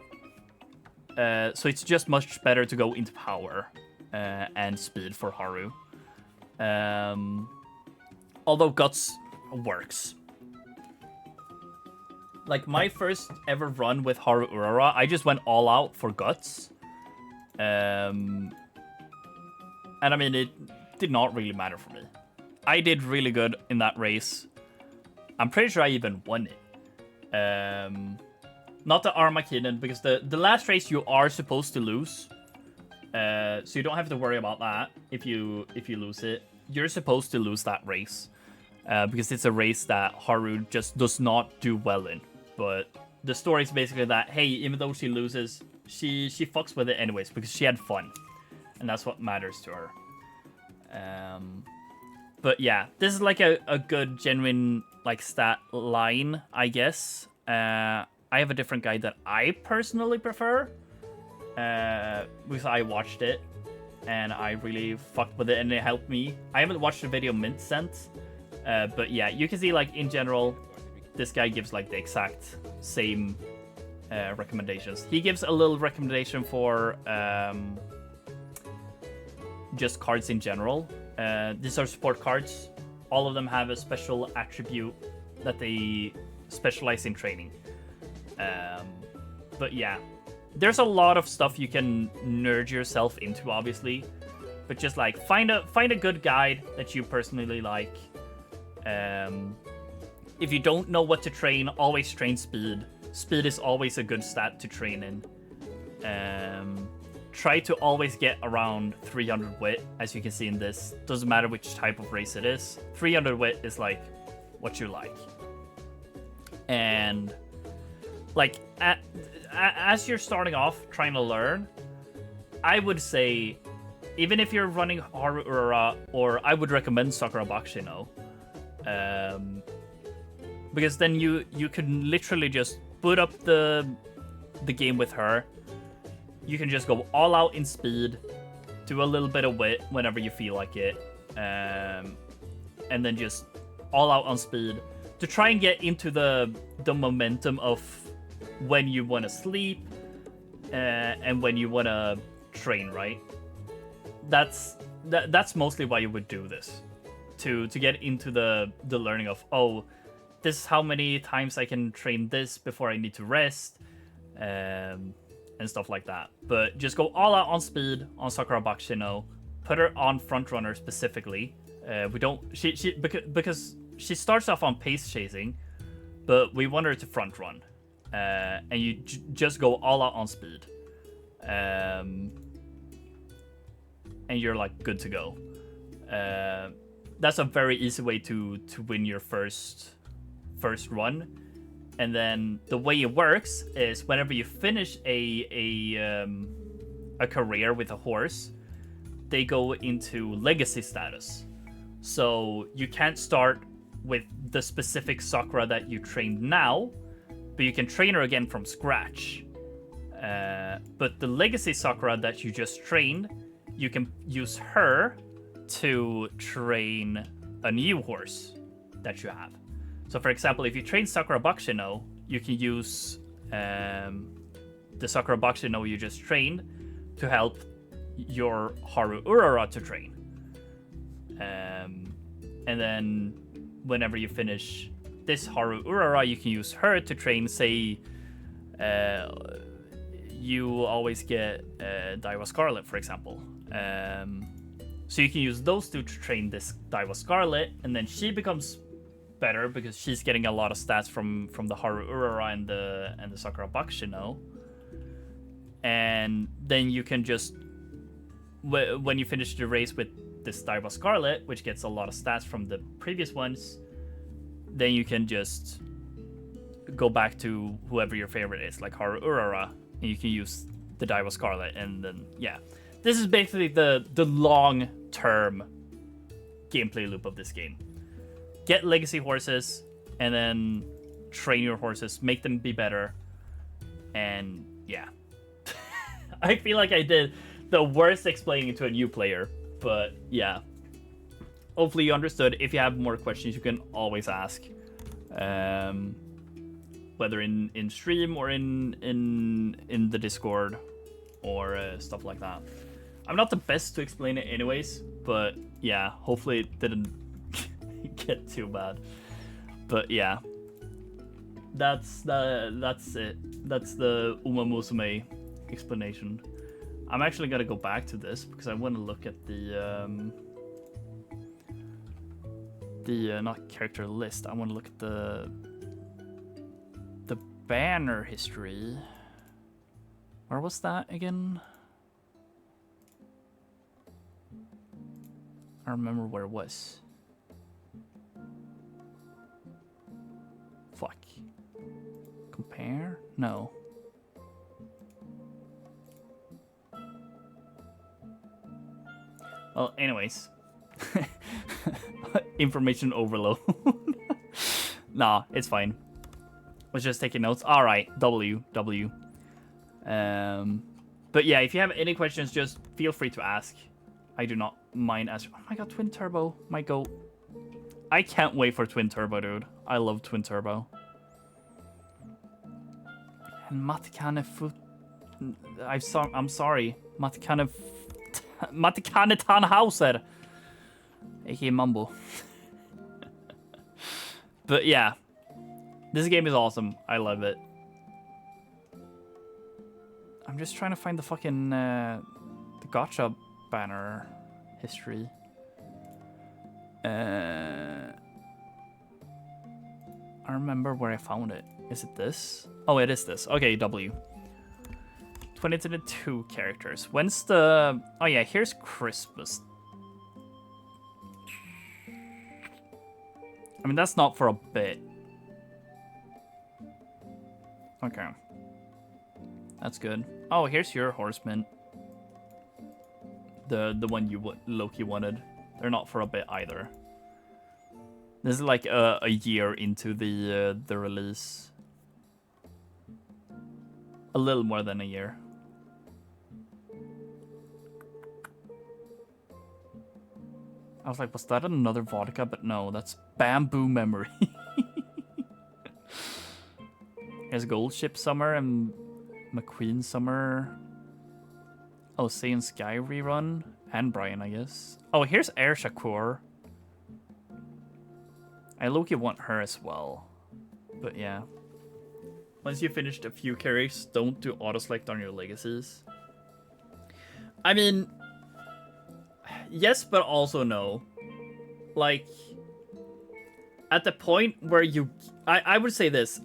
So it's just much better to go into power and speed for Haru. Although Guts works. Like my first ever run with Haru Urara, I just went all out for Guts. And I mean, it did not really matter for me. I did really good in that race. I'm pretty sure I even won it. Not the Armageddon, because the last race you are supposed to lose. So you don't have to worry about that if you lose it. You're supposed to lose that race. Because it's a race that Haru just does not do well in. But the story is basically that, hey, even though she loses, she fucks with it anyways, because she had fun. And that's what matters to her. But yeah, this is like a good, genuine like stat line, I guess. I have a different guide that I personally prefer. Because I watched it, and I really fucked with it, and it helped me. I haven't watched the video Mint sent. But yeah, you can see like in general, this guy gives like the exact same recommendations. He gives a little recommendation for just cards in general. These are support cards. All of them have a special attribute that they specialize in training. But yeah, there's a lot of stuff you can nerd yourself into, obviously. But just like find a good guide that you personally like. If you don't know what to train, always train speed. Speed is always a good stat to train in. Try to always get around 300 wit, as you can see in this. Doesn't matter which type of race it is. 300 wit is like what you like. And like as you're starting off trying to learn, I would say, even if you're running Haru Urara, or I would recommend Sakura Bakshino. Because then you can literally just boot up the game with her. You can just go all out in speed, do a little bit of wit whenever you feel like it, and then just all out on speed to try and get into the momentum of when you want to sleep and when you want to train, right? That's mostly why you would do this, to get into the learning of, oh, this is how many times I can train this before I need to rest, and stuff like that. But just go all out on speed on Sakura Bakshino. Put her on front runner specifically. Because she starts off on pace chasing, but we want her to front run, and you just go all out on speed, and you're like good to go. That's a very easy way to win your first run. And then the way it works is whenever you finish a career with a horse, they go into legacy status. So you can't start with the specific Sakura that you trained now, but you can train her again from scratch. But the legacy Sakura that you just trained, you can use her to train a new horse that you have. So for example, if you train Sakura Bakshino, you can use the Sakura Bakshino you just trained to help your Haru Urara to train. And then whenever you finish this Haru Urara, you can use her to train, say, you always get Daiwa Scarlet, for example. So you can use those two to train this Daiwa Scarlet, and then she becomes better because she's getting a lot of stats from the Haru Urara and the Sakura Bakshino. And then you can just, when you finish the race with this Daiwa Scarlet, which gets a lot of stats from the previous ones, then you can just go back to whoever your favorite is, like Haru Urara, and you can use the Daiwa Scarlet, and then, yeah. This is basically the long-term gameplay loop of this game. Get legacy horses, and then train your horses, make them be better, and yeah. I feel like I did the worst explaining it to a new player, but yeah. Hopefully you understood. If you have more questions, you can always ask. Whether in stream or in the Discord or stuff like that. I'm not the best to explain it anyways, but yeah, hopefully it didn't get too bad. But yeah, that's it. That's the Uma Musume explanation. I'm actually gonna go back to this because I want to look at the not character list. I want to look at the banner history. Where was that again? I remember where it was. Fuck. Compare? No. Well, anyways. Information overload. Nah, it's fine. Was just taking notes. All right, W. But yeah, if you have any questions, just feel free to ask. I do not mind asking. Oh my god, Twin Turbo, my goat. I can't wait for Twin Turbo, dude. I love Twin Turbo. And Matikane Foot. I'm sorry, Matikane Tannhauser, aka Mumble. But yeah, this game is awesome. I love it. I'm just trying to find the fucking the gacha banner history. I remember where I found it. Is it this? Oh, it is this. Okay, W. 2022 characters. When's the... Oh yeah, here's Christmas. I mean, that's not for a bit. Okay. That's good. Oh, here's your horseman. The one Loki wanted. They're not for a bit either. This is like a year into the release. A little more than a year. I was like, was that another vodka? But no, that's Bamboo Memory. Here's Gold Ship Summer and McQueen Summer. Oh, Saiyan Sky rerun. And Brian, I guess. Oh, here's Air Shakur. I low-key want her as well. But yeah. Once you finished a few carries, don't do auto-select on your legacies. I mean... Yes, but also no. Like... at the point where I would say this,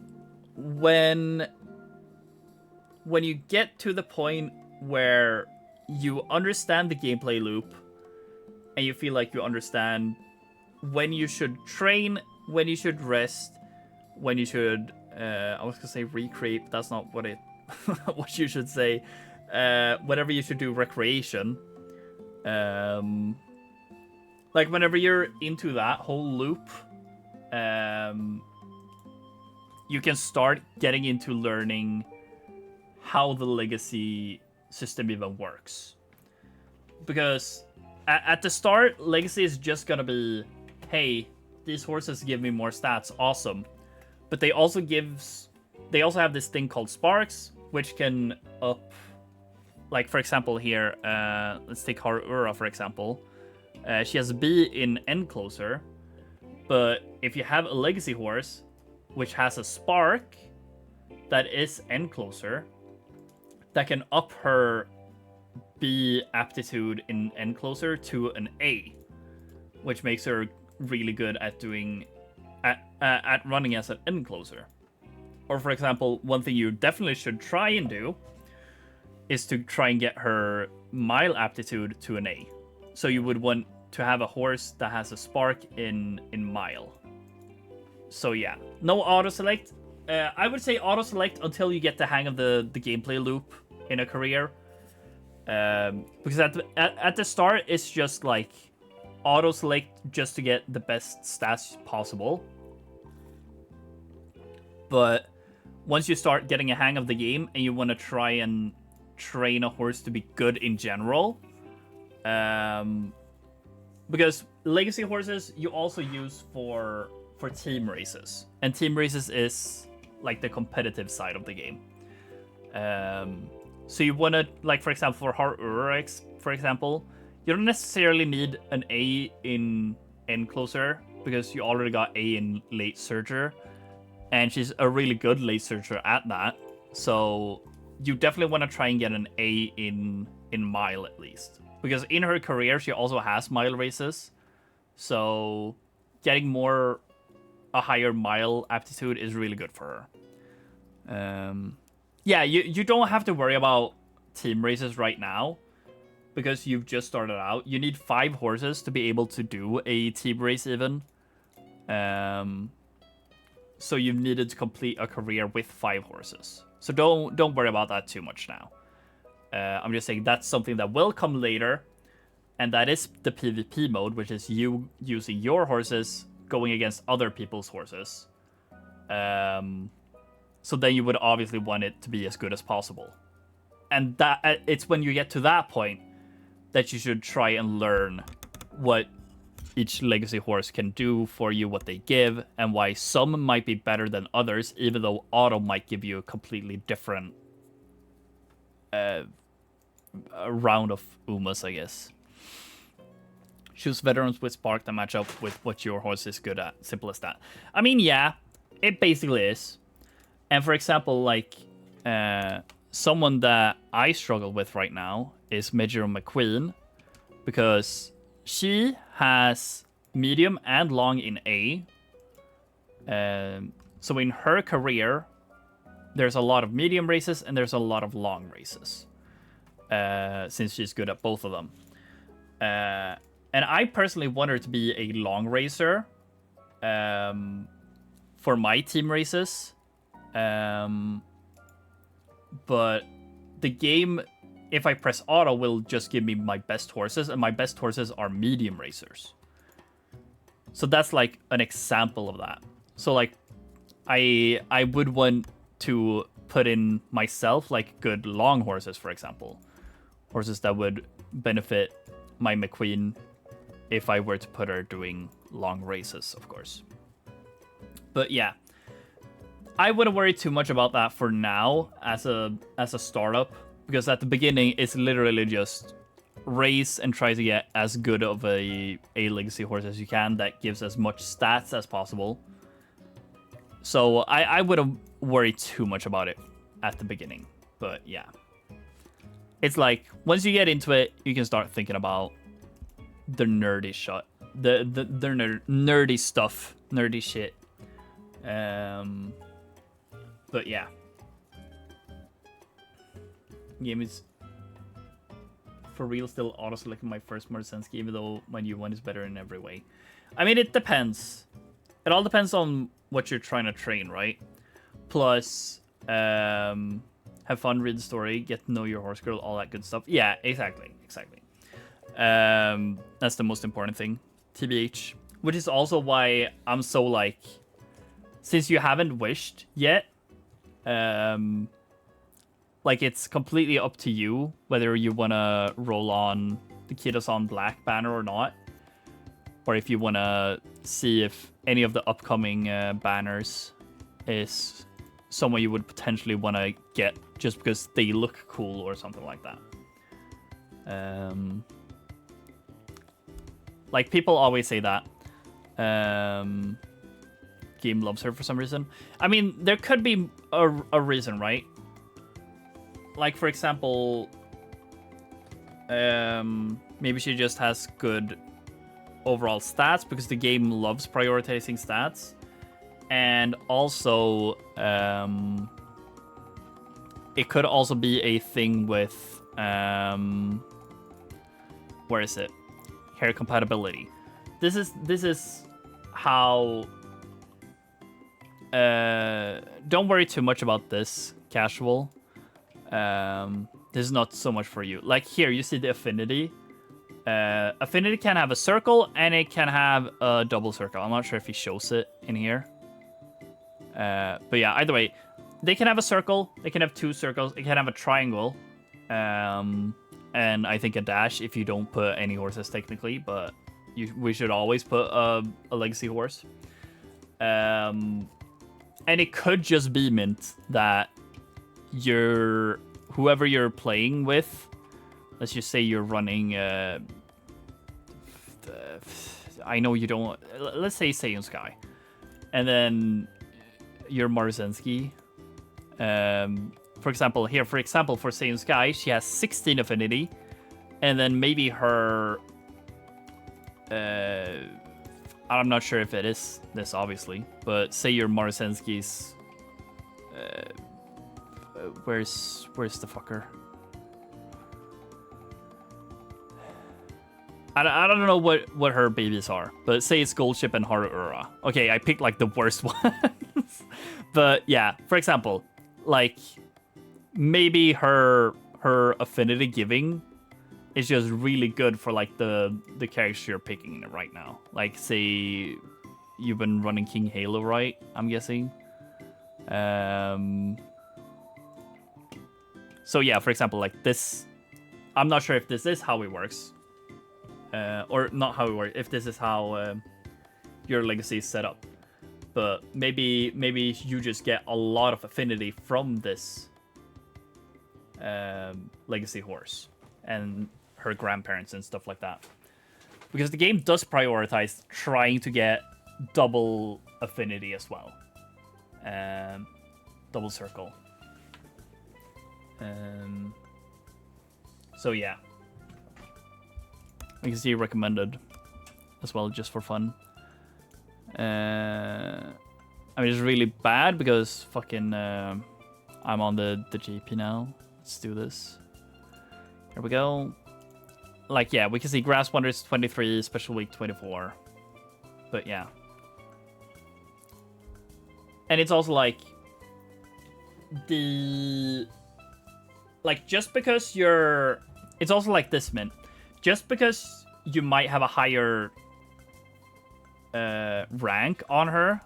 when you get to the point where you understand the gameplay loop and you feel like you understand when you should train, when you should rest, when you should I was gonna say recreate, but that's not what it what you should say. Whatever you should do recreation. Like whenever you're into that whole loop, you can start getting into learning how the legacy system even works. Because at the start, legacy is just gonna be, hey, these horses give me more stats, awesome. But they also have this thing called sparks, which can up, like for example here, let's take Harura for example. She has a B in Encloser, but if you have a legacy horse, which has a spark that is Encloser, that can up her B aptitude in Encloser to an A, which makes her really good at doing at running as an Encloser. Or for example, one thing you definitely should try and do is to try and get her mile aptitude to an A. So you would want to have a horse that has a spark in mile. So yeah, no auto select. I would say auto select until you get the hang of the gameplay loop in a career. Because at the start, it's just like auto select just to get the best stats possible. But once you start getting a hang of the game and you want to try and train a horse to be good in general, because legacy horses you also use for team races, and team races is like the competitive side of the game. So you want to, like for example, for Harurex, for example, you don't necessarily need an A in Encloser because you already got A in Late Surger, and she's a really good Late Surger at that. So you definitely want to try and get an A in Mile at least, because in her career she also has Mile races. So getting a higher Mile aptitude is really good for her. Yeah, you don't have to worry about team races right now because you've just started out. You need 5 horses to be able to do a team race even. So you've needed to complete a career with 5 horses. So don't worry about that too much now. I'm just saying that's something that will come later, and that is the PvP mode, which is you using your horses going against other people's horses. So then you would obviously want it to be as good as possible. And that it's when you get to that point that you should try and learn what each legacy horse can do for you, what they give, and why some might be better than others, even though auto might give you a completely different round of Umas, I guess. Choose veterans with spark that match up with what your horse is good at. Simple as that. I mean, yeah, it basically is. And for example, like, someone that I struggle with right now is Major McQueen, because she has medium and long in A. So in her career, there's a lot of medium races and there's a lot of long races, since she's good at both of them. And I personally want her to be a long racer for my team races. But the game, if I press auto, will just give me my best horses, and my best horses are medium racers. So that's like an example of that. So like I would want to put in myself like good long horses, for example. Horses that would benefit my McQueen if I were to put her doing long races, of course. But yeah, I wouldn't worry too much about that for now as a startup, because at the beginning it's literally just race and try to get as good of a legacy horse as you can that gives as much stats as possible. So I wouldn't worry too much about it at the beginning. But yeah, it's like once you get into it, you can start thinking about the nerdy shot, the nerdy stuff nerdy shit. But yeah. Game is for real still auto-selecting my first Marzenski, even though my new one is better in every way. I mean, it depends. It all depends on what you're trying to train, right? Plus, have fun, read the story, get to know your horse girl, all that good stuff. Yeah, exactly. That's the most important thing, TBH. Which is also why I'm so like, since you haven't wished yet, like it's completely up to you whether you want to roll on the Kitasan Black banner or not. Or if you want to see if any of the upcoming banners is someone you would potentially want to get just because they look cool or something like that. Like, people always say that. Game loves her for some reason. I mean, there could be a reason, right? Like, for example, maybe she just has good overall stats because the game loves prioritizing stats. And also, it could also be a thing with, where is it? Hair compatibility. This is how, don't worry too much about this, casual. This is not so much for you. Like here, you see the affinity. Affinity can have a circle and it can have a double circle. I'm not sure if he shows it in here. But yeah, either way, they can have a circle, they can have two circles, they can have a triangle, and I think a dash if you don't put any horses technically, but we should always put a legacy horse. And it could just be mint that whoever you're playing with, let's just say you're running, I know you don't, let's say Seiun Sky, and then your Marzenski. For example, for Seiun Sky, she has 16 affinity, and then maybe her, I'm not sure if it is this, obviously, but say your Marzenski's, where's the fucker? I don't know what her babies are, but say it's Goldship and Haruura. Okay, I picked like the worst ones. But yeah, for example, like maybe her affinity giving is just really good for like the character you're picking right now. Like say you've been running King Halo, right? I'm guessing. So yeah, for example, like this, I'm not sure if this is how it works. Or not how it works, if this is how your legacy is set up. But maybe you just get a lot of affinity from this legacy horse and her grandparents and stuff like that. Because the game does prioritize trying to get double affinity as well. Double circle. So yeah. I can see recommended as well, just for fun. I mean, it's really bad because fucking I'm on the JP now. Let's do this. Here we go. Like, yeah, we can see Grass Wonders 23, Special Week 24. But yeah. And it's also like just because you're, it's also like this, Mint. Just because you might have a higher rank on her,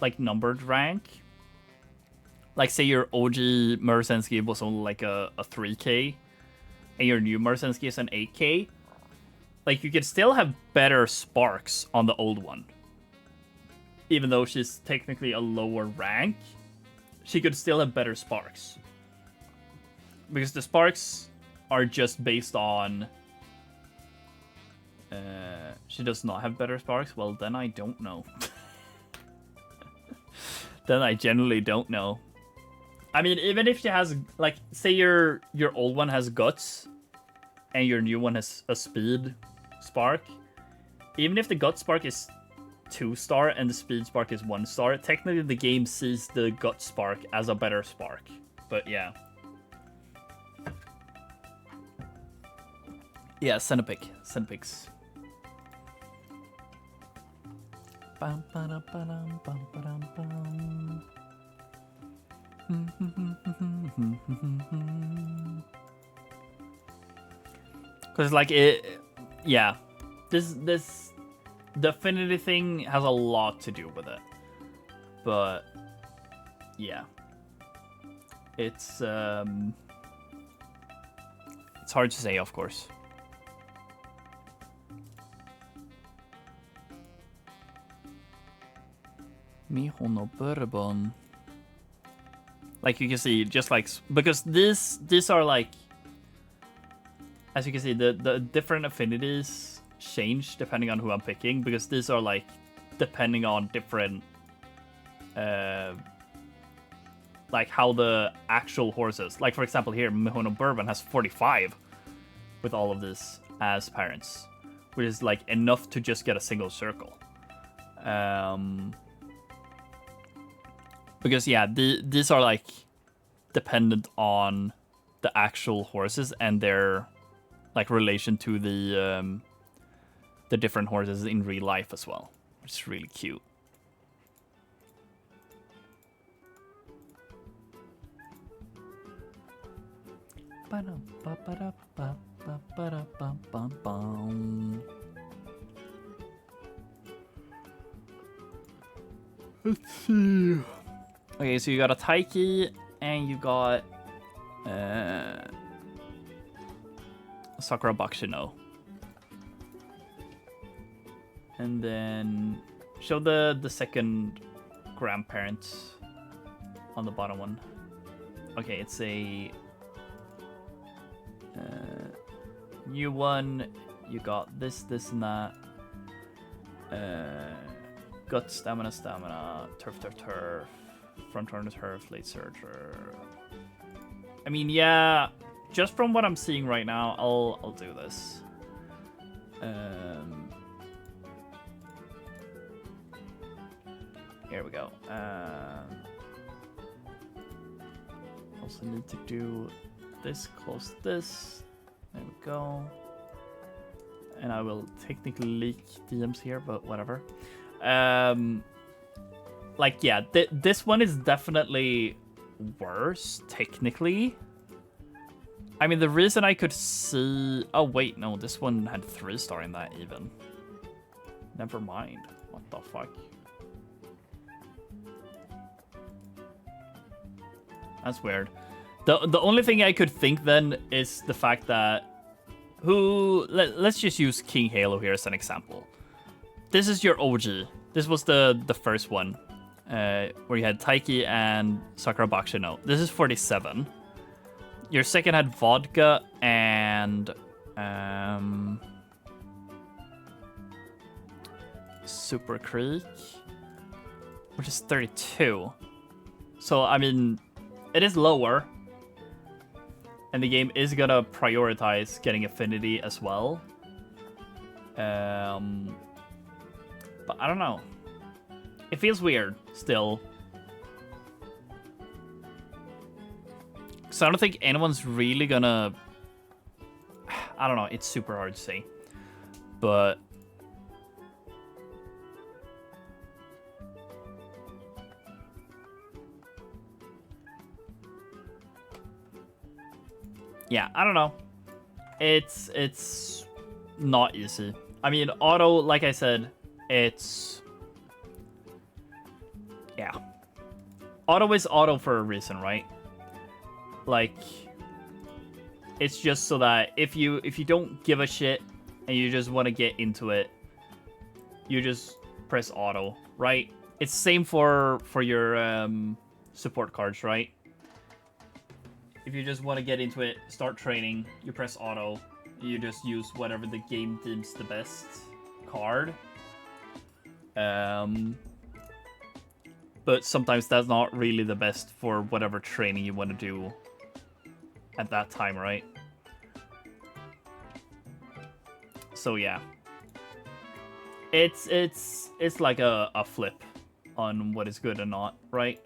like numbered rank, like say your OG Marzenski was only like a 3k, and your new Marzenski is an 8k, like you could still have better sparks on the old one. Even though she's technically a lower rank, she could still have better sparks. Because the sparks are just based on... she does not have better sparks? Well, then I don't know. Then I generally don't know. I mean, even if she has, like, say your old one has guts, and your new one has a speed spark, even if the gut spark is 2-star and the speed spark is 1-star, technically the game sees the gut spark as a better spark. But yeah. Yeah, Centipede. Centipedes. Bum, ba-dum, ba-dum, bum, ba-dum, bum. Because like yeah, this the affinity thing has a lot to do with it, but yeah, it's hard to say, of course. Mijo no bourbon. Like you can see, just like because these are like, as you can see, the different affinities change depending on who I'm picking, because these are like depending on different like how the actual horses, like for example here Mijo no Bourbon has 45 with all of this as parents, which is like enough to just get a single circle. Because yeah, these are like dependent on the actual horses and their like relation to the different horses in real life as well, which is really cute. Let's see. Okay, so you got a Taiki and you got Sakura Bakshino. And then show the second grandparent on the bottom one. Okay, it's a new one. You got this, and that. Gut, stamina, turf, front runner, turf, late surger. I mean, yeah, just from what I'm seeing right now, I'll do this. Here we go. Also need to do this, close this. There we go. And I will technically leak DMs here, but whatever. Like, yeah, this one is definitely worse, technically. I mean, the reason I could see... Oh, wait, no, this one had 3-star in that, even. Never mind. What the fuck? That's weird. The only thing I could think, then, is the fact that... Let's just use King Halo here as an example. This is your OG. This was the first one. Where you had Taiki and Sakura Bakshino. This is 47. Your second had Vodka and Super Creek, which is 32. So I mean, it is lower, and the game is gonna prioritize getting affinity as well. But I don't know. It feels weird, still. So I don't think anyone's really gonna... I don't know, it's super hard to say. But... yeah, I don't know. It's not easy. I mean, auto, like I said, it's... yeah. Auto is auto for a reason, right? Like, it's just so that if you don't give a shit and you just want to get into it, you just press auto, right? It's same for your support cards, right? If you just want to get into it, start training, you press auto. You just use whatever the game deems the best card. But sometimes that's not really the best for whatever training you want to do at that time, right? So yeah. It's like a flip on what is good and not, right?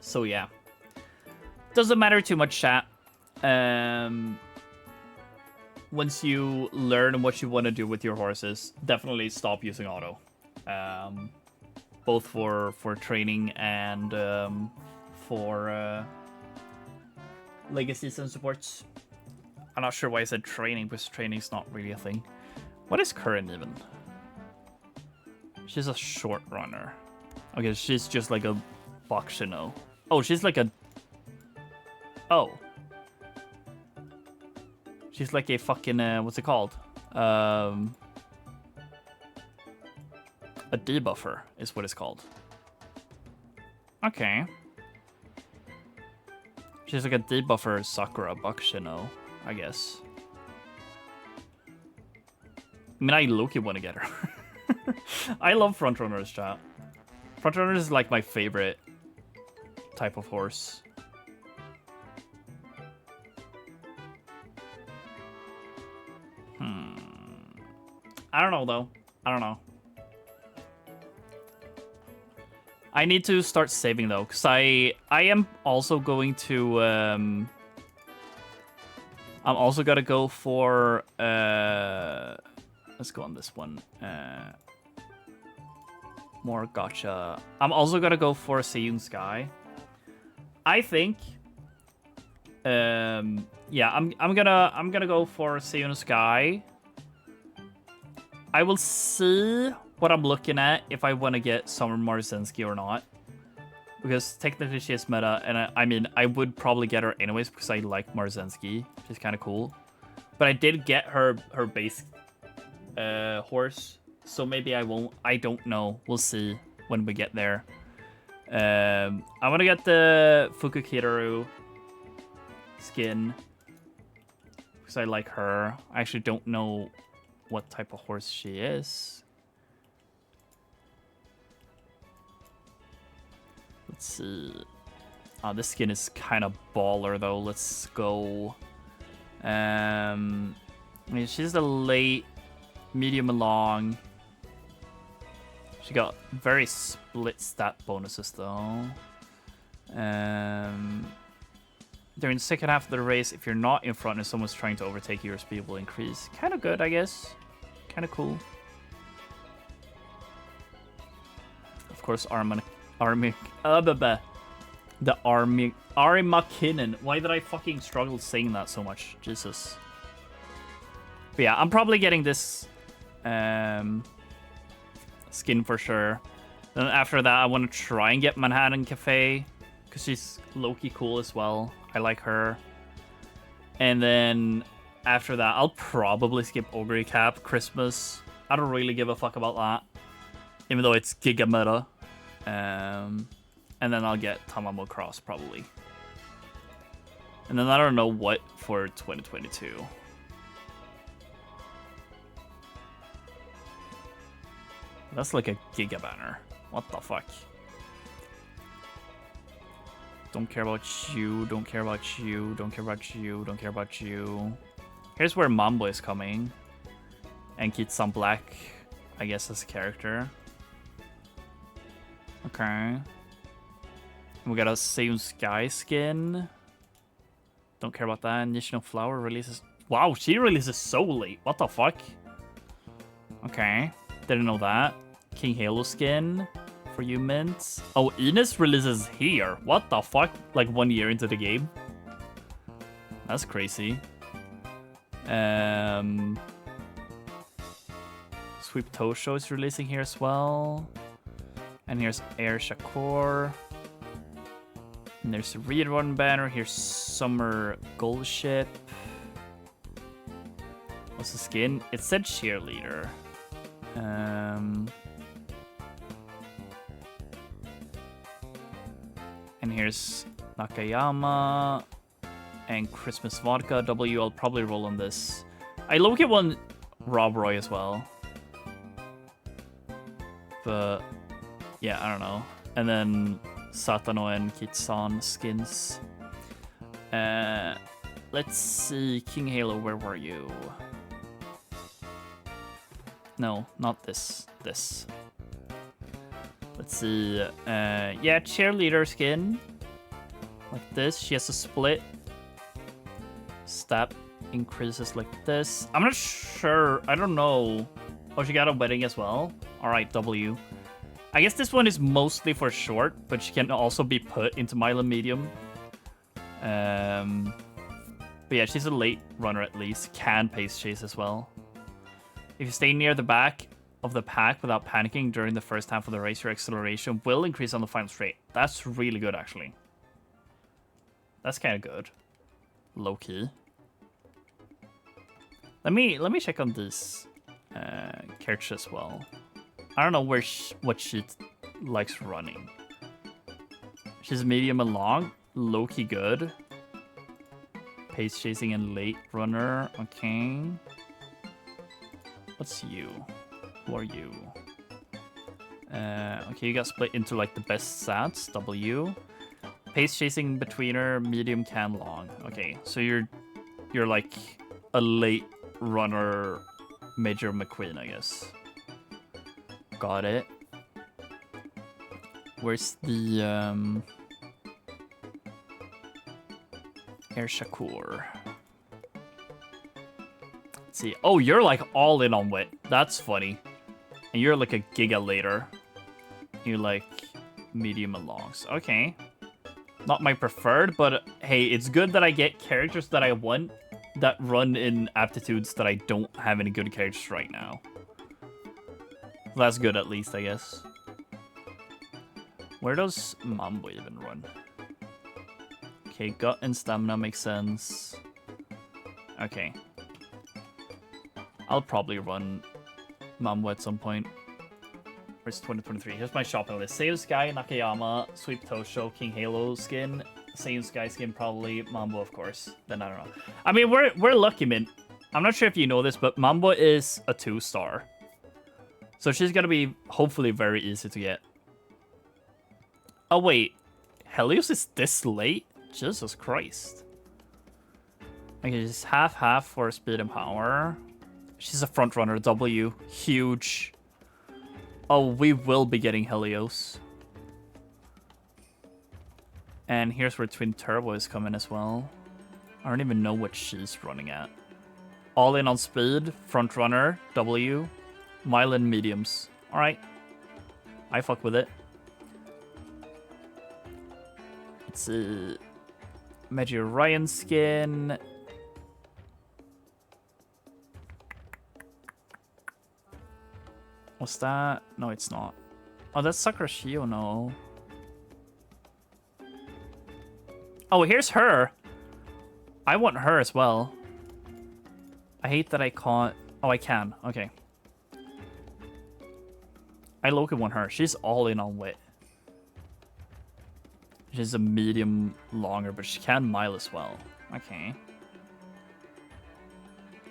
So yeah, doesn't matter too much, chat. Once you learn what you want to do with your horses, definitely stop using auto. Both for training and for legacies and supports. I'm not sure why I said training, because training's not really a thing. What is Curran even? She's a short runner. Okay, she's just like a Bakshino. Oh, she's like a... Oh. She's like a fucking, what's it called? A debuffer is what it's called. Okay. She's like a debuffer Sakura Bakshino, I guess. I mean, I low-key want to get her. I love frontrunners, chat. Frontrunners is like my favorite type of horse. I don't know, though. I don't know. I need to start saving, though, because I am also going to... I'm also gonna go for... let's go on this one. More gotcha. I'm also gonna go for Seiyun Sky. I think... yeah, I'm gonna go for Seiyun Sky. I will see what I'm looking at if I want to get Summer Marzensky or not. Because technically she is meta, and I mean, I would probably get her anyways because I like Marzensky. She's kind of cool. But I did get her base horse, so maybe I won't. I don't know. We'll see when we get there. I want to get the Fukukiraru skin because I like her. I actually don't know what type of horse she is. Let's see. This skin is kind of baller though. Let's go. I mean, she's the late, medium, and long. She got very split stat bonuses though. During the second half of the race, if you're not in front and someone's trying to overtake you, your speed will increase. Kind of good, I guess. Kind of cool. Of course, Ari McKinnon. Why did I fucking struggle saying that so much? Jesus. But yeah, I'm probably getting this skin for sure. Then after that, I want to try and get Manhattan Cafe because she's low-key cool as well. I like her. And then after that, I'll probably skip Ogre Cap Christmas. I don't really give a fuck about that, even though it's Giga Meta. And then I'll get Tamamo Cross probably. And then I don't know what for 2022. That's like a Giga banner. What the fuck? Don't care about you, don't care about you, don't care about you, don't care about you. Here's where Mambo is coming. And Kitsan Black, I guess, as a character. Okay. We got a Seiyun Sky skin. Don't care about that. National Flower releases... Wow, she releases so late. What the fuck? Okay. Didn't know that. King Halo skin for you mints. Oh, Ines releases here. What the fuck? Like 1 year into the game. That's crazy. Sweep Tosho is releasing here as well. And here's Air Shakur. And there's a Rerun banner. Here's Summer Gold Ship. What's the skin? It said Cheerleader. And here's Nakayama and Christmas Vodka W. I'll probably roll on this. I low-key want Rob Roy as well. But yeah, I don't know. And then Satano and Kitsan skins. Let's see. King Halo, where were you? No, not this. This. Let's see. Yeah, cheerleader skin. Like this. She has a split. Step increases like this. I'm not sure. I don't know. Oh, she got a wedding as well. All right, W. I guess this one is mostly for short, but she can also be put into Milan medium. But yeah, she's a late runner at least. Can pace chase as well. If you stay near the back of the pack without panicking during the first half of the race, your acceleration will increase on the final straight. That's really good, actually. That's kind of good. Low key. Let me check on these characters as well. I don't know what she likes running. She's medium and long, low key good. Pace chasing and late runner. Okay. What's you? Who are you? Okay, you got split into like the best stats. W. Pace chasing betweener, medium, can, long. Okay, so you're like a late runner, Major McQueen, I guess. Got it. Where's the Air Shakur? Let's see. Oh, you're like all in on wit. That's funny. And you're like a giga later. You're like medium and longs. Okay. Not my preferred, but hey, it's good that I get characters that I want that run in aptitudes that I don't have any good characters right now. That's good at least, I guess. Where does Mambo even run? Okay, gut and stamina makes sense. Okay. I'll probably run Mambo at some point. Where's 2023? Here's my shopping list. Save Sky, Nakayama, Sweep Tosho, King Halo skin, Same Sky skin probably, Mambo of course. Then I don't know. I mean, we're lucky, mint. I'm not sure if you know this, but Mambo is a 2-star. So she's gonna be hopefully very easy to get. Oh wait, Helios is this late? Jesus Christ. Okay, she's half for speed and power. She's a front runner, W, huge. Oh, we will be getting Helios. And here's where Twin Turbo is coming as well. I don't even know what she's running at. All in on speed, front runner, W, Milan mediums. Alright. I fuck with it. Let's see. Magi Ryan skin. What's that? No, it's not. Oh, that's Sakurashio, no. Oh, here's her. I want her as well. I hate that I can't. Oh, I can. Okay. I low-key want her. She's all in on wit. She's a medium longer, but she can mile as well. Okay.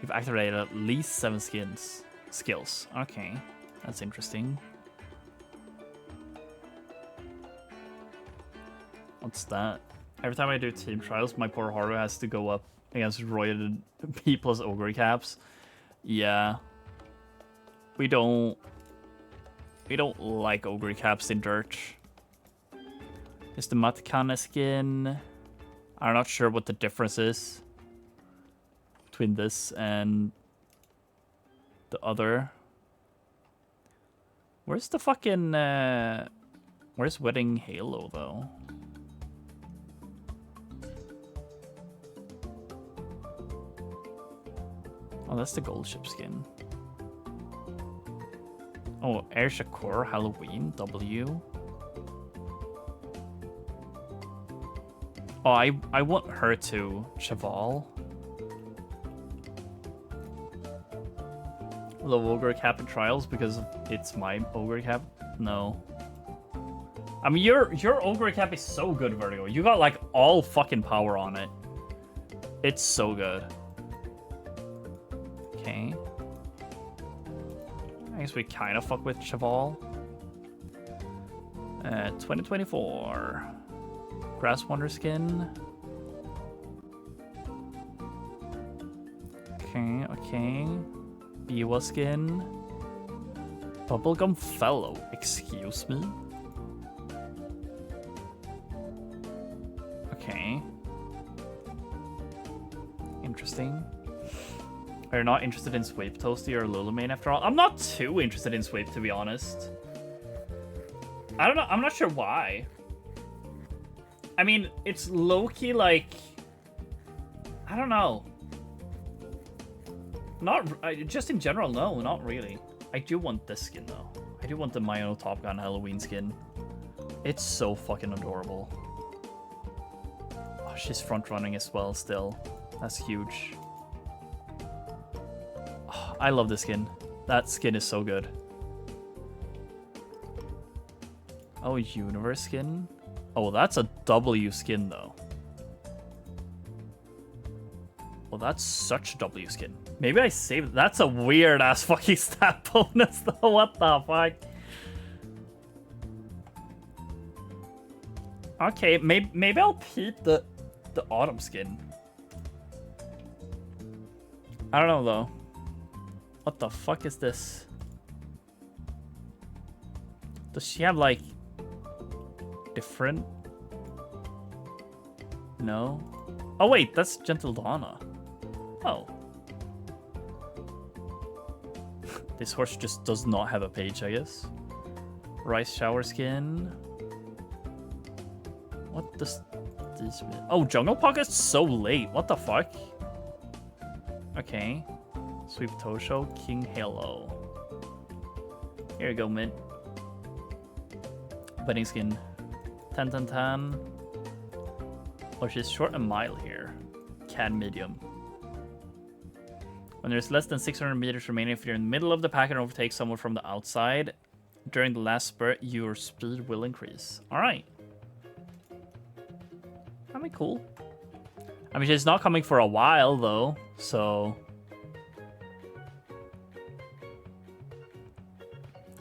You've activated at least 7 skills. Okay. That's interesting. What's that? Every time I do team trials, my poor Haru has to go up against roided P plus ogre caps. Yeah. We don't like ogre caps in dirt. Is the Matakana skin? I'm not sure what the difference is between this and the other. Where's the fucking where's Wedding Halo though? Oh, that's the gold ship skin. Oh, Air Shakur, Halloween, W. Oh, I want her to Cheval. Low ogre cap in trials because it's my ogre cap. No. I mean, your ogre cap is so good, Vertigo. You got like all fucking power on it. It's so good. Okay. I guess we kind of fuck with Cheval. 2024. Grass Wonder skin. Okay, okay. Biwa skin. Bubblegum fellow, excuse me? Okay. Interesting. Are you not interested in Sweep Toasty or Lulumain after all? I'm not too interested in Sweep, to be honest. I don't know. I'm not sure why. I mean, it's low-key like... I don't know. Just in general, no, not really. I do want this skin, though. I do want the Myo Top Gun Halloween skin. It's so fucking adorable. Oh, she's front-running as well, still. That's huge. Oh, I love this skin. That skin is so good. Oh, Universe skin? Oh, that's a W skin, though. Well, that's such a W skin. Maybe I saved it. That's a weird-ass fucking stat bonus, though. What the fuck? Okay, maybe I'll keep the Autumn skin. I don't know, though. What the fuck is this? Does she have, like... different? No? Oh, wait, that's Gentle Donna. Oh. This horse just does not have a page, I guess. Rice shower skin. What does this mean? Oh, Jungle Pocket's so late. What the fuck? Okay. Sweep Tosho, King Halo. Here you go, Mint. Bunny skin. Tan. Oh, she's short and mild here. Can medium. When there's less than 600 meters remaining, if you're in the middle of the pack and overtake someone from the outside, during the last spurt, your speed will increase. Alright. That'd be cool. I mean, she's not coming for a while, though, so...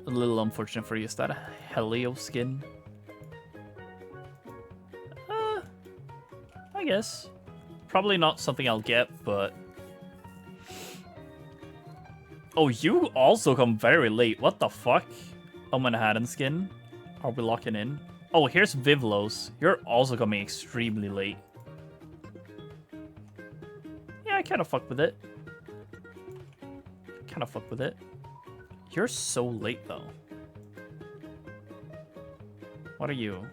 a little unfortunate for you. Is that a Helio skin? I guess. Probably not something I'll get, but... Oh, you also come very late. What the fuck? Oh, Manhattan skin. Are we locking in? Oh, here's Vivlos. You're also coming extremely late. Yeah, I kind of fuck with it. Kind of fuck with it. You're so late, though. What are you?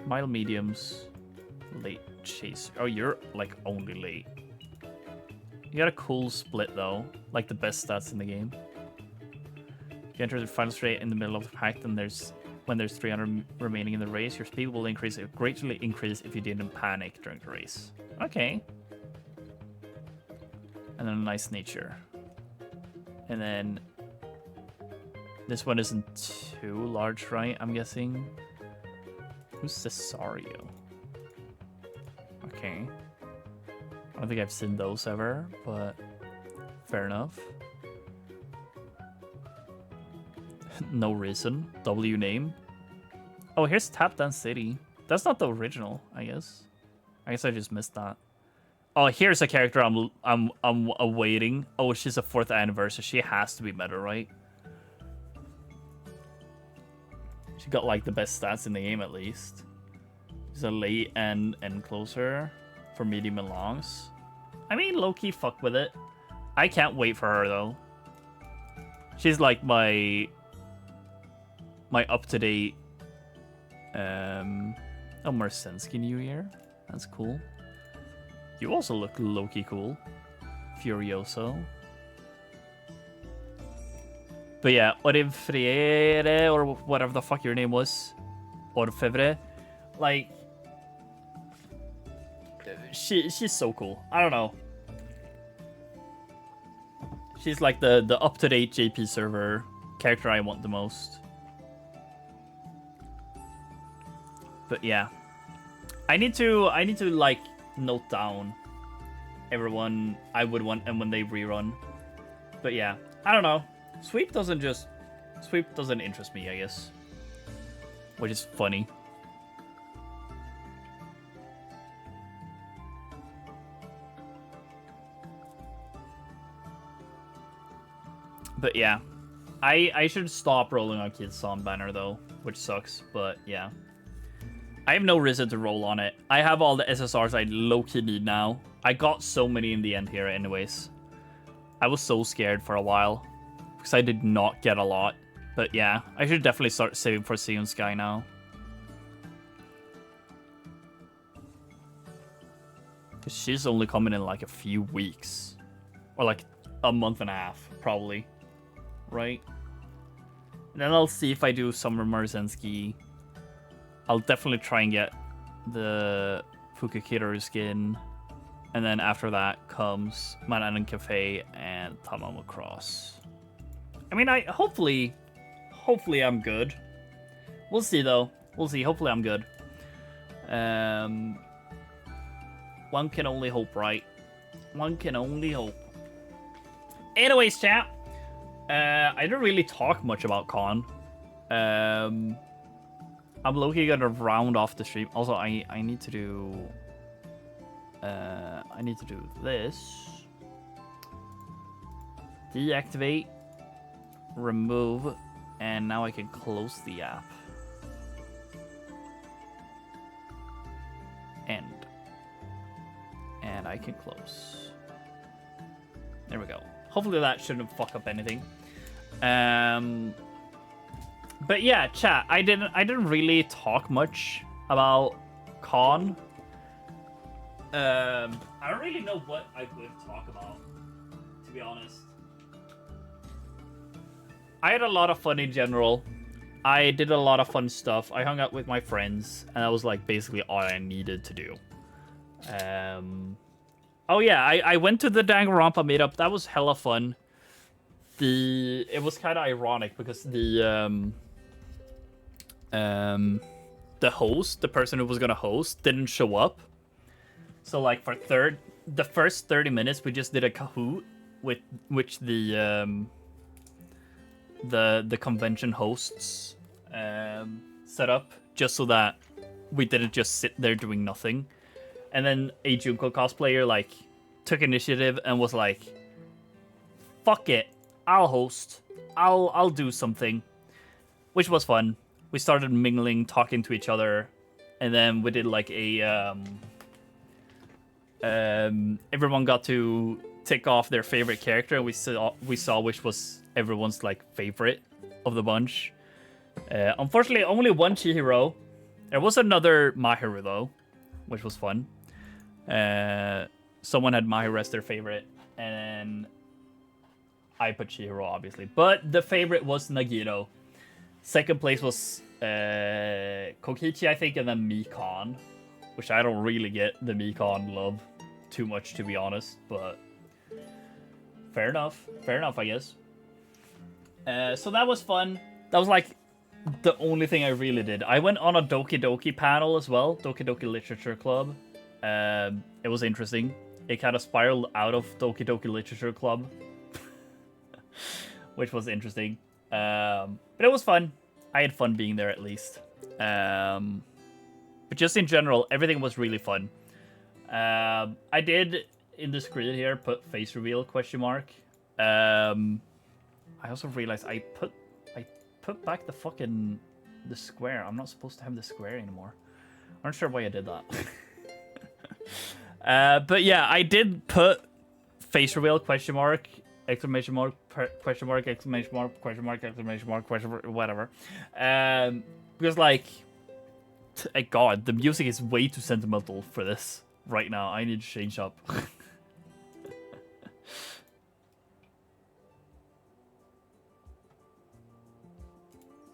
Mild mediums. Late chase. Oh, you're, like, only late. You got a cool split, though. Like, the best stats in the game. If you enter the final straight in the middle of the pack, then when there's 300 remaining in the race, your speed will increase. It greatly increase if you didn't panic during the race. Okay. And then a nice nature. And then... this one isn't too large, right? I'm guessing. Who's Cesario? Okay. I don't think I've seen those ever, but fair enough. No reason. W name. Oh, here's Tap Dance City. That's not the original, I guess. I guess I just missed that. Oh, here's a character I'm awaiting. Oh, she's a 4th anniversary. She has to be better, right? She got like the best stats in the game at least. She's a late and closer for medium and longs. I mean, low-key fuck with it. I can't wait for her though. She's like my up-to-date oh, Mersensky New Year. That's cool. You also look low-key cool. Furioso. But yeah, Orfevre, or whatever the fuck your name was. Orfevre. Like, she's so cool. I don't know. She's like the up-to-date JP server character I want the most. But yeah. I need to like note down everyone I would want and when they rerun. But yeah, I don't know. Sweep doesn't interest me, I guess. Which is funny. But yeah. I should stop rolling on Kidson banner though, which sucks, but yeah. I have no reason to roll on it. I have all the SSRs I low-key need now. I got so many in the end here anyways. I was so scared for a while because I did not get a lot. But yeah, I should definitely start saving for Sion Sky now. Because she's only coming in like a few weeks. Or like a month and a half, probably. Right? And then I'll see if I do Summer Marzensky. I'll definitely try and get the Fukukitaru skin. And then after that comes Mananan Cafe and Tamamo Cross. I mean, hopefully I'm good. We'll see though. We'll see. Hopefully I'm good. One can only hope, right? One can only hope. Anyways, chat. I didn't really talk much about Con. I'm low-key gonna round off the stream. Also, I need to do this. Deactivate, remove, and now I can close the app. End. And I can close. There we go. Hopefully that shouldn't fuck up anything. But yeah, chat. I didn't really talk much about Con. I don't really know what I would talk about, to be honest. I had a lot of fun in general. I did a lot of fun stuff. I hung out with my friends, and that was like basically all I needed to do. Oh yeah, I went to the Danganronpa meetup. That was hella fun. It was kind of ironic because the host, the person who was gonna host, didn't show up. So like for the first 30 minutes, we just did a Kahoot with which the convention hosts set up, just so that we didn't just sit there doing nothing. And then a Junko cosplayer like took initiative and was like, "Fuck it, I'll host. I'll do something," which was fun. We started mingling, talking to each other, and then we did like a everyone got to tick off their favorite character, and we saw which was everyone's like favorite of the bunch. Unfortunately, only one Chihiro. There was another Mahiru though, which was fun. Someone had Mahiru as their favorite, and I put Chihiro obviously, but the favorite was Nagito. Second place was Kokichi, I think, and then Mikan, which I don't really get the Mikan love too much, to be honest, but fair enough, I guess. So that was fun. That was like the only thing I really did. I went on a Doki Doki panel as well, Doki Doki Literature Club. It was interesting. It kind of spiraled out of Doki Doki Literature Club, which was interesting. But it was fun. I had fun being there at least. But just in general, everything was really fun. I did in the screen here put face reveal ? I also realized I put back the square. I'm not supposed to have the square anymore. I'm not sure why I did that. But yeah, I did put face reveal ? Exclamation mark, question mark, exclamation mark, question mark, exclamation mark, question mark, whatever. Because like, God, the music is way too sentimental for this right now. I need to change up.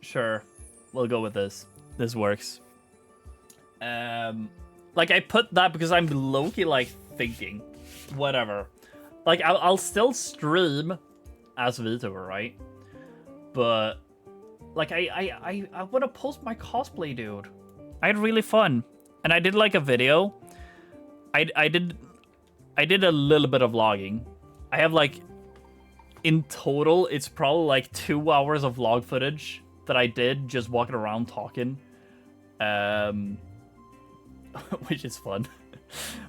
Sure, we'll go with this. This works. Like I put that because I'm low-key like thinking, whatever. Like I'll still stream as VTuber, right? But like I want to post my cosplay, dude. I had really fun, and I did like a video. I did a little bit of vlogging. I have like, in total, it's probably like 2 hours of vlog footage that I did just walking around talking, which is fun.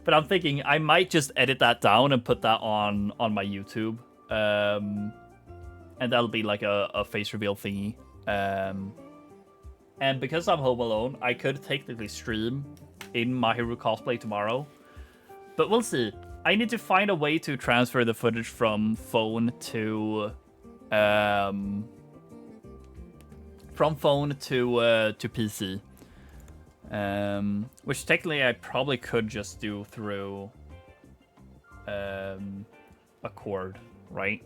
But I'm thinking I might just edit that down and put that on my YouTube. and that'll be like a face reveal thingy. And because I'm home alone, I could technically stream in My Hero cosplay tomorrow, but we'll see. I need to find a way to transfer the footage from phone to PC. Which technically I probably could just do through a cord, right?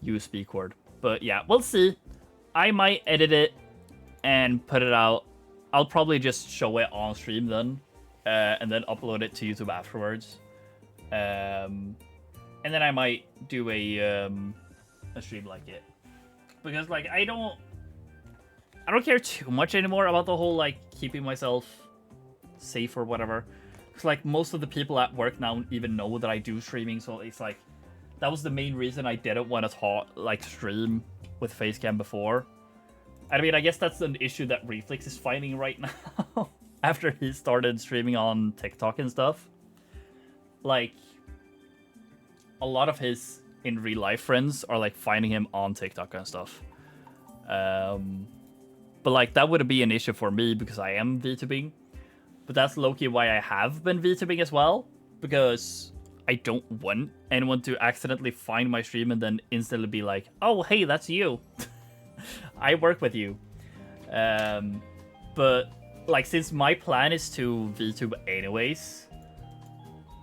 USB cord. But yeah, we'll see. I might edit it and put it out. I'll probably just show it on stream then, and then upload it to YouTube afterwards. And then I might do a stream like it, because like I don't care too much anymore about the whole like keeping myself safe or whatever. Because like most of the people at work now even know that I do streaming, so it's like that was the main reason I didn't want to stream with Facecam before. I mean, I guess that's an issue that Reflex is finding right now after he started streaming on TikTok and stuff. Like, a lot of his in real life friends are like finding him on TikTok and stuff. But like that would be an issue for me because I am VTubing. But that's low-key why I have been VTubing as well, because I don't want anyone to accidentally find my stream and then instantly be like, oh, hey, that's you. I work with you. But like, since my plan is to VTube anyways,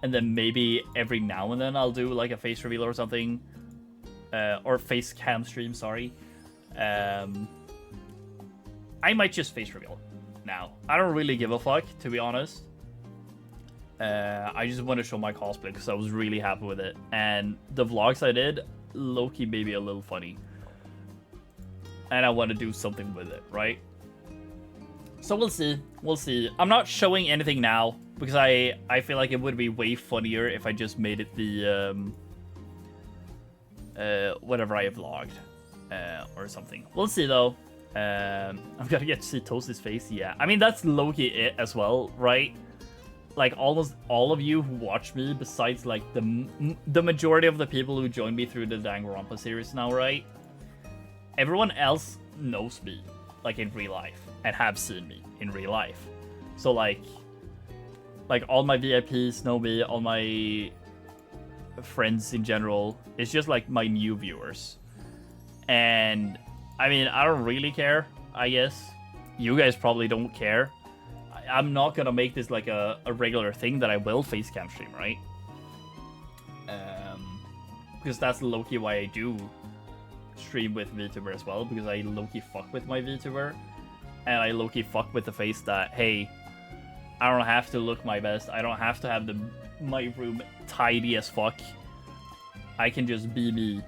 and then maybe every now and then I'll do like a face reveal or something, or face cam stream, sorry. I might just face reveal now. I don't really give a fuck, to be honest. I just want to show my cosplay because I was really happy with it. And the vlogs I did, low-key maybe a little funny. And I want to do something with it, right? So we'll see. We'll see. I'm not showing anything now because I feel like it would be way funnier if I just made it the whatever I vlogged or something. We'll see though. I'm gonna get to see Toasty's face. Yeah, I mean that's low-key it as well, right? Like almost all of you who watch me, besides like the majority of the people who joined me through the Danganronpa series now, right? Everyone else knows me, like in real life, and have seen me in real life. So like all my VIPs know me, all my friends in general. It's just like my new viewers. And I mean, I don't really care, I guess. You guys probably don't care. I'm not gonna make this like a regular thing that I will face cam stream, right? Because that's low-key why I do stream with VTuber as well, because I low-key fuck with my VTuber, and I low-key fuck with the face that, hey, I don't have to look my best, I don't have to have my room tidy as fuck, I can just be me,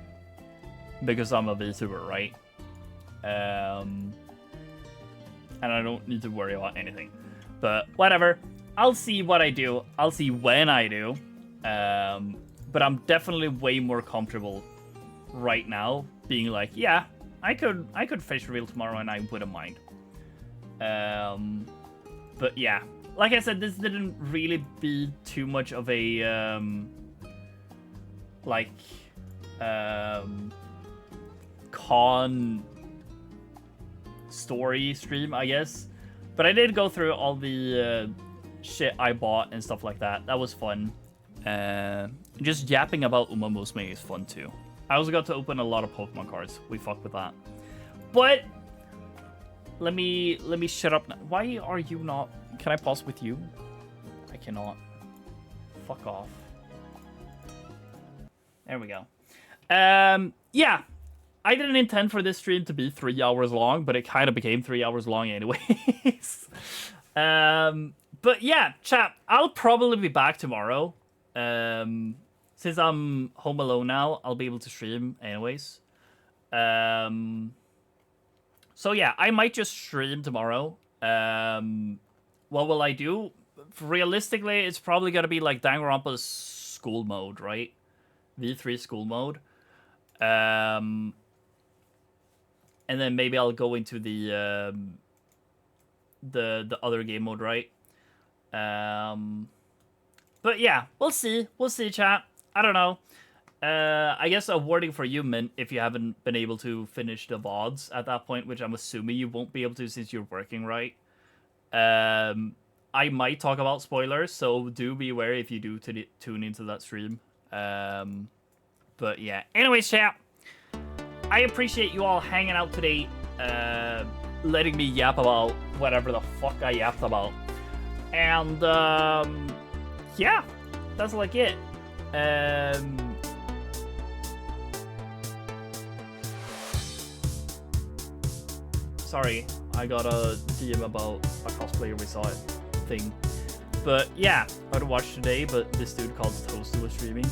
because I'm a VTuber, right? And I don't need to worry about anything. But whatever, I'll see what I do, I'll see when I do, but I'm definitely way more comfortable right now being like, yeah, I could face reveal tomorrow and I wouldn't mind. But yeah, like I said, this didn't really be too much of a con story stream, I guess. But I did go through all the shit I bought and stuff like that. That was fun. Just yapping about Uma Musume is fun too. I also got to open a lot of Pokemon cards. We fucked with that. But let me shut up now. Why are you not? Can I pause with you? I cannot. Fuck off. There we go. Yeah. I didn't intend for this stream to be 3 hours long, but it kind of became 3 hours long anyways. But yeah, chat, I'll probably be back tomorrow. Since I'm home alone now, I'll be able to stream anyways. So yeah, I might just stream tomorrow. What will I do? Realistically, it's probably gonna be like Danganronpa's school mode, right? V3 school mode. And then maybe I'll go into the other game mode, right? But yeah, we'll see. We'll see, chat. I don't know. I guess a warning for you, Mint, if you haven't been able to finish the VODs at that point, which I'm assuming you won't be able to since you're working, right? I might talk about spoilers, so do be wary if you do tune into that stream. But yeah. Anyways, chat, I appreciate you all hanging out today, letting me yap about whatever the fuck I yapped about. And, yeah, that's like it. Sorry, I got a DM about a cosplayer we saw it thing. But yeah, I would watch today, but this dude called Toast was streaming.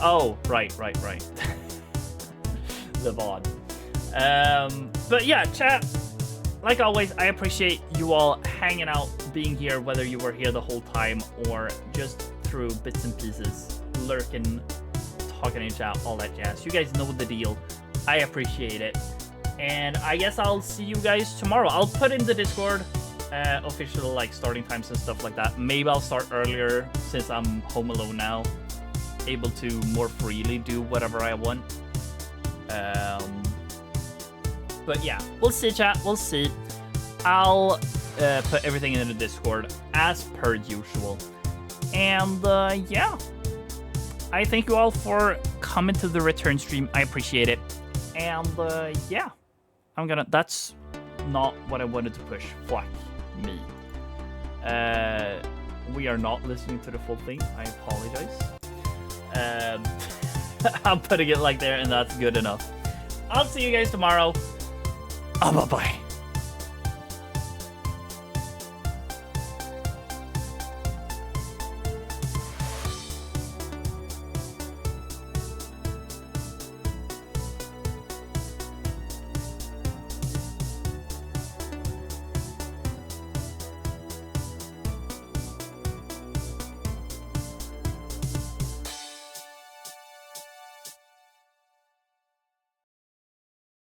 Oh, right. The VOD. But yeah, chat, like always, I appreciate you all hanging out, being here, whether you were here the whole time or just through bits and pieces, lurking, talking in chat, all that jazz. You guys know the deal. I appreciate it. And I guess I'll see you guys tomorrow. I'll put in the Discord official like starting times and stuff like that. Maybe I'll start earlier since I'm home alone now, able to more freely do whatever I want. But yeah, we'll see, chat. We'll see. I'll put everything in the Discord as per usual. And yeah, I thank you all for coming to the return stream. I appreciate it. And yeah, that's not what I wanted to push. Fuck me. We are not listening to the full thing. I apologize. I'm putting it like there, and that's good enough. I'll see you guys tomorrow. Bye-bye.